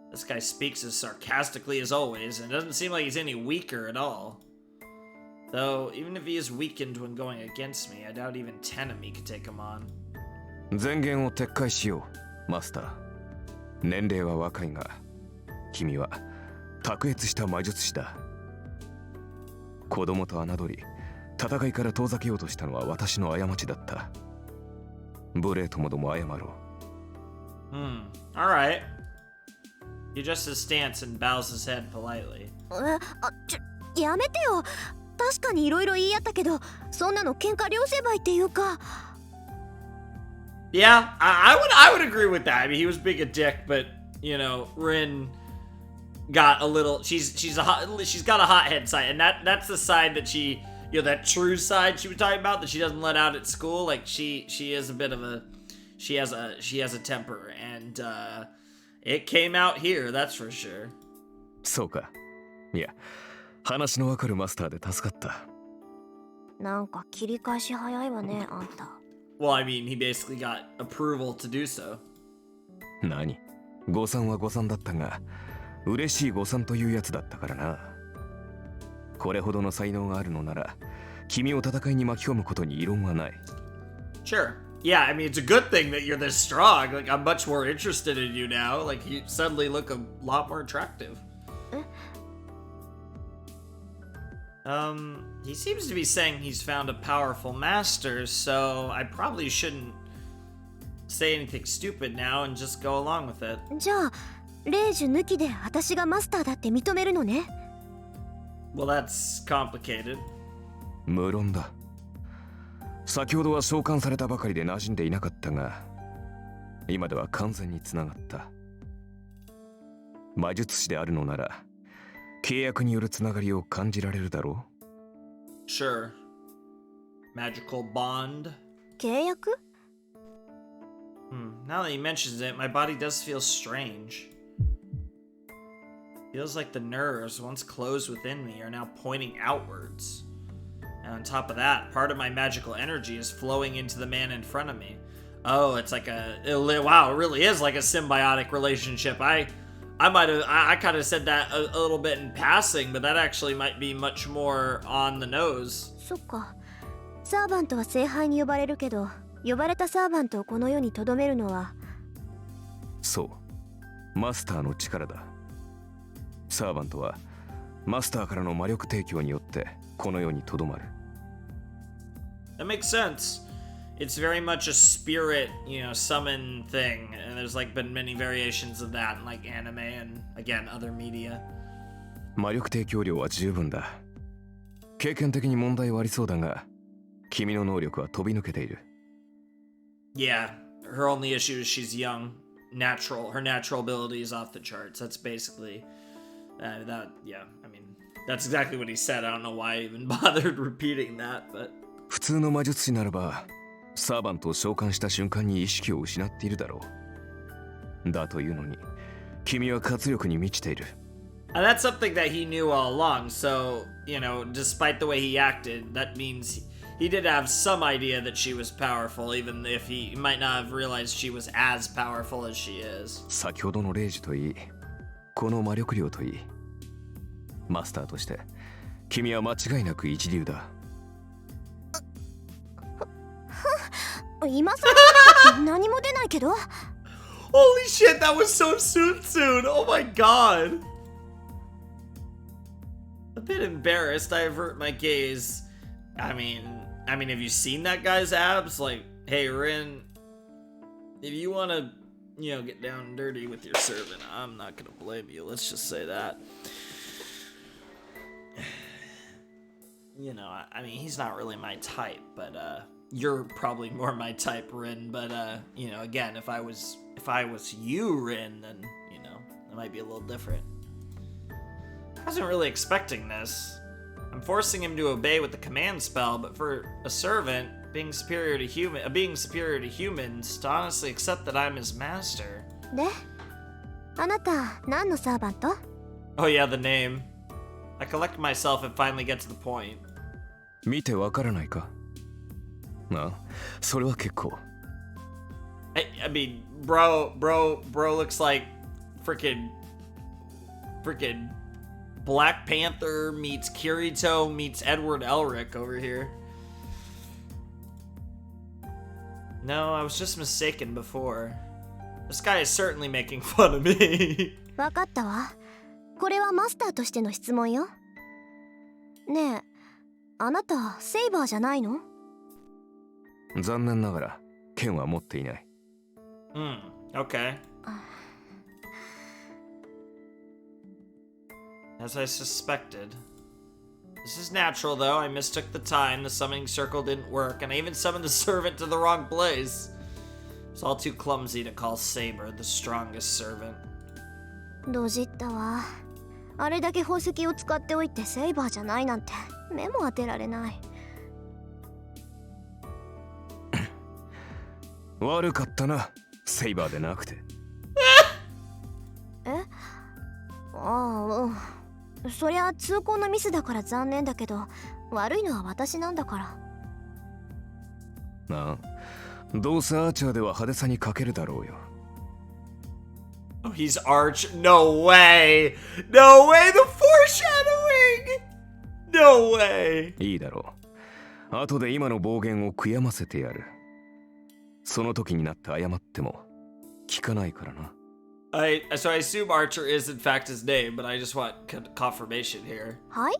This guy speaks as sarcastically as always, and it doesn't seem like he's any weaker at all. Though, even if he is weakened when going against me, I doubt even 10 of me could take him on. 前言を撤回しよう、マスター。年齢は若いが、君は卓越した魔術師だ。子供と侮り、戦いから遠ざけようとしたのは私の過ちだった。無礼ともども謝ろう。Alright. He adjusts his stance and bows his head politely. やめてよ。確かにいろいろ言い合ったけど、そんなの喧嘩両成敗っていうか。Yeah, I would agree with that. I mean, he was being a dick, but you know, Rin got a little. She's got a hothead side, and that's the side that she, you know, that true side she was talking about that she doesn't let out at school. Like she is a bit of a, she has a temper, and it came out here. That's for sure. そうか。いや、話のわかるマスターで助かった。なんか切り返し早いわね、あんた。Well, I mean, he basically got approval to do so. 何？誤算は誤算だったが、嬉しい誤算というやつだったからな。これほどの才能があるのなら、君を戦いに巻き込むことに異論はない。Sure. Yeah, I mean, it's a good thing that you're this strong. Like, I'm much more interested in you now. Like, you suddenly look a lot more attractive. He seems to be saying he's found a powerful master, so I probably shouldn't say anything stupid now and just go along with it. じゃあ、霊樹抜きで私がマスターだって認めるのね。Well, that's complicated. 無論だ。先ほどは召喚されたばかりで馴染んでいなかったが、今では完全につながった。魔術師であるのなら、契約によるつながりを感じられるだろう。Sure. Magical bond. 契約Now that he mentions it, my body does feel strange. Feels like the nerves, once closed within me, are now pointing outwards. And on top of that, part of my magical energy is flowing into the man in front of me. Oh, it's like wow, it really is like a symbiotic relationship. I kind of said that a little bit in passing, but that actually might be much more on the nose. そっか。サーバントは聖杯に呼ばれるけど、呼ばれたサーバントをこの世に留めるのは。そう、マスターの力だ。サーバントはマスターからの魔力提供によってこの世に留まる。That makes sense. It's very much a spirit, you know, summon thing, and there's like been many variations of that in like anime and again other media. 魔力提供量は十分だ。経験的に問題はありそうだが、君の能力は飛び抜けている。Yeah, her only issue is she's young. Her natural ability is off the charts. That's basically yeah, I mean, that's exactly what he said. I don't know why I even bothered repeating that, but 普通の魔術師ならば、サーバントを召喚した瞬間に意識を失っているだろう。だというのに、君は活力に満ちている。And that's something that he knew all along, so, you know, despite the way he acted, that means he did have some idea that she was powerful, even if he might not have realized she was as powerful as she is. 先ほどの霊樹といい、この魔力量といい、マスターとして、君は間違いなく一流だ。今更何も出ないけど。Holy shit, that was so soon. Oh my god. A bit embarrassed, I avert my gaze. I mean, have you seen that guy's abs? Like, hey, Rin, if you want to, you know, get down and dirty with your servant, I'm not going to blame you. Let's just say that. You know, I mean, he's not really my type, but, you're probably more my type, Rin, but, you know, again, if I was you, Rin, then, you know, it might be a little different. I wasn't really expecting this. I'm forcing him to obey with the command spell, but for a servant, being superior to humans, to honestly accept that I'm his master. で、あなた何のサーバント? Oh yeah, the name. I collect myself and finally get to the point. 見てわからないか？ああ、それは結構。mean, bro looks like freaking Black Panther meets Kirito meets Edward Elric over here. No, I was just mistaken before. This guy is certainly making fun of me. わかったわ。これはマスターとしての質問よ。ねえ、あなたセイバーじゃないの？残念ながら剣は持っていない。Okay. As I suspected. This is natural, though. I mistook the time. The summoning circle didn't work, and I even summoned the servant to the wrong place. It's all too clumsy to call Saber the strongest servant. ドジったわ。あれだけ宝石を使っておいてセイバーじゃないなんて目も当てられない。悪かったな、セイバーでなくて。え？ああ、そりゃ通行のミスだから残念だけど、悪いのは私なんだから。ああ、どうせアーチャーでは派手さに欠けるだろうよ。Oh, he's Arch. No way! No way! The foreshadowing! No way! いいだろう。後で今の暴言を悔やませてやる。その時になって謝っても聞かないからな。So I assume Archer is in fact his name, but I just want confirmation here. はい？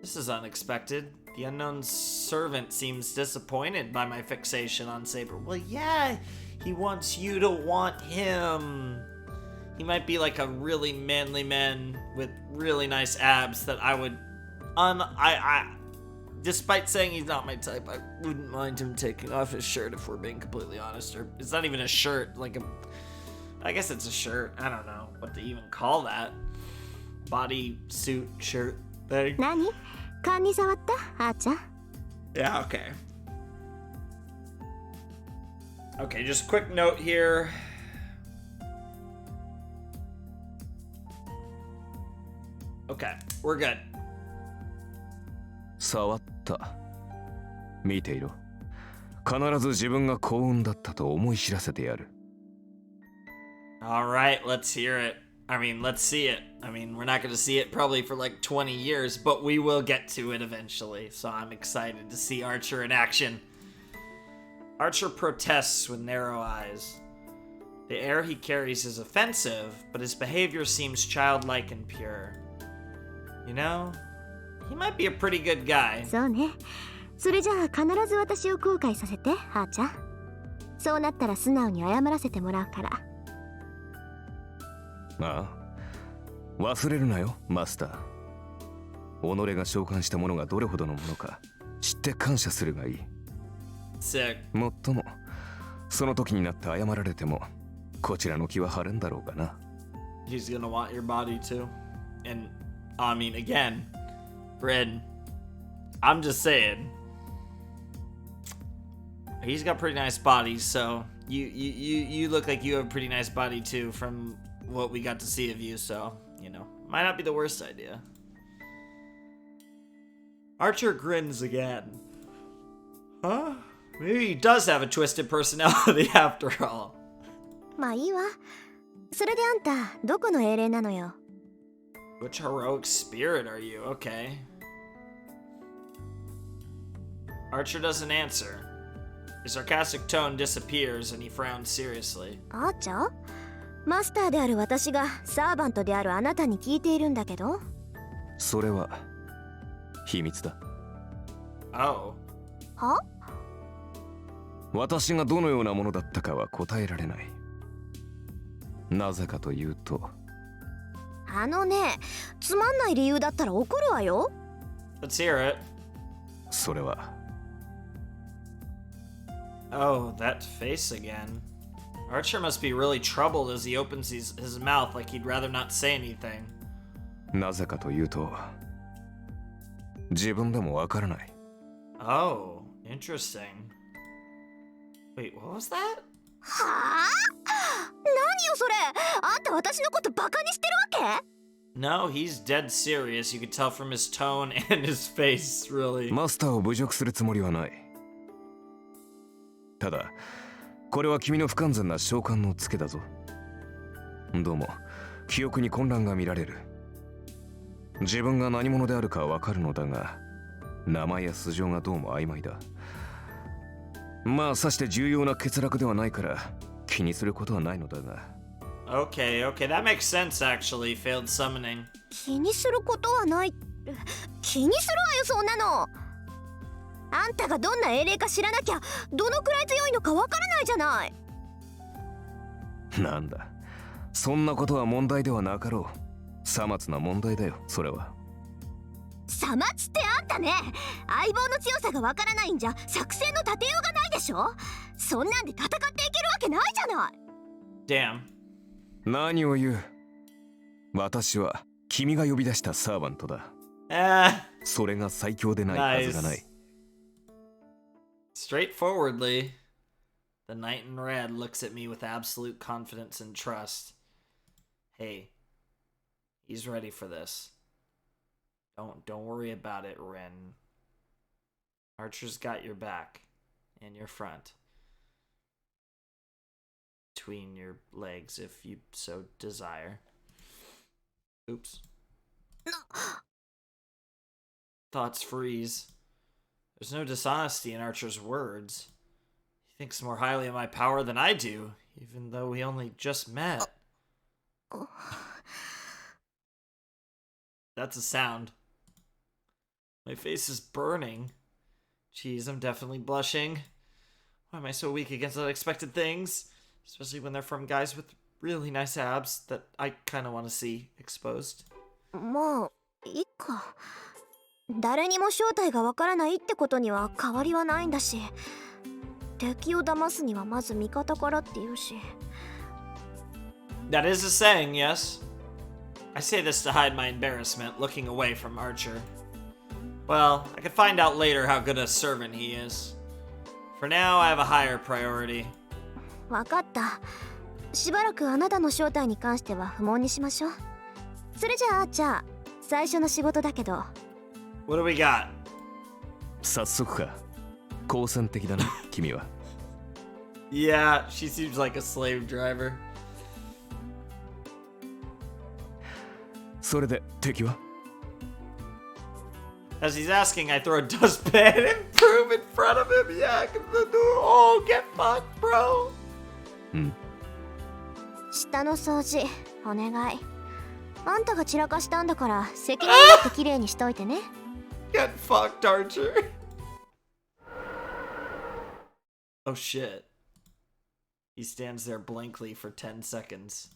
This is unexpected. The unknown servant seems disappointed by my fixation on Saber. Well, yeah, he wants you to want him. He might be like a really manly man with really nice abs that I would... Despite saying he's not my type, I wouldn't mind him taking off his shirt if we're being completely honest. Or it's not even a shirt, like a... I guess it's a shirt. I don't know what to even call that. Body suit shirt thing. 何？勘に触った？あーちゃん。Yeah, okay. Okay, just quick note here. Okay, we're good. 触った。見ていろ。必ず自分が幸運だったと思い知らせてやる。All right, let's hear it. I mean, let's see it. I mean, we're not going to see it probably for like 20 years, but we will get to it eventually. So I'm excited to see Archer in action. Archer protests with narrow eyes. The air he carries is offensive, but his behavior seems childlike and pure. You know, he might be a pretty good guy. そうね。それじゃあ必ず私を後悔させて、あーちゃん。そうなったら素直に謝らせてもらうから。ああ、忘れるなよ、マスター。己が召喚したものがどれほどのものか知って感謝するがいい。Sick. もっとも、その時になって謝られても、こちらの気は晴れんだろうかな。He's gonna want your body too. And, I mean, again, Fred, I'm just saying. He's got pretty nice body, so you look like you have a pretty nice body too from what we got to see of you, so, you know, might not be the worst idea. Archer grins again. Huh? Maybe he does have a twisted personality after all. まあいいわ。それであんた、どこの英霊なのよ。Which heroic spirit are you? Okay. Archer doesn't answer. His sarcastic tone disappears and he frowns seriously. あーちゃん？マスターである私がサーバントであるあなたに聞いているんだけど。それは秘密だ。Oh. は？私がどのようなものだったかは答えられない。なぜかというと。あのね、つまんない理由だったら怒るわよ。Let's hear it. それは。Oh, that face again. Archer must be really troubled as he opens his mouth like he'd rather not say anything. なぜかというと、自分でもわからない。Oh, interesting. Wait, what was that? はあ？何よそれ？あんた私のことバカにしてるわけ？ No, he's dead serious. You could tell from his tone and his face, really. マスターを侮辱するつもりはない。ただ、これは君の不完全な召喚のツケだぞ。どうも記憶に混乱が見られる。自分が何者であるかはわかるのだが、名前や素性がどうも曖昧だ。まあさして重要な欠落ではないから気にすることはないのだが。Okay, that makes sense actually. Failed summoning. 気にすることはない。気にするわよ、そんなの。あんたがどんな英霊か知らなきゃどのくらい強いのかわからないじゃない。なんだ、そんなことは問題ではなかろう。さまつな問題だよ、それは。さまつってあんたね、相棒の強さがわからないんじゃ作戦の立てようがないでしょ。そんなんで戦っていけるわけないじゃない。Damn. 何を言う。私は君が呼び出したサーバントだ。それが最強でないはずがない。Straightforwardly, the knight in red looks at me with absolute confidence and trust. Hey, he's ready for this. Don't worry about it, Ren. Archer's got your back and your front. Between your legs, if you so desire. Oops. Thoughts freeze. There's no dishonesty in Archer's words. He thinks more highly of my power than I do, even though we only just met. That's a sound. My face is burning. Jeez, I'm definitely blushing. Why am I so weak against unexpected things? Especially when they're from guys with really nice abs that I kind of want to see exposed. まあいいか。誰にも正体がわからないってことには変わりはないんだし、敵を騙すにはまず味方からって言うし。That is a saying, yes. I say this to hide my embarrassment, looking away from Archer. Well, I could find out later how good a servant he is. For now, I have a higher priority. わかった。しばらくあなたの正体に関しては不問にしましょう。それじゃあ、最初の仕事だけど。What do we got? 早速か。好戦的だな、君は。Yeah, she seems like a slave driver. それで敵は？ As he's asking, I throw a dustpan and broom in front of him. Yeah, oh, get fucked, bro. 下の掃除お願い。あんたが散らかしたんだから責任持ってきれいにしといてね。Get fucked, Archer. Oh shit. He stands there blankly for 10 seconds.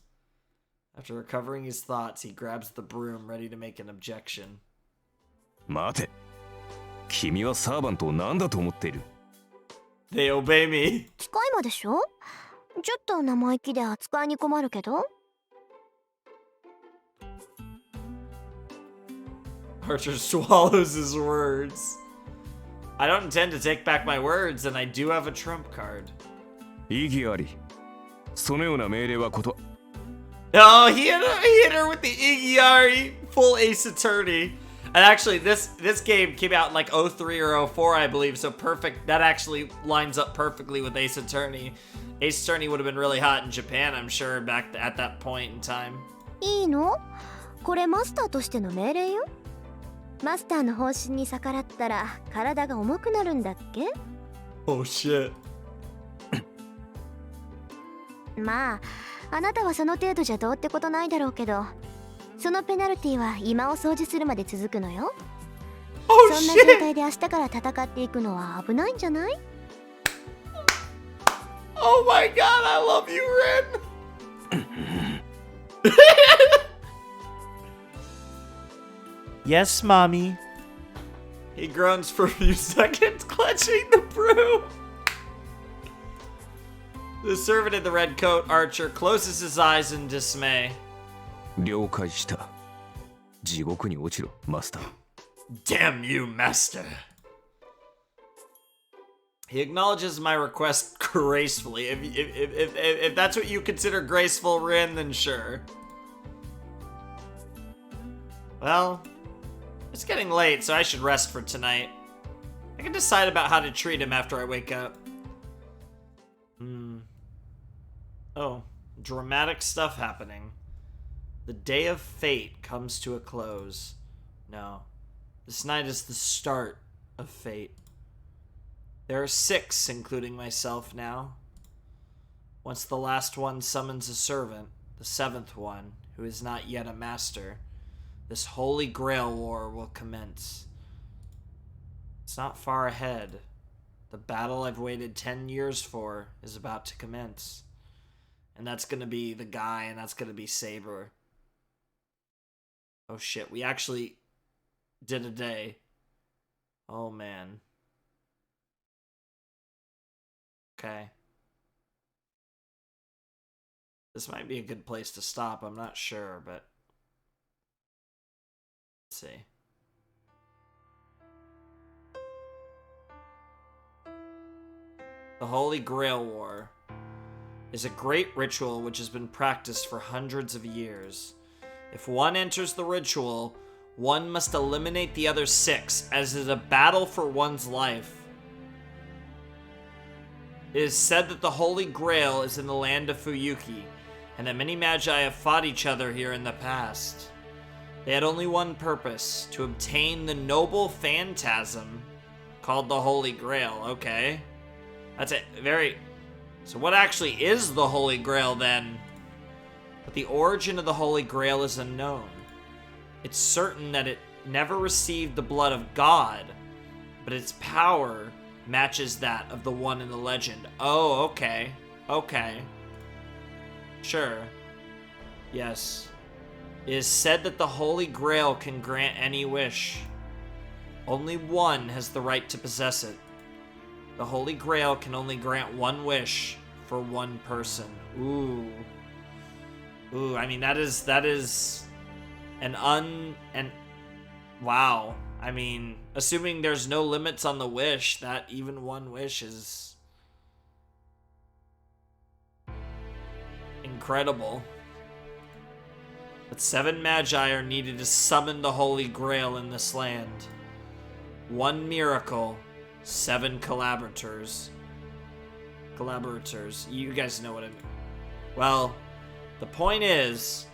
After recovering his thoughts, he grabs the broom, ready to make an objection. 待て。君はサーバントを何だと思っている？ They obey me. 使い魔でしょ？ちょっと生意気で扱いに困るけど。Archer swallows his words. I don't intend to take back my words, and I do have a trump card. 意義あり。そのような命令はこと。Oh, he hit her with the Iggyari full Ace Attorney. And actually, this game came out in like 03 or 04, I believe. So perfect. That actually lines up perfectly with Ace Attorney. Ace Attorney would have been really hot in Japan, I'm sure, back at that point in time. いいの？これマスターとしての命令よ。マスターの方針に逆らったら体が重くなるんだっけ？ Oh shit. まあ、あなたはその程度じゃどうってことないだろうけど、そのペナルティは今を掃除するまで続くのよ。Oh そんな shit. 状態で明日から戦っていくのは危ないんじゃない？ Oh my god, I love you, Ren. Yes, mommy. He groans for a few seconds, clutching the broom. The servant in the red coat, Archer, closes his eyes in dismay. 了解した。地獄に落ちろ、マスター。Damn you, master. He acknowledges my request gracefully. If that's what you consider graceful, Rin, then sure. Well, it's getting late, so I should rest for tonight. I can decide about how to treat him after I wake up. Oh, dramatic stuff happening. The day of fate comes to a close. No. This night is the start of fate. There are 6, including myself now. Once the last one summons a servant, the 7th one, who is not yet a master, this Holy Grail War will commence. It's not far ahead. The battle I've waited 10 years for is about to commence. And that's gonna be the guy, and that's gonna be Saber. Oh shit, we actually did a day. Oh man. Okay. This might be a good place to stop, I'm not sure, but... Let's see. The Holy Grail War is a great ritual which has been practiced for hundreds of years. If one enters the ritual, one must eliminate the other 6, as it is a battle for one's life. It is said that the Holy Grail is in the land of Fuyuki, and that many magi have fought each other here in the past. They had only one purpose, to obtain the noble phantasm called the Holy Grail. Okay. That's it. So what actually is the Holy Grail then? But the origin of the Holy Grail is unknown. It's certain that it never received the blood of God, but its power matches that of the one in the legend. Oh, okay. Okay. Sure. Yes. It is said that the Holy Grail can grant any wish. Only one has the right to possess it. The Holy Grail can only grant one wish for one person. Ooh. Ooh, I mean, that is wow. I mean, assuming there's no limits on the wish, that even one wish is incredible. But 7 magi are needed to summon the Holy Grail in this land. 1 miracle, 7 collaborators. You guys know what I mean. Well, the point is,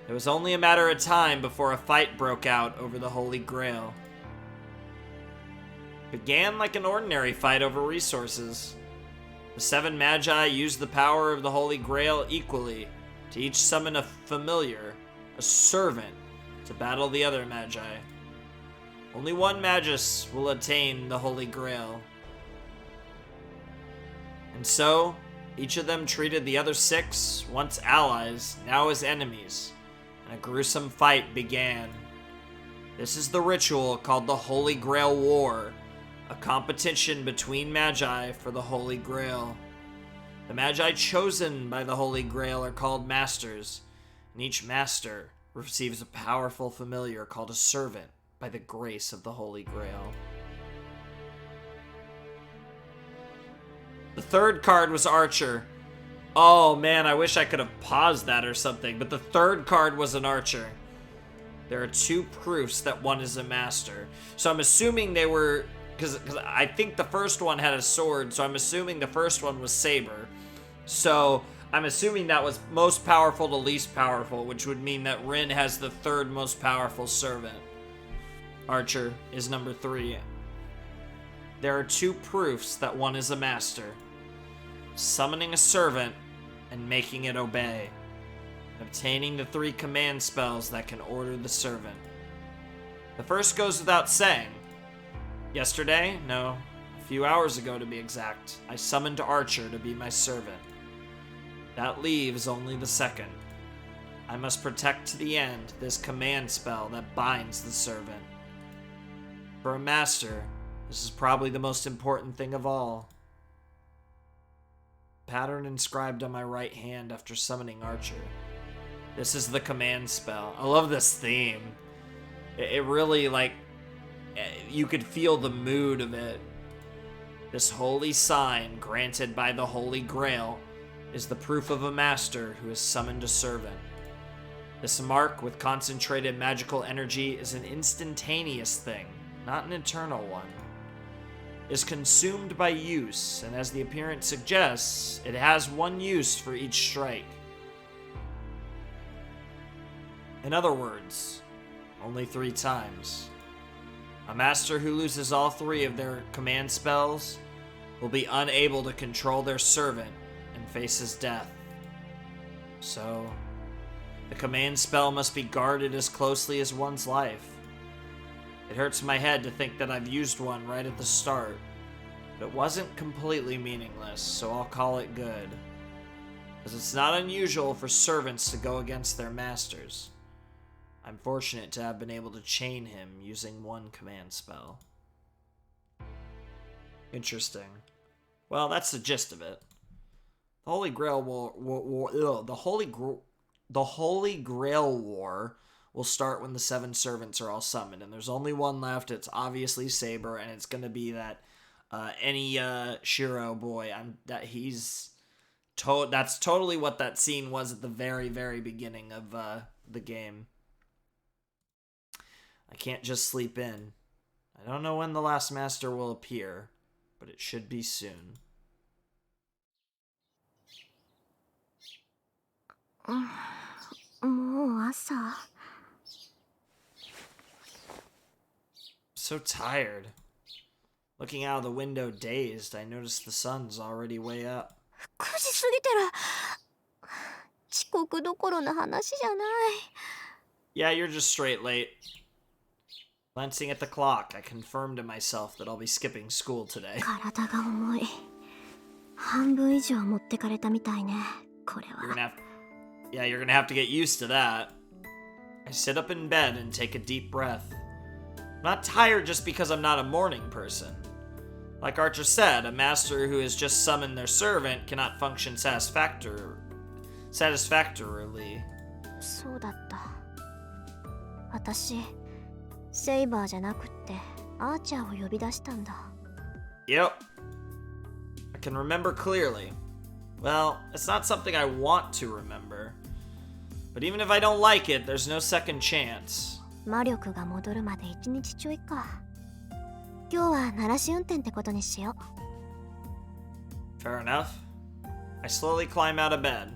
it was only a matter of time before a fight broke out over the Holy Grail. It began like an ordinary fight over resources. The 7 magi used the power of the Holy Grail equally to each summon a familiar, a servant, to battle the other magi. Only one magus will attain the Holy Grail. And so, each of them treated the other 6, once allies, now as enemies, and a gruesome fight began. This is the ritual called the Holy Grail War, a competition between magi for the Holy Grail. The magi chosen by the Holy Grail are called masters, and each master receives a powerful familiar called a servant by the grace of the Holy Grail. The 3rd card was Archer. Oh man, I wish I could have paused that or something, but the 3rd card was an Archer. There are 2 proofs that one is a master. So I'm assuming they were, because I think the first one had a sword, so I'm assuming the first one was Saber. So I'm assuming that was most powerful to least powerful, which would mean that Rin has the 3rd most powerful servant. Archer is number 3. There are 2 proofs that one is a master. Summoning a servant and making it obey. Obtaining the 3 command spells that can order the servant. The first goes without saying. Yesterday, no, a few hours ago to be exact, I summoned Archer to be my servant. That leaves only the 2nd. I must protect to the end this command spell that binds the servant. For a master, this is probably the most important thing of all. Pattern inscribed on my right hand after summoning Archer. This is the command spell. I love this theme. It really, like, you could feel the mood of it. This holy sign granted by the Holy Grail is the proof of a master who has summoned a servant. This mark with concentrated magical energy is an instantaneous thing, not an eternal one. is consumed by use, and as the appearance suggests, it has one use for each strike. In other words, only 3 times. A master who loses all 3 of their command spells will be unable to control their servant and faces death. So, the command spell must be guarded as closely as one's life. It hurts my head to think that I've used one right at the start, but it wasn't completely meaningless, so I'll call it good. Because it's not unusual for servants to go against their masters. I'm fortunate to have been able to chain him using one command spell. Interesting. Well, that's the gist of it. The Holy Grail the Holy Grail War will start when the 7 servants are all summoned, and there's only one left. It's obviously Saber, and it's gonna be that any Shiro boy. That's totally what that scene was at the very, very beginning of the game. I can't just sleep in. I don't know when the last master will appear, but it should be soon. So tired. Looking out of the window dazed, I noticed the sun's already way up. 9時過ぎてる。遅刻どころの話じゃない。Yeah, you're just straight late. Glancing at the clock, I confirmed to myself that I'll be skipping school today. 体が重い。半分以上持ってかれたみたいね。これは。You're gonna have to get used to that. I sit up in bed and take a deep breath. I'm not tired just because I'm not a morning person. Like Archer said, a master who has just summoned their servant cannot function satisfactorily. そうだった。私、セイバーじゃなくってアーチャーを呼び出したんだ。Yep. I can remember clearly. Well, it's not something I want to remember. But even if I don't like it, there's no second chance. 魔力が戻るまで1日ちょいか。今日は慣らし運転ってことにしよう。Fair enough. I slowly climb out of bed.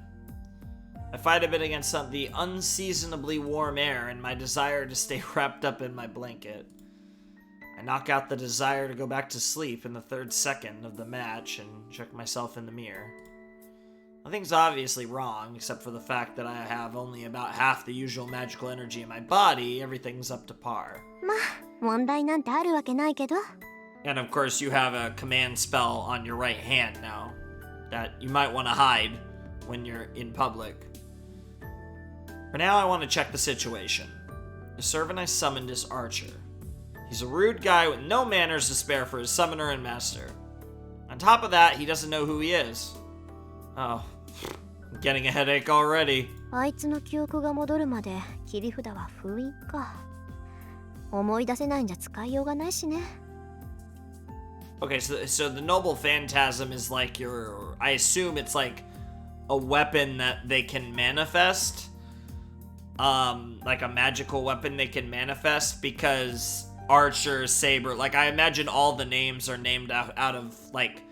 I fight a bit against the unseasonably warm air and my desire to stay wrapped up in my blanket. I knock out the desire to go back to sleep in the 3rd second of the match and check myself in the mirror. Nothing's obviously wrong, except for the fact that I have only about half the usual magical energy in my body. Everything's up to par. まあ、問題なんてあるわけないけど。And of course, you have a command spell on your right hand now that you might want to hide when you're in public. For now, I want to check the situation. The servant I summoned is Archer. He's a rude guy with no manners to spare for his summoner and master. On top of that, he doesn't know who he is. Oh, I'm getting a headache already. あいつの記憶が戻るまで切り札は封印か。思い出せないんじゃ使いようがないしね。Okay, so the Noble Phantasm is like I assume it's like a weapon that they can manifest. Like a magical weapon they can manifest, because Archer, Saber, like I imagine all the names are named out of like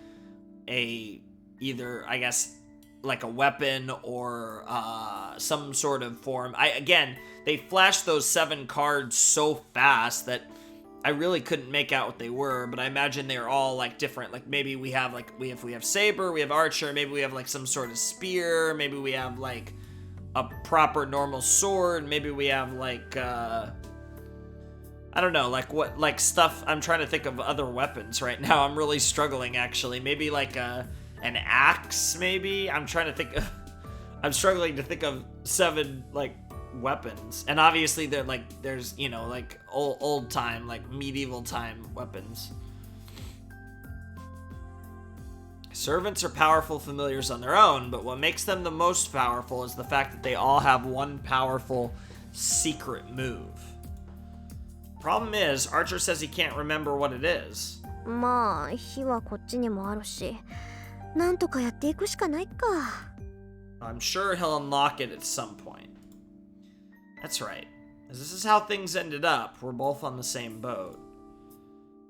either, I guess, like a weapon or some sort of form. They flashed those 7 cards so fast that I really couldn't make out what they were, but I imagine they're all like different. Like maybe we have Saber, we have Archer, maybe we have like some sort of spear, maybe we have like a proper normal sword, maybe we have like I don't know, like what, like stuff. I'm trying to think of other weapons right now. I'm really struggling actually. Maybe like an axe, maybe. I'm struggling to think of 7 like weapons, and obviously they're like there's like old time, like medieval time weapons. Servants are powerful familiars on their own, but what makes them the most powerful is the fact that they all have one powerful secret move. Problem is, Archer says he can't remember what it is. まあ、火はこっちにもあるし、なんとかやっていくしかないか。I'm sure he'll unlock it at some point. That's right. As this is how things ended up, we're both on the same boat.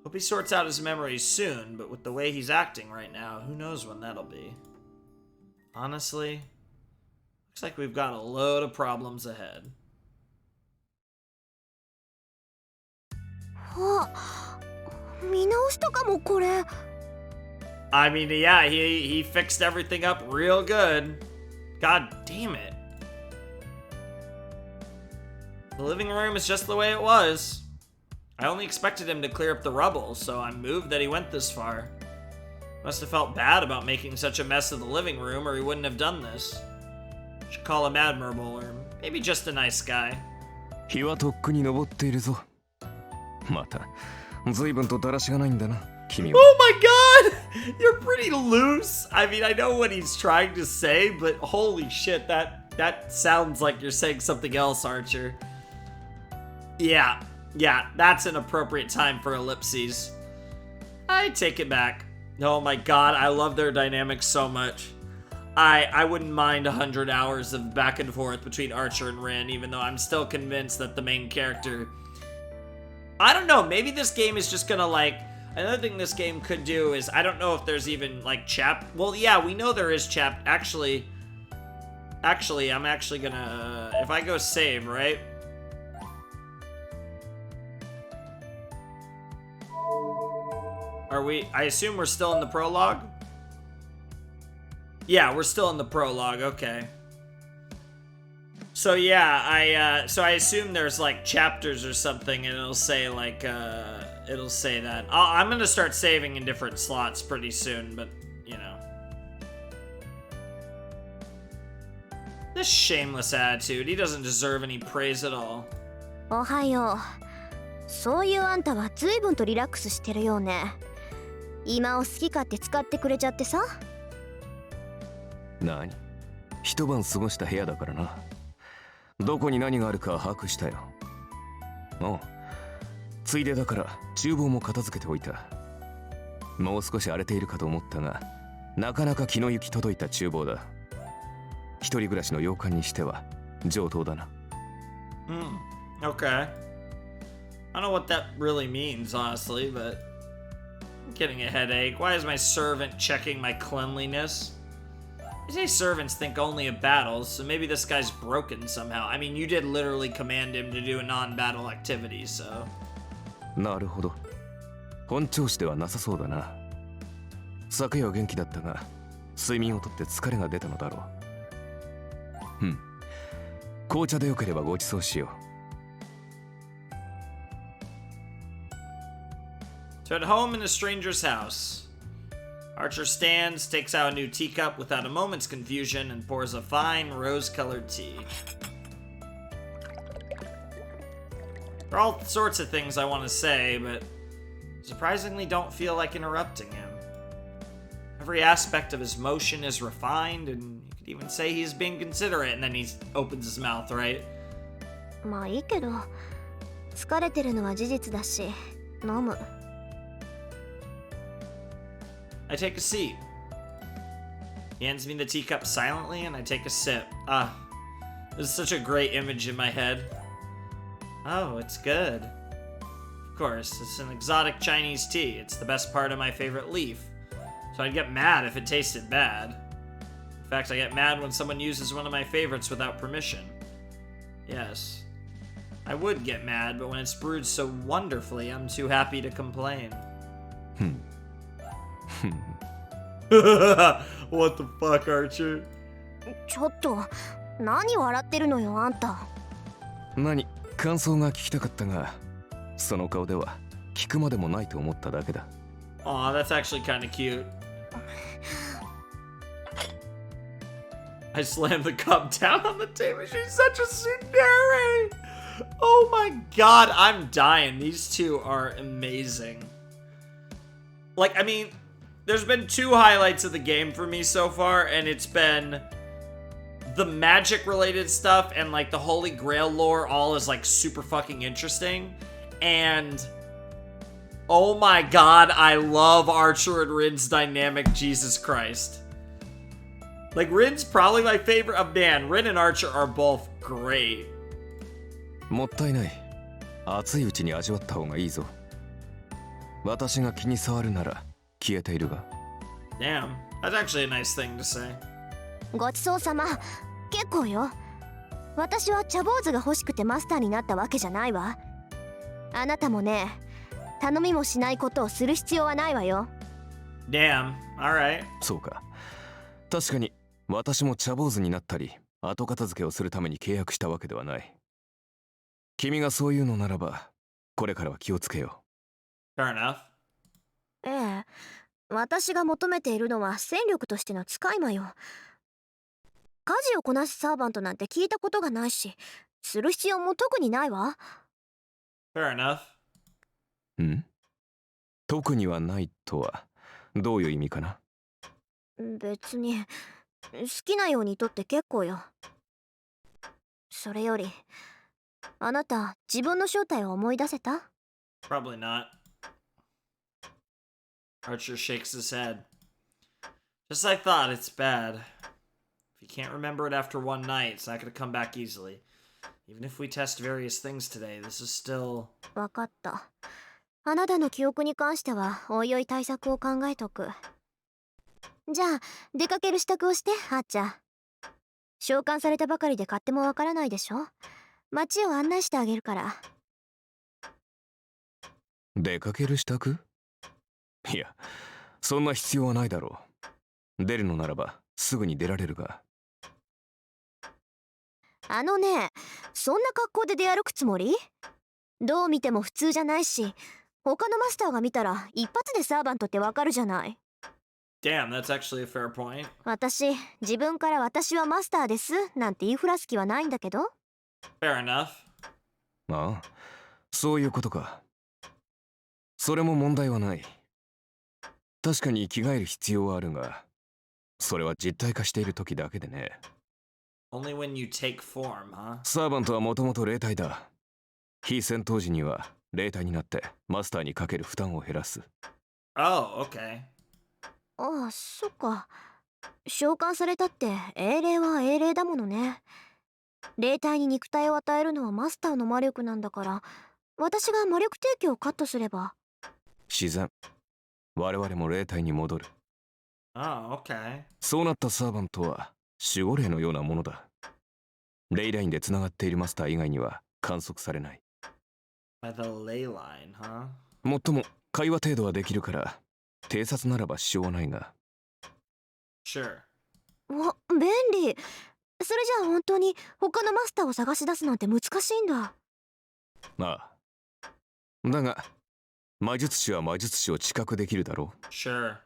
Hope he sorts out his memories soon, but with the way he's acting right now, who knows when that'll be. Honestly, looks like we've got a load of problems ahead. あ、見直したかもこれ。 I mean, yeah, he fixed everything up real good. God damn it. The living room is just the way it was. I only expected him to clear up the rubble, so I'm moved that he went this far. Must have felt bad about making such a mess of the living room, or he wouldn't have done this. Should call him admirable, or maybe just a nice guy. 日はとっくに昇っているぞ。また、随分とだらしがないんだな、君は。Oh my god! You're pretty loose. I mean, I know what he's trying to say, but holy shit, that sounds like you're saying something else, Archer. Yeah, that's an appropriate time for ellipses. I take it back. Oh my god, I love their dynamics so much. I wouldn't mind 100 hours of back and forth between Archer and Rin, even though I'm still convinced that the main character... I don't know, maybe this game is just gonna, like... Another thing this game could do is, I don't know if there's even, like, well, yeah, we know there is Actually, I'm actually gonna... if I go save, right? Are we... I assume we're still in the prologue? Yeah, we're still in the prologue, okay. So yeah, I assume there's like chapters or something, and it'll say like, it'll say that. I'm gonna start saving in different slots pretty soon, but, you know. This shameless attitude, he doesn't deserve any praise at all. おはよう。そういうあんたは随分とリラックスしてるよね。今を好き勝手使ってくれちゃってさ。何？一晩過ごした部屋だからな。どこに何があるか把握したよ。おう。ついでだから厨房も片付けておいた。もう少し荒れているかと思ったが、なかなか気の行き届いた厨房だ。一人暮らしの洋館にしては上等だな。Okay. I don't know what that really means, honestly, but I'm getting a headache. Why is my servant checking my cleanliness? You say servants think only of battles, so maybe this guy's broken somehow. I mean, you did literally command him to do a non-battle activity, so... なるほど。本調子ではなさそうだな。昨夜は元気だったが、睡眠をとって疲れが出たのだろう。紅茶でよければご馳走しよう。So at home in a stranger's house. Archer stands, takes out a new teacup without a moment's confusion, and pours a fine rose-colored tea. There are all sorts of things I want to say, but surprisingly don't feel like interrupting him. Every aspect of his motion is refined, and you could even say he's being considerate, and then he opens his mouth, right? まあいいけど、疲れてるのは事実だし、飲む。I take a seat. He hands me the teacup silently, and I take a sip. This is such a great image in my head. Oh, it's good. Of course, it's an exotic Chinese tea. It's the best part of my favorite leaf. So I'd get mad if it tasted bad. In fact, I get mad when someone uses one of my favorites without permission. Yes. I would get mad, but when it's brewed so wonderfully, I'm too happy to complain. What the fuck, Archer? ちょっと、何笑ってるのよ、あんた。何、感想が聞きたかったが、その顔では聞くまでもないと思っただけだ。Aw, that's actually kind of cute. I slammed the cup down on the table. She's such a tsundere. Oh my god, I'm dying. These two are amazing. Like, I mean, there's been two highlights of the game for me so far, and it's been the magic related stuff and like the Holy Grail lore all is like super fucking interesting. And oh my god, I love Archer and Rin's dynamic, Jesus Christ. Like, Rin's probably my favorite. Man, Rin and Archer are both great. もったいない。熱いうちに味わった方がいいぞ。私が気に障るなら消えているが。 Damn, that's actually a nice thing to say. ごちそうさま。結構よ。私は茶坊主が欲しくてマスターになったわけじゃないわ。あなたもね、頼みもしないことをする必要はないわよ。Damn, alright. そうか。確かに私も茶坊主になったり後片付けをするために契約したわけではない。君がそういうのならばこれからは気をつけよう。Fair enough. ええ、私が求めているのは戦力としての使い魔よ。家事をこなすサーバントなんて聞いたことがないし、する必要も特にないわ。Fair enough. ん？特にはないとはどういう意味かな？別に好きなようにとって結構よ。それよりあなた自分の正体を思い出せた？ Probably not. Archer shakes his head. Just as I thought, it's bad. If you can't remember it after one night, it's not going to come back easily. Even if we test various things today, this is still... わかった。あなたの記憶に関してはおいおい対策を考えとく。じゃあ出かける支度をして、ハーチャー。召喚されたばかりで勝手もわからないでしょ。街を案内してあげるから。出かける支度？いや、そんな必要はないだろう。出るのならばすぐに出られるが。あのね、そんな格好で出歩くつもり？どう見ても普通じゃないし、他のマスターが見たら一発でサーバントってわかるじゃない。Damn, that's actually a fair point. 私、自分から私はマスターですなんて言いふらす気はないんだけど。Fair enough. ああ、そういうことか。それも問題はない。確かに着替える必要はあるが、それは実体化している時だけでね。Only when you take form, huh? サーバントはもともと霊体だ。非戦闘時には霊体になってマスターにかける負担を減らす。Oh, okay. ああ、そっか。召喚されたって英霊は英霊だものね。霊体に肉体を与えるのはマスターの魔力なんだから、私が魔力提供をカットすれば。自然。我々も霊体に戻る。Oh, okay. そうなったサーバントは守護霊のようなものだ。レイラインでつながっているマスター以外には観測されない。By the ley line, huh? もっとも会話程度はできるから偵察ならば支障はないが。 Sure. わ、便利。それじゃあ本当に他のマスターを探し出すなんて難しいんだ。ああ。だが魔術師は魔術師を知覚できるだろう。 Sure.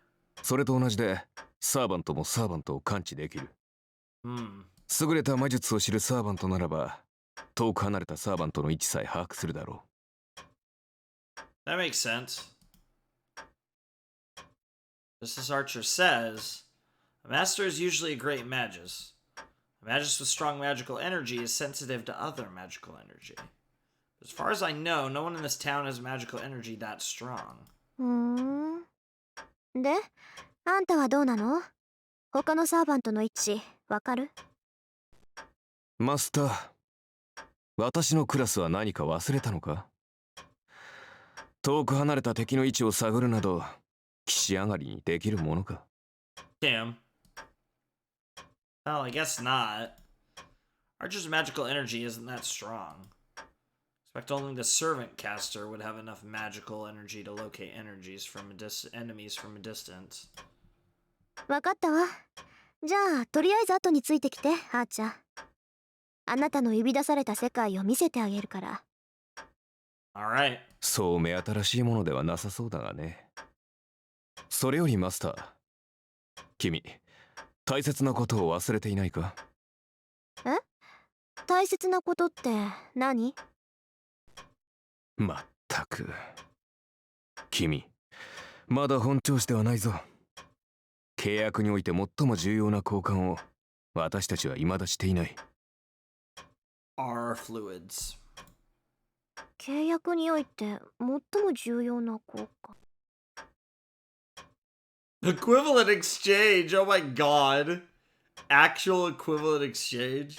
それと同じでサーバントもサーバントを感知できる。優れた魔術を知るサーバントならば遠く離れたサーバントの位置さえ把握するだろう。 That makes sense. Just as Archer says, a master is usually a great magus. A magus with strong magical energy is sensitive to other magical energy. As far as I know, no one in this town has magical energy that strong. で、あんたはどうなの？他のサーバントの位置、わかる？マスター、私のクラスは何か忘れたのか？遠く離れた敵の位置を探るなど騎士上がりにできるものか？ Damn. Well, I guess not. Archer's magical energy isn't that strong. Expect only the servant caster would have enough magical energy to locate energies from enemies from a distance. わかったわ。じゃあ、とりあえず後についてきて、ハーチャー。あなたの呼び出された世界を見せてあげるから。Alright. そう目新しいものではなさそうだがね。それよりマスター、君、大切なことを忘れていないか？え？大切なことって何？まったく。君、まだ本調子ではないぞ。契約において最も重要な交換を私たちは未だしていない。Are fluids. 契約において最も重要な交換。Equivalent exchange. Oh my god. Actual equivalent exchange.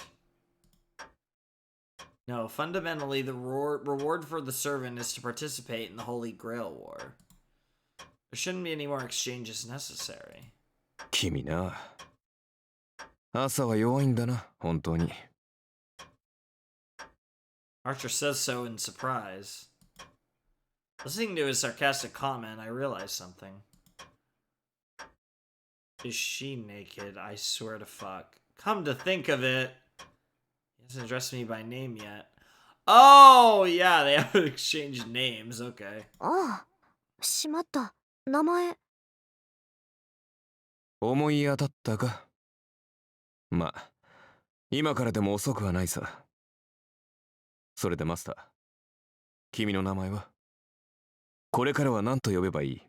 No, fundamentally, the reward for the servant is to participate in the Holy Grail War. There shouldn't be any more exchanges necessary. 君な。朝は弱いんだな、本当に。Archer says so in surprise. Listening to his sarcastic comment, I realized something. Is she naked? I swear to fuck. Come to think of it, he hasn't addressed me by name yet. Oh, yeah, they haven't exchanged names. Okay. ああ、しまった。名前。思い当たったか。まあ、今からでも遅くはないさ。それでマスター、君の名前は？これからは何と呼べばいい？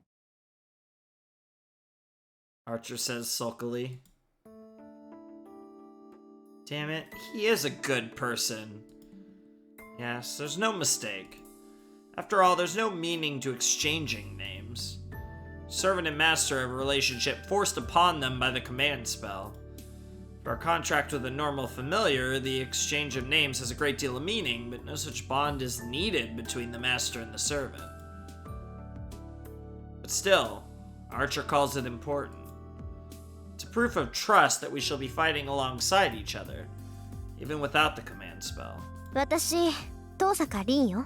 Archer says sulkily. Damn it, he is a good person. Yes, there's no mistake. After all, there's no meaning to exchanging names. Servant and master have a relationship forced upon them by the command spell. For a contract with a normal familiar, the exchange of names has a great deal of meaning, but no such bond is needed between the master and the servant. But still, Archer calls it important. It's a proof of trust that we shall be fighting alongside each other, even without the command spell. 私、遠坂凛よ。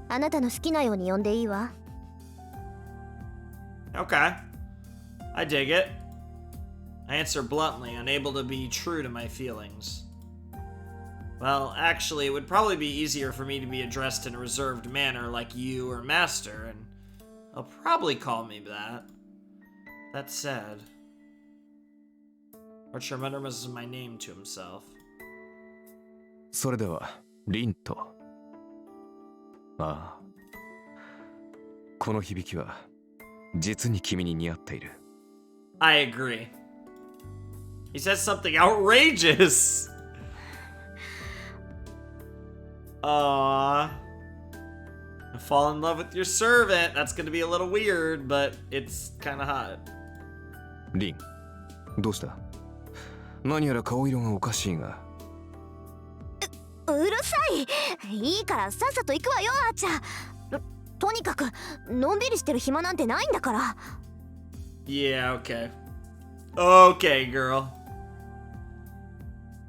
あなたの好きなように呼んでいいわ。Okay. I dig it. I answer bluntly, unable to be true to my feelings. Well, actually, it would probably be easier for me to be addressed in a reserved manner like you or Master, and he'll probably call me that. That said, Archer mutters my name to himself. それでは、リンと。ああ。この響きは、実に君に似合っている。I agree. He says something outrageous! Aww. I fall in love with your servant. That's gonna be a little weird, but it's kinda hot. リン、どうした？何やら顔色がおかしいが。うるさい。いいからさっさと行くわよ、あーちゃん。とにかくのんびりしてる暇なんてないんだから。Yeah, okay. Okay, girl.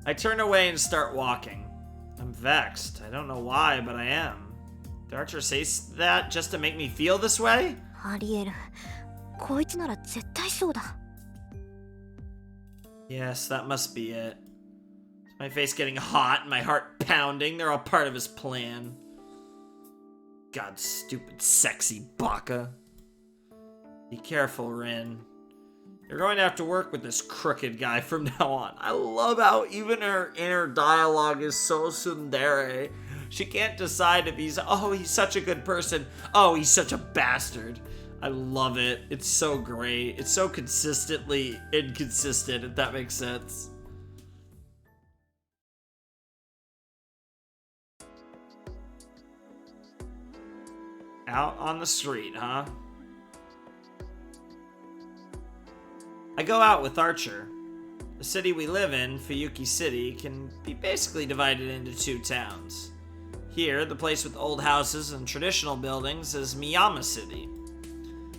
I turn away and start walking. I'm vexed. I don't know why, but I am. Did Archer say that just to make me feel this way? ありえる。こいつなら絶対そうだ。Yes, that must be it. My face getting hot and my heart pounding. They're all part of his plan. God, stupid, sexy baka. Be careful, Rin. You're going to have to work with this crooked guy from now on. I love how even her inner dialogue is so tsundere. She can't decide if he's such a good person. Oh, he's such a bastard. I love it. It's so great. It's so consistently inconsistent, if that makes sense. Out on the street, huh? I go out with Archer. The city we live in, Fuyuki City, can be basically divided into two towns. Here, the place with old houses and traditional buildings is Miyama City.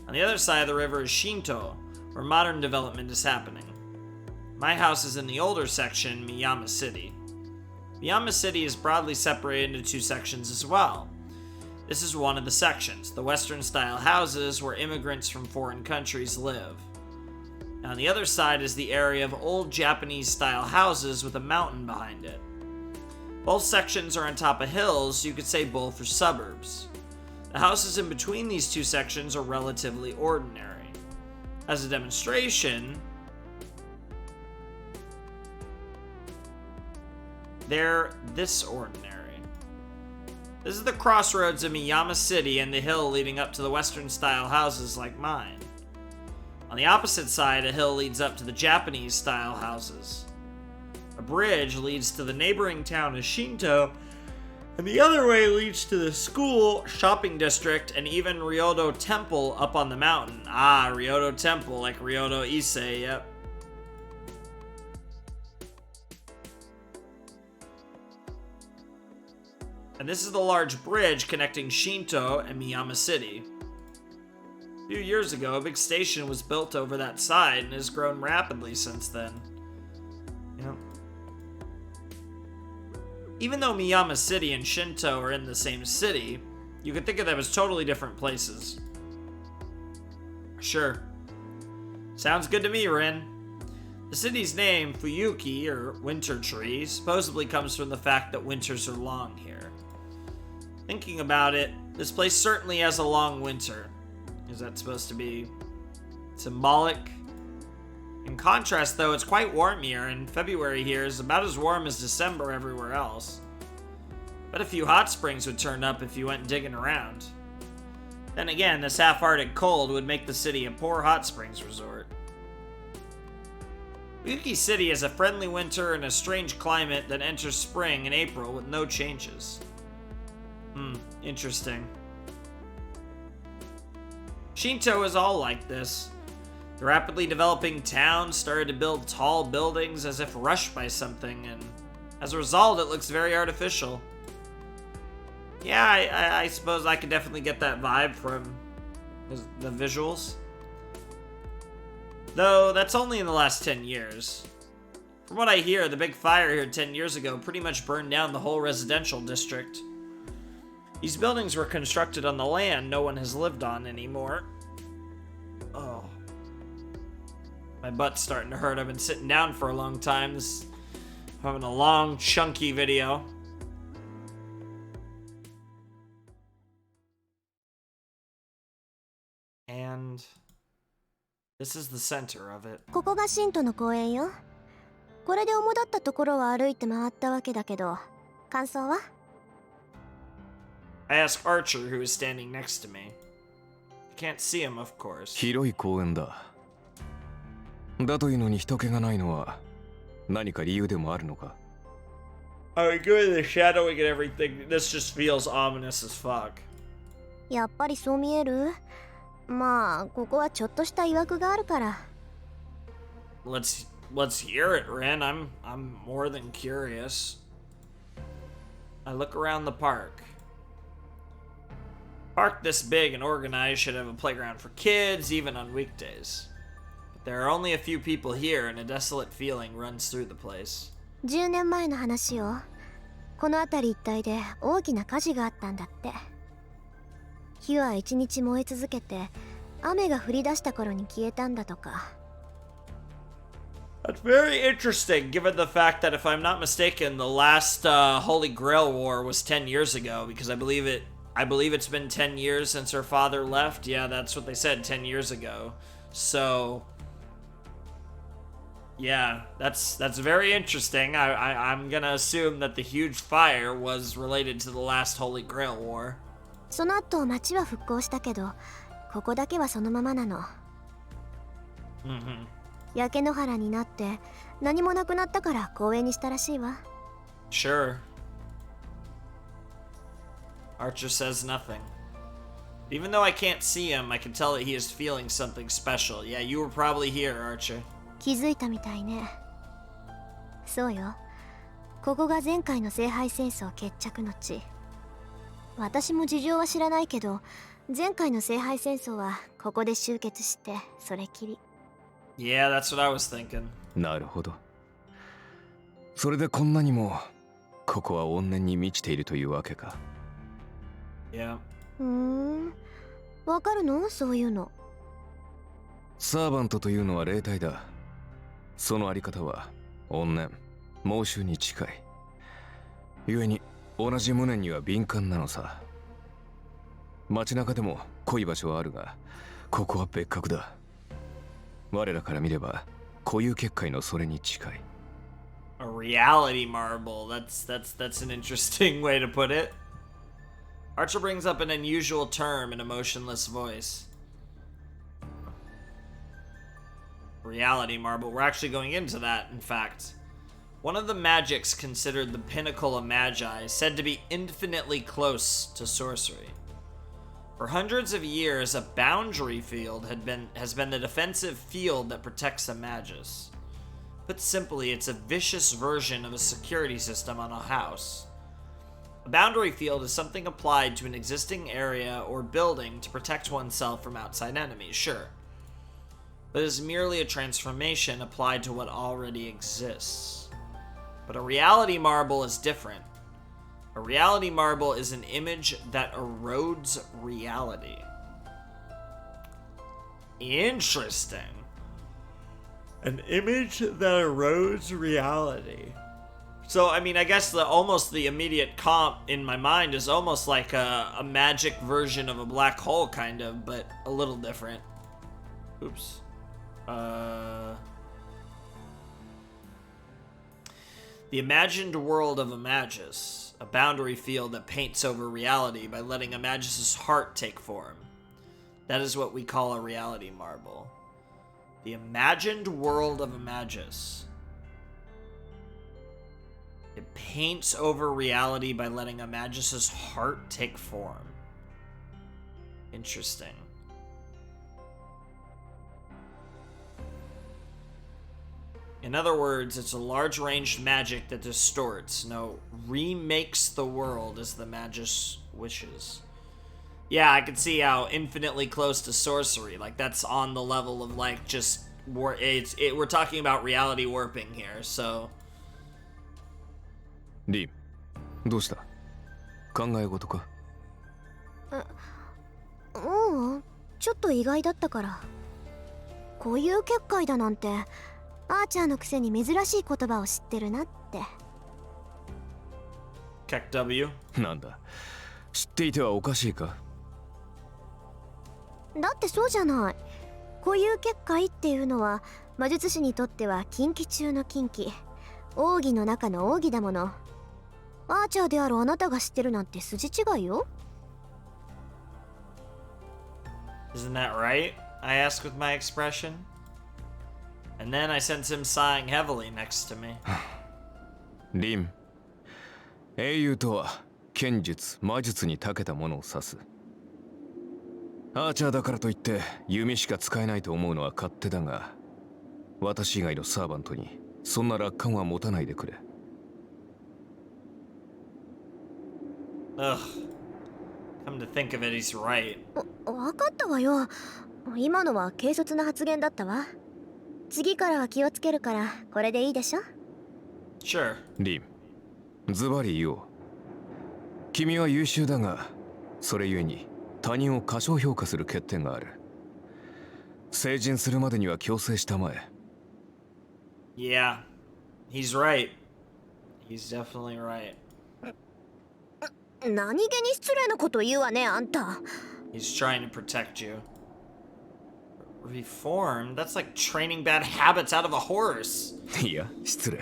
On the other side of the river is Shinto, where modern development is happening. My house is in the older section, Miyama City. Miyama City is broadly separated into two sections as well. This is one of the sections, the Western-style houses where immigrants from foreign countries live. On the other side is the area of old Japanese-style houses with a mountain behind it. Both sections are on top of hills, so you could say both are suburbs. The houses in between these two sections are relatively ordinary. As a demonstration, they're this ordinary. This is the crossroads of Miyama City and the hill leading up to the Western-style houses like mine. On the opposite side, a hill leads up to the Japanese-style houses. A bridge leads to the neighboring town of Shinto, and the other way leads to the school, shopping district, and even Ryodo Temple up on the mountain. Ah, Ryodo Temple, like Ryodo Issei, yep. And this is the large bridge connecting Shinto and Miyama City. A few years ago, a big station was built over that side and has grown rapidly since then. Yep. Even though Miyama City and Shinto are in the same city, you could think of them as totally different places. Sure. Sounds good to me, Rin. The city's name, Fuyuki, or Winter Tree, supposedly comes from the fact that winters are long here. Thinking about it, this place certainly has a long winter. Is that supposed to be symbolic? In contrast, though, it's quite warm here, and February here is about as warm as December everywhere else. Bet a few hot springs would turn up if you went digging around. Then again, this half-hearted cold would make the city a poor hot springs resort. Fuyuki City has a friendly winter and a strange climate that enters spring in April with no changes. Interesting. Shinto is all like this. The rapidly developing town started to build tall buildings as if rushed by something, and as a result, it looks very artificial. Yeah, I suppose I could definitely get that vibe from the visuals. Though, that's only in the last 10 years. From what I hear, the big fire here 10 years ago pretty much burned down the whole residential district. These buildings were constructed on the land no one has lived on anymore. Oh. My butt's starting to hurt. I've been sitting down for a long time. Having a long, chunky video. And this is the center of it. ここがシントの公園よ。これで主だったところは歩いて回ったわけだけど、感想は？ I ask Archer, who is standing next to me. I can't see him, of course. 広い公園だ。だというのに人気がないのは何か理由でもあるのか？ I agree with the shadowing and everything. This just feels ominous as fuck. やっぱりそう見える？まあ、ここはちょっとした曰くがあるから。Let's hear it, Ren. I'm more than curious. I look around the park. Park this big and organized should have a playground for kids, even on weekdays. But there are only a few people here, and a desolate feeling runs through the place. 10年前の話よ。この辺り一帯で大きな火事があったんだって。火は一日燃え続けて、雨が降り出した頃に消えたんだとか。That's very interesting, given the fact that, if I'm not mistaken, the last Holy Grail War was 10 years ago, because I believe it's been 10 years since her father left. Yeah, that's what they said 10 years ago. So, yeah, that's very interesting. I'm gonna assume that the huge fire was related to the last Holy Grail War. その後町は復興したけど、ここだけはそのままなの。焼け野原になって何もなくなったから公園にしたらしいわ。Sure. Archer says nothing. Even though I can't see him, I can tell that he is feeling something special. Yeah, you were probably here, Archer. 気づいたみたいね。そうよ。ここが前回の聖杯戦争決着の地。私も事情は知らないけど、前回の聖杯戦争はここで終結してそれきり。Yeah, that's what I was thinking. なるほど。それでこんなにもここは怨念に満ちているというわけか。Yeah. わかるの？そういうの。サーバントというのは霊体だ。そのあり方は怨念、妄執に近い。故に同じ無念には敏感なのさ。街中でも濃い場所はあるが、ここは別格だ。我らから見れば固有結界のそれに近い。A reality marble. That's an interesting way to put it. Archer brings up an unusual term in a motionless voice. Reality marble. We're actually going into that, in fact. One of the magics considered the pinnacle of magi, said to be infinitely close to sorcery. For hundreds of years, a boundary field has been the defensive field that protects a magus. Put simply, it's a vicious version of a security system on a house. A boundary field is something applied to an existing area or building to protect oneself from outside enemies, sure. But is merely a transformation applied to what already exists. But a reality marble is different. A reality marble is an image that erodes reality. Interesting. An image that erodes reality. So, I mean, I guess the immediate comp in my mind is almost like a magic version of a black hole, kind of, but a little different. Oops. The imagined world of a magus, a boundary field that paints over reality by letting a magus's heart take form. That is what we call a reality marble. The imagined world of a magus. It paints over reality by letting a magus's heart take form. Interesting. In other words, it's a large-ranged magic that distorts, remakes the world as the magus wishes. Yeah, I can see how infinitely close to sorcery, like that's on the level of like just we're talking about reality warping here, so. リン、どうした？考え事か？ちょっと意外だったから。こういう結界だなんて。アーチャーのくせに珍しい言葉を知ってるなって。KW? なんだ、知っていてはおかしいか？だってそうじゃない。こういう結界っていうのは魔術師にとっては禁忌中の禁忌、奥義の中の奥義だもの。アーチャーであるあなたが知ってるなんて筋違いよ。Isn't that right? I asked with my expression. And then I sense him sighing heavily next to me. リン、英雄とは剣術、魔術に長けたものを指す。アーチャーだからといって弓しか使えないと思うのは勝手だが、私以外のサーバントにそんな楽観は持たないでくれ。Ugh. Come to think of it, he's right. わかったわよ。今のは軽率な発言だったわ。次からは気をつけるからこれでいいでしょ？ Sure. リン、ズバリ言おう。君は優秀だが、それゆえに他人を過小評価する欠点がある。成人するまでには強制したまえ。Yeah, he's right. He's definitely right. 何気に失礼なこと言うわね、あんた。He's trying to protect you. Reform? That's like training bad habits out of a horse. いや、失礼。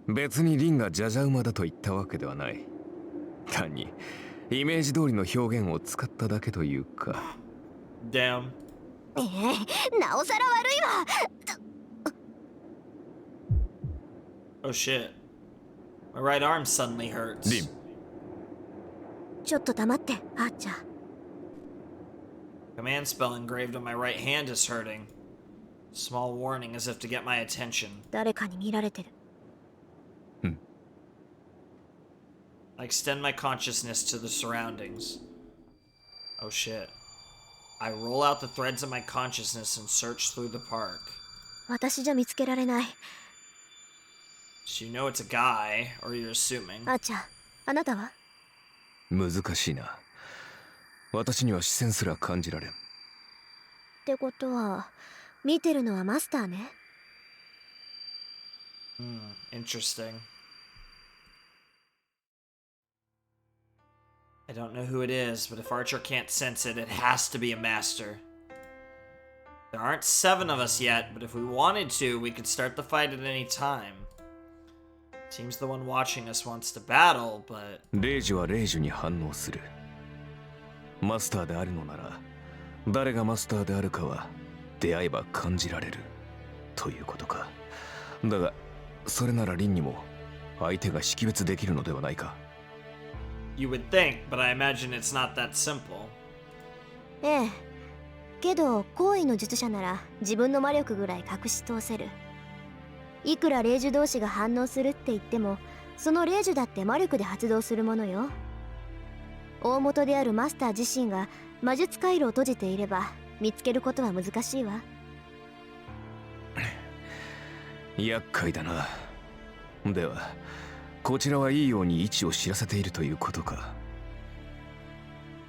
別にリンがジャジャ馬だと言ったわけではない。単にイメージ通りの表現を使っただけというか。Damn. なおさら悪いわ。Oh shit. My right arm suddenly hurts. リン。ちょっと黙って、あーちゃん。Command spell engraved on my right hand is hurting. Small warning as if to get my attention. 誰かに見られてる。I extend my consciousness to the surroundings. Oh shit. I roll out the threads of my consciousness and search through the park. 私じゃ見つけられない。So you know it's a guy, or you're assuming. あーちゃん、あなたは？難しいな。私には視線すら感じられん。ってことは、見てるのはマスターね。Interesting. I don't know who it is, but if Archer can't sense it, it has to be a master. There aren't 7 of us yet, but if we wanted to, we could start the fight at any time. Seems the one watching us wants to battle, but... レイジはレイジに反応する。マスターであるのなら、誰がマスターであるかは出会えば感じられるということか。だが、それならリンにも相手が識別できるのではないか。You would think, but I imagine it's not that simple. ええ。けど、高位の術者なら自分の魔力ぐらい隠し通せる。いくら霊樹同士が反応するって言っても、その霊樹だって魔力で発動するものよ。大元であるマスター自身が魔術回路を閉じていれば見つけることは難しいわ。厄介だな。ではこちらはいいように位置を知らせているということか。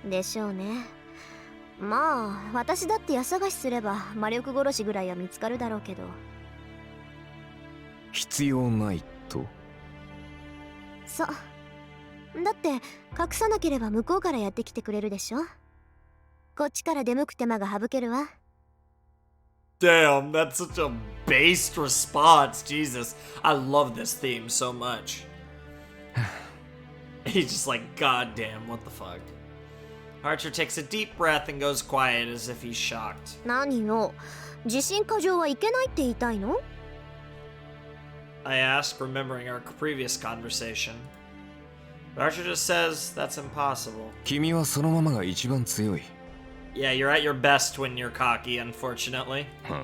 でしょうね。まあ私だって家探しすれば魔力殺しぐらいは見つかるだろうけど。必要ないと？そうだって隠さなければ向こうからやってきてくれるでしょ。こっちから出向く手間が省けるわ。Damn, that's such a based response. Jesus, I love this theme so much. He's just like, God damn, what the fuck. Archer takes a deep breath and goes quiet as if he's shocked. 何よ、自信過剰はいけないって言いたいの？ I ask, remembering our previous conversation. But Archer just says that's impossible. 君はそのままが一番強い。Yeah, you're at your best when you're cocky, unfortunately. はあ、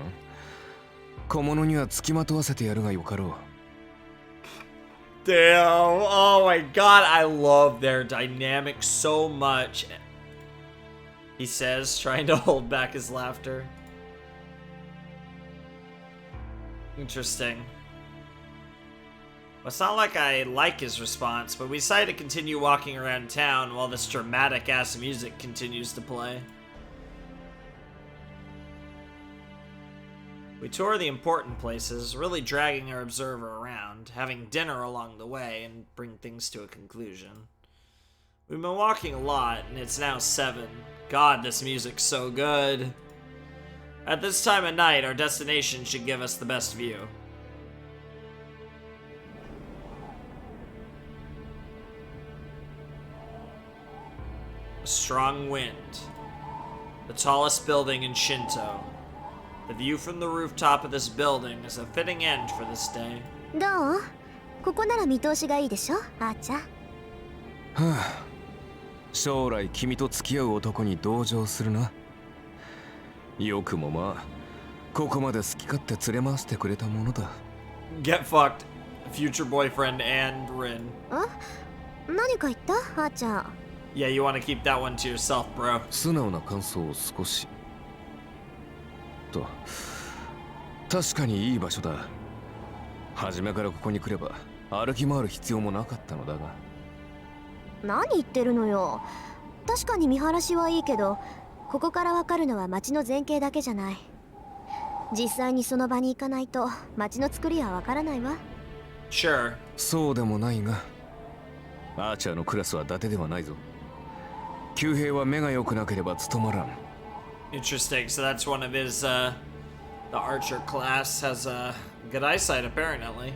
小物には付きまとわせてやるがよかろう。Damn, oh my god, I love their dynamic so much. He says, trying to hold back his laughter. Interesting. Well, it's not like I like his response, but we decide to continue walking around town while this dramatic-ass music continues to play. We tour the important places, really dragging our observer around, having dinner along the way, and bring things to a conclusion. We've been walking a lot, and it's now 7. God, this music's so good. At this time of night, our destination should give us the best view. A strong wind. The tallest building in Shinto. The view from the rooftop of this building is a fitting end for this day. どう？ここなら見通しがいいでしょ、あーちゃん。はあ、将来君と付き合う男に同情するな。よくもまあ、ここまで好き勝手連れ回してくれたものだ。Get fucked, future boyfriend and Rin. 何か言った、あーちゃん。Yeah, you want to keep that one to yourself, bro. 素直な感想を少し。と、確かにいい場所だ。初めからここに来れば歩き回る必要もなかったのだが。何言ってるのよ。確かに見晴らしはいいけど、ここからわかるのは街の前景だけじゃない。実際にその場に行かないと街の作りはわからないわ。Sure. そうでもないが、アーチャーのクラスは伊達ではないぞ。旧兵は目が良くなければ務まらん。Interesting. So that's one of his, the archer class has, good eyesight, apparently.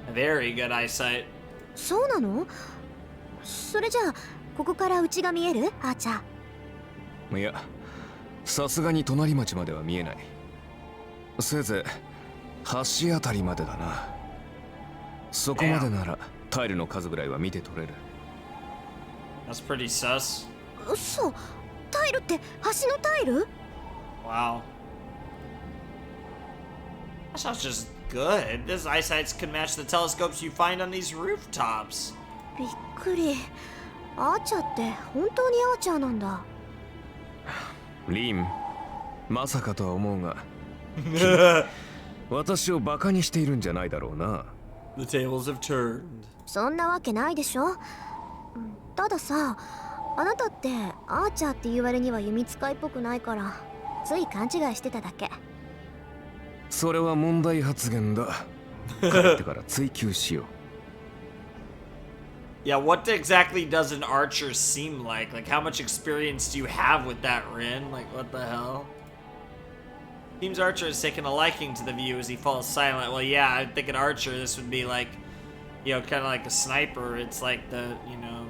A very good eyesight. そうなの？それじゃあ、ここから家が見える？あーちゃん。いや、さすがに隣町までは見えない。せいぜい橋あたりまでだな。そこまでならタイルの数ぐらいは見て取れる。That's pretty sus. 嘘、タイルって橋のタイル？ Wow. That's not just good. This eyesight could match the telescopes you find on these rooftops. びっくり。アーチャーって本当にアーチャーなんだ。リン、まさかとは思うが、私をバカにしているんじゃないだろうな。The tables have turned. そんなわけないでしょ。たださ、あなたってアーチャーって言われには弓使いっぽくないから、つい勘違いしてただけ。それは問題発言だ。帰ってから追求しよう。Yeah, what exactly does an archer seem like? Like, how much experience do you have with that, Rin? Like, what the hell? Seems Archer has taken a liking to the view as he falls silent. Well, yeah, I think an archer, this would be like, you know, kind of like a sniper. It's like the, you know,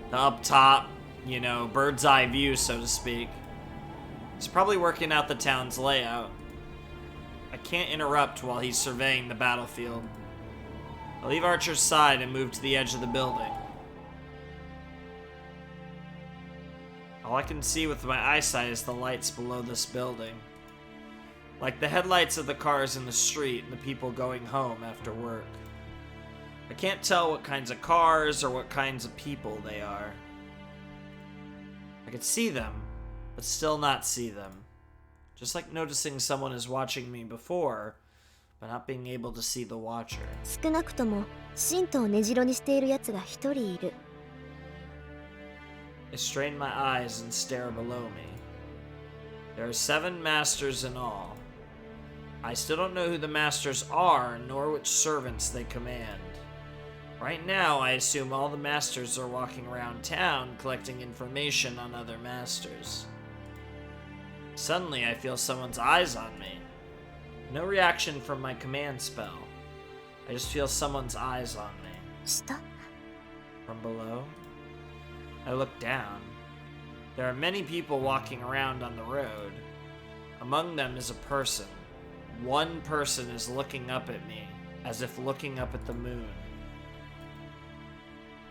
the up top, you know, bird's eye view, so to speak. He's probably working out the town's layout. I can't interrupt while he's surveying the battlefield. I'll leave Archer's side and move to the edge of the building. All I can see with my eyesight is the lights below this building. Like the headlights of the cars in the street and the people going home after work. I can't tell what kinds of cars or what kinds of people they are. I could see them, but still not see them. Just like noticing someone is watching me before, but not being able to see the watcher. 少なくとも神道を根城にしている奴が一人いる。 I strain my eyes and stare below me. There are 7 masters in all. I still don't know who the masters are, nor which servants they command. Right now, I assume all the masters are walking around town collecting information on other masters. Suddenly, I feel someone's eyes on me. No reaction from my command spell. I just feel someone's eyes on me. 下 From below, I look down. There are many people walking around on the road. Among them is a person. One person is looking up at me, as if looking up at the moon.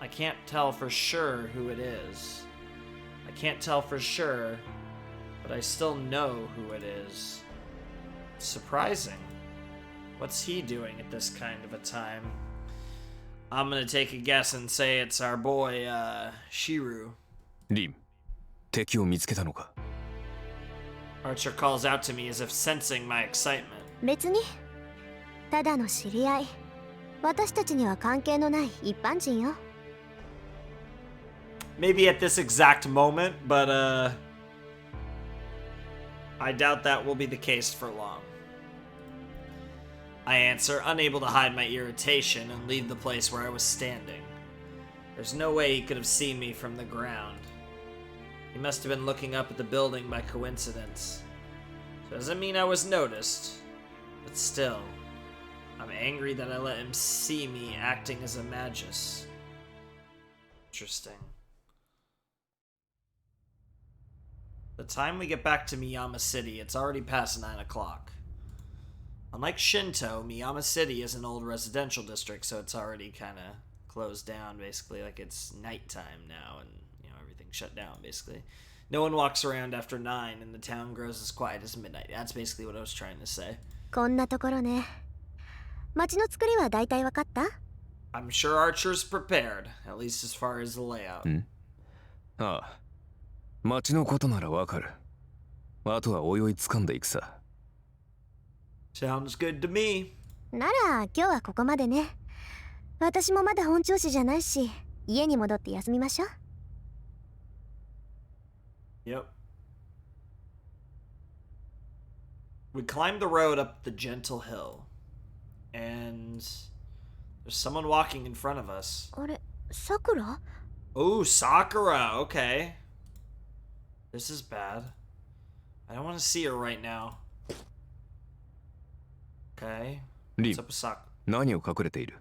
I can't tell for sure who it is. I can't tell for sure, but I still know who it is. It's surprising. What's he doing at this kind of a time? I'm gonna take a guess and say it's our boy, Shiru. リン、敵を見つけたのか？ Archer calls out to me as if sensing my excitement. 別にただの知り合い。私たちには関係のない一般人よ。 Maybe at this exact moment, but I doubt that will be the case for long. I answer, unable to hide my irritation, and leave the place where I was standing. There's no way he could have seen me from the ground. He must have been looking up at the building by coincidence. So doesn't mean I was noticed, but still, I'm angry that I let him see me acting as a magus. Interesting. The time we get back to Miyama City, it's already past 9 o'clock. Unlike Shinto, Miyama City is an old residential district, so it's already kind of closed down, basically. Like, it's nighttime now, and, you know, everything's shut down, basically. No one walks around after 9, and the town grows as quiet as midnight. That's basically what I was trying to say. こんなところね。街の作りは大体わかった？ I'm sure Archer's prepared, at least as far as the layout. ああ、町のことならわかる。あとは泳い掴んでいくさ。Sounds good to me. なら今日はここまでね。私もまだ本調子じゃないし、家に戻って休みましょう。Yep. We climbed the road up the gentle hill, and there's someone walking in front of us. あれ、さくら？ Oh, Sakura. Okay. This is bad. I don't want to see her right now. Okay. リ What's ン up with Sakura? 何を隠れている？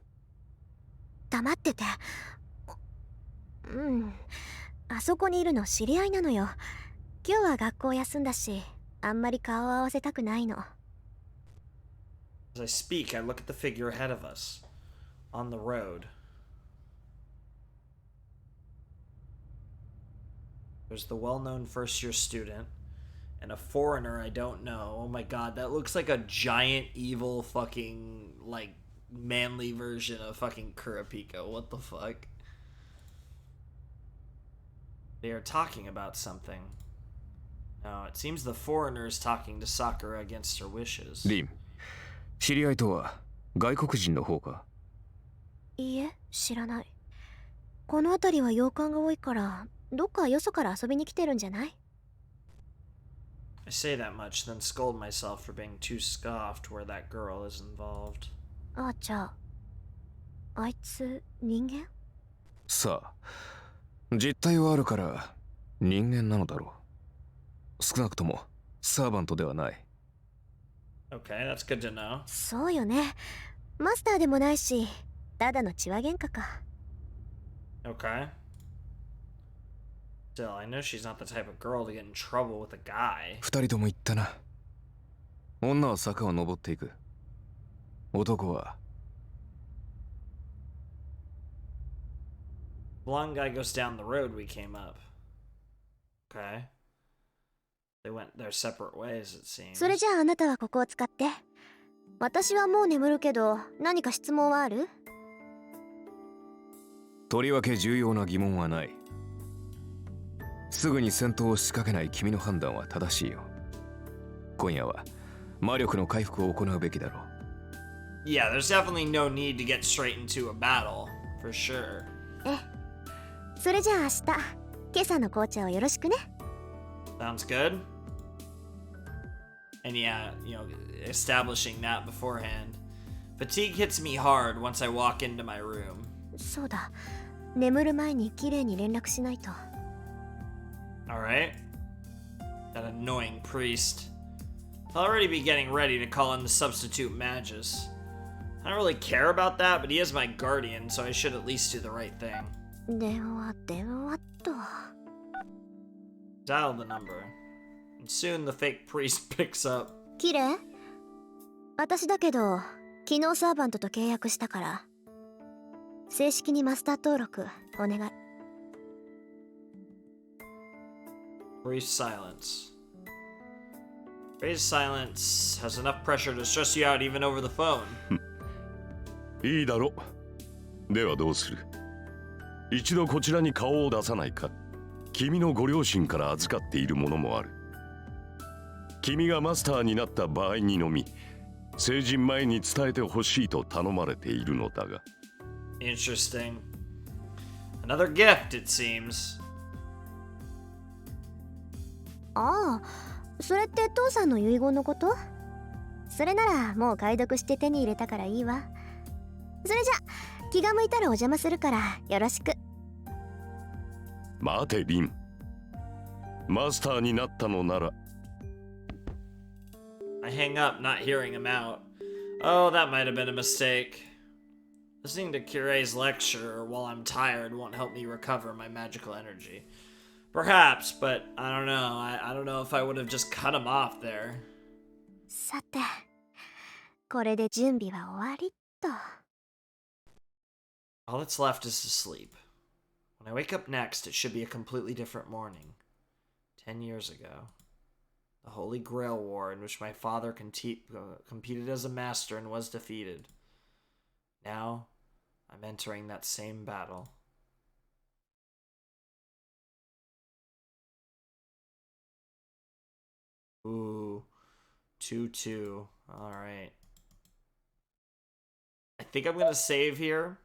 黙ってて。うん。あそこにいるの知り合いなのよ。今日は学校休んだし、あんまり顔を合わせたくないの。As I speak, I look at the figure ahead of us, on the road. There's the well-known first-year student, and a foreigner I don't know. Oh my god, that looks like a giant, evil, fucking, like, manly version of fucking Kurapika. What the fuck? They are talking about something. Now, it seems the foreigner is talking to Sakura against her wishes. リン、知り合いとは外国人の方か？いいえ、知らない。この辺りは洋館が多いから、どっかよそから遊びに来てるんじゃない？ I say that much, then scold myself for being too scoffed where that girl is involved. あ、じゃあ、あいつ人間？さあ、実態はあるから人間なのだろう。少なくともサーバントではない。Okay, that's good to know. そうよね。マスターでもないし、ただの血は喧嘩か。Okay. Still, I know she's not the type of girl to get in trouble with a guy. 二人とも言ったな。女は坂を登っていく。男は Blonde guy goes down the road we came up. Okay. They went their separate ways, it seems. それじゃああなたはここを使って。私はもう眠るけど、何か質問はある？とりわけ重要な疑問はない。すぐに戦闘を仕掛けない君の判断は正しいよ。今夜は魔力の回復を行うべきだろう。Yeah, there's definitely no need to get straight into a battle, for sure. それじゃあ明日、今朝の紅茶をよろしくね。Sounds good. And yeah, you know, establishing that beforehand. Fatigue hits me hard once I walk into my room. そうだ、眠る前にきれいに連絡しないと。Alright. That annoying priest. I'll already be getting ready to call in the substitute magus. I don't really care about that, but he is my guardian, so I should at least do the right thing. 電話と。Dial the number. And soon the fake priest picks up. きれい？私だけど、昨日サーバントと契約したから、正式にマスター登録お願い。Brief silence. Brief silence has enough pressure to stress you out even over the phone. いいだろう。ではどうする？一度こちらに顔を出さないか。君のご両親から預かっているものもある。君がマスターになった場合にのみ、成人前に伝えてほしいと頼まれているのだが。Interesting. Another gift, it seems. ああ、それって父さんの遺言のこと？それならもう解読して手に入れたからいいわ。それじゃ気が向いたらお邪魔するからよろしく。待てリン。マスターになったのなら。I hang up, not hearing him out. Oh, that might have been a mistake. Listening to Cure's lecture while I'm tired won't help me recover my magical energy. Perhaps, but I don't know. I don't know if I would have just cut him off there. さて、これで準備は終わりっと。All that's left is to sleep. When I wake up next, it should be a completely different morning. 10 years ago. The Holy Grail War, in which my father competed as a master and was defeated. Now, I'm entering that same battle. Ooh, 2-2. Alright. I think I'm gonna save here.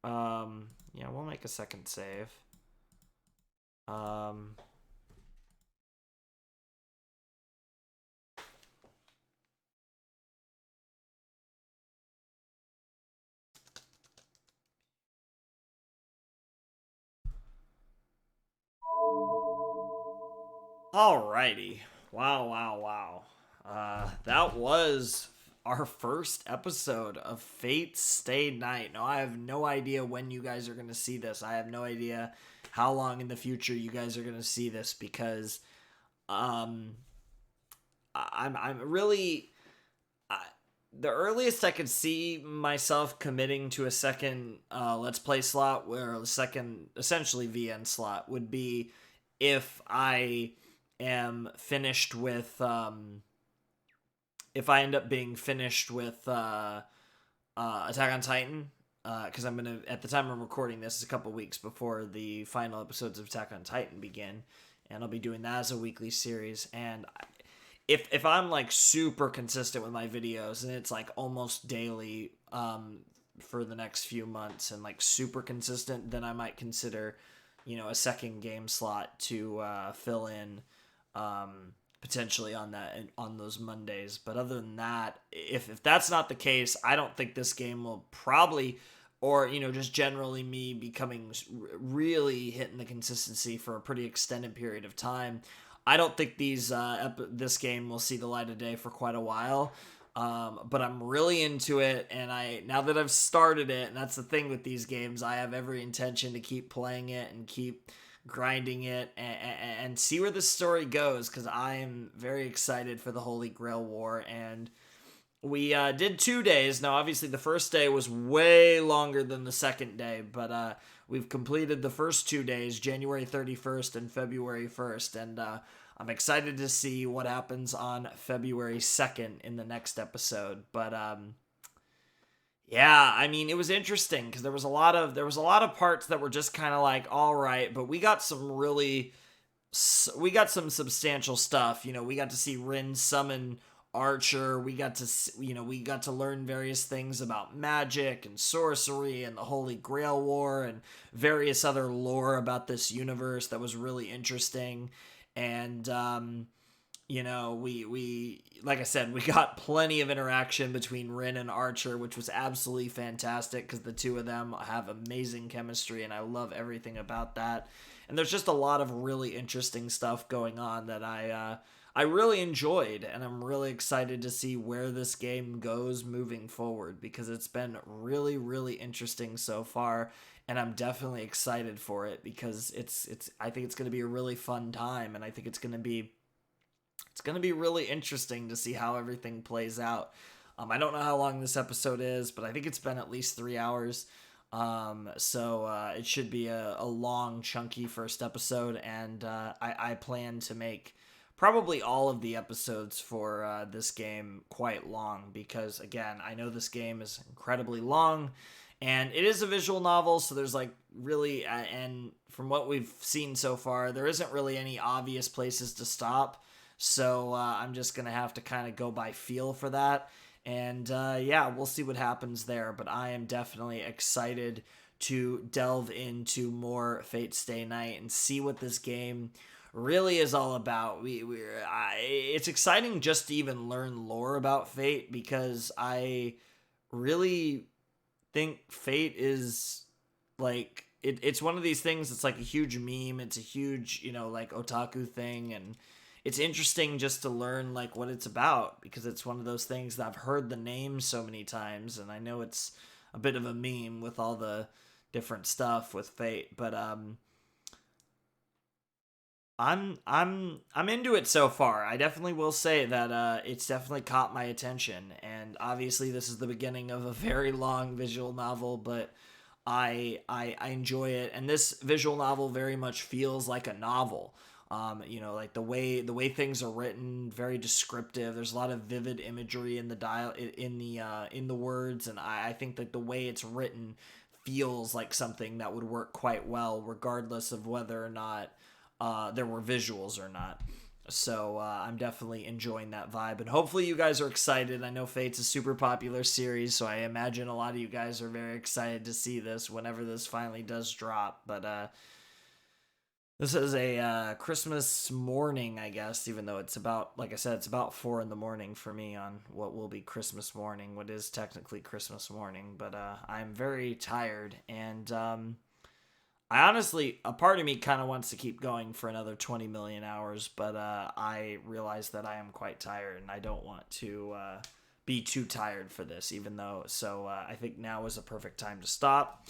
Yeah, we'll make a second save. Alrighty. Wow. That was our first episode of Fate Stay Night. Now, I have no idea when you guys are going to see this. I have no idea how long in the future you guys are going to see this because I'm really the earliest I could see myself committing to a second Let's Play slot, where a second essentially VN slot would be if I am finished with if I end up being finished with Attack on Titan, because I'm gonna, at the time I'm recording this, is a couple weeks before the final episodes of Attack on Titan begin, and I'll be doing that as a weekly series. And if I'm like super consistent with my videos and it's like almost daily for the next few months and like super consistent, then I might consider, you know, a second game slot to fill in potentially on those Mondays. But other than that, if that's not the case, I don't think this game will probably, or, you know, just generally me becoming really hitting the consistency for a pretty extended period of time, I don't think this game will see the light of day for quite a while. But I'm really into it, and now that I've started it, and that's the thing with these games, I have every intention to keep playing it and keep grinding it and see where this story goes, because I am very excited for the Holy Grail War. And we did 2 days. Now, obviously, the first day was way longer than the second day, but we've completed the first 2 days, January 31st and February 1st, and I'm excited to see what happens on February 2nd in the next episode. But Yeah, I mean, it was interesting because there was a lot of parts that were just kind of like, all right, but we got some substantial stuff. We got to see Rin summon Archer. We got to learn various things about magic and sorcery and the Holy Grail War and various other lore about this universe that was really interesting. And we like I said, we got plenty of interaction between Rin and Archer, which was absolutely fantastic because the two of them have amazing chemistry, and I love everything about that. And there's just a lot of really interesting stuff going on that I really enjoyed, and I'm really excited to see where this game goes moving forward because it's been really, really interesting so far, and I'm definitely excited for it because I think it's going to be a really fun time, and I think it's going to be really interesting to see how everything plays out. I don't know how long this episode is, but I think it's been at least 3 hours. So it should be a long, chunky first episode, and I plan to make probably all of the episodes for this game quite long because, again, I know this game is incredibly long, and it is a visual novel, so there's like really, and from what we've seen so far, there isn't really any obvious places to stop. So I'm just going to have to kind of go by feel for that. And yeah, we'll see what happens there. But I am definitely excited to delve into more Fate Stay Night and see what this game really is all about. It's exciting just to even learn lore about Fate because I really think Fate is like it's one of these things that's like a huge meme. It's a huge, like otaku thing, and it's interesting just to learn like what it's about because it's one of those things that I've heard the name so many times, and I know it's a bit of a meme with all the different stuff with Fate, but I'm into it so far. I definitely will say that it's definitely caught my attention, and obviously this is the beginning of a very long visual novel, but I enjoy it, and this visual novel very much feels like a novel. Like the way things are written, very descriptive. There's a lot of vivid imagery in the words, and I think that the way it's written feels like something that would work quite well, regardless of whether or not there were visuals or not. So I'm definitely enjoying that vibe, and hopefully you guys are excited. I know Fate's a super popular series, so I imagine a lot of you guys are very excited to see this whenever this finally does drop. But this is a Christmas morning, I guess, even though it's about, like I said, it's about 4 a.m. for me on what will be Christmas morning, what is technically Christmas morning. But I'm very tired, and I honestly, a part of me kind of wants to keep going for another 20 million hours, but I realize that I am quite tired, and I don't want to be too tired for this, even though, so I think now is a perfect time to stop,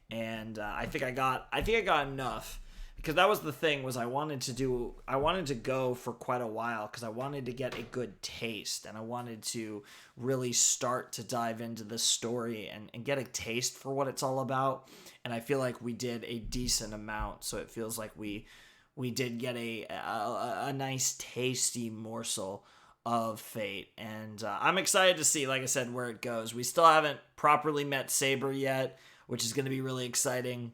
and I think I got enough, because that was the thing, was I wanted to go for quite a while, because I wanted to get a good taste, and I wanted to really start to dive into this story and get a taste for what it's all about. And I feel like we did a decent amount, so it feels like we did get a nice tasty morsel of Fate, and I'm excited to see, like I said, where it goes. We still haven't properly met Saber yet, which is going to be really exciting,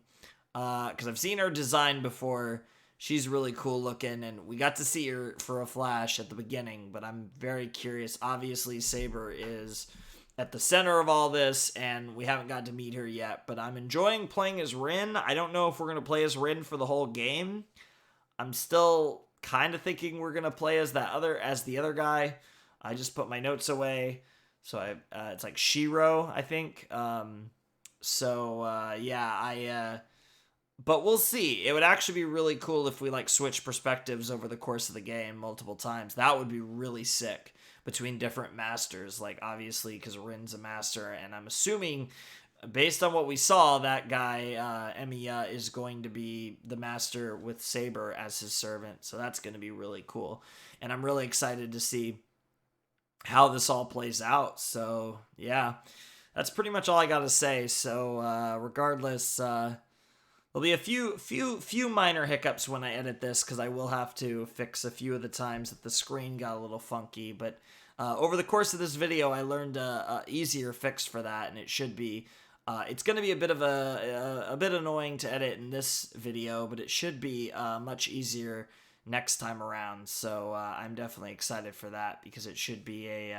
because I've seen her design before. She's really cool looking, and we got to see her for a flash at the beginning, but I'm very curious. Obviously, Saber is at the center of all this, and we haven't got to meet her yet, but I'm enjoying playing as Rin. I don't know if we're going to play as Rin for the whole game. I'm still kind of thinking we're going to play as the other guy. I just put my notes away, so it's like Shiro, I think. But we'll see. It would actually be really cool if we like switch perspectives over the course of the game multiple times. That would be really sick, between different masters, like obviously because Rin's a master, and I'm assuming based on what we saw, that guy Emiya is going to be the master with Saber as his servant, so that's going to be really cool, and I'm really excited to see how this all plays out. So yeah, that's pretty much all I got to say. So regardless, there'll be a few minor hiccups when I edit this, because I will have to fix a few of the times that the screen got a little funky, but Over the course of this video, I learned a easier fix for that, and it should be. It's going to be a bit of a bit annoying to edit in this video, but it should be much easier next time around. So I'm definitely excited for that, because it should be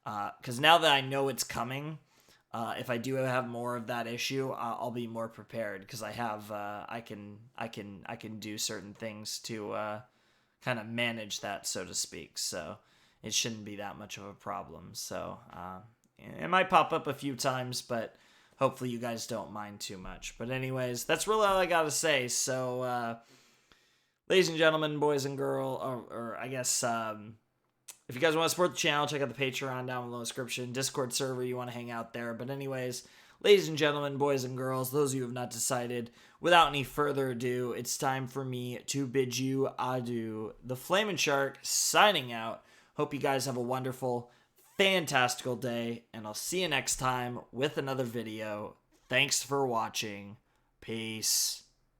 because now that I know it's coming, if I do have more of that issue, I'll be more prepared, because I have I can do certain things to kind of manage that, so to speak. So it shouldn't be that much of a problem. So it might pop up a few times, but hopefully you guys don't mind too much. But anyways, that's really all I gotta say. So ladies and gentlemen, boys and girls, or I guess if you guys want to support the channel, check out the Patreon down below in the description, Discord server, you want to hang out there. But anyways, ladies and gentlemen, boys and girls, those of you who have not decided, without any further ado, it's time for me to bid you adieu. The Flamin' Shark signing out. Hope you guys have a wonderful, fantastical day, and I'll see you next time with another video. Thanks for watching. Peace.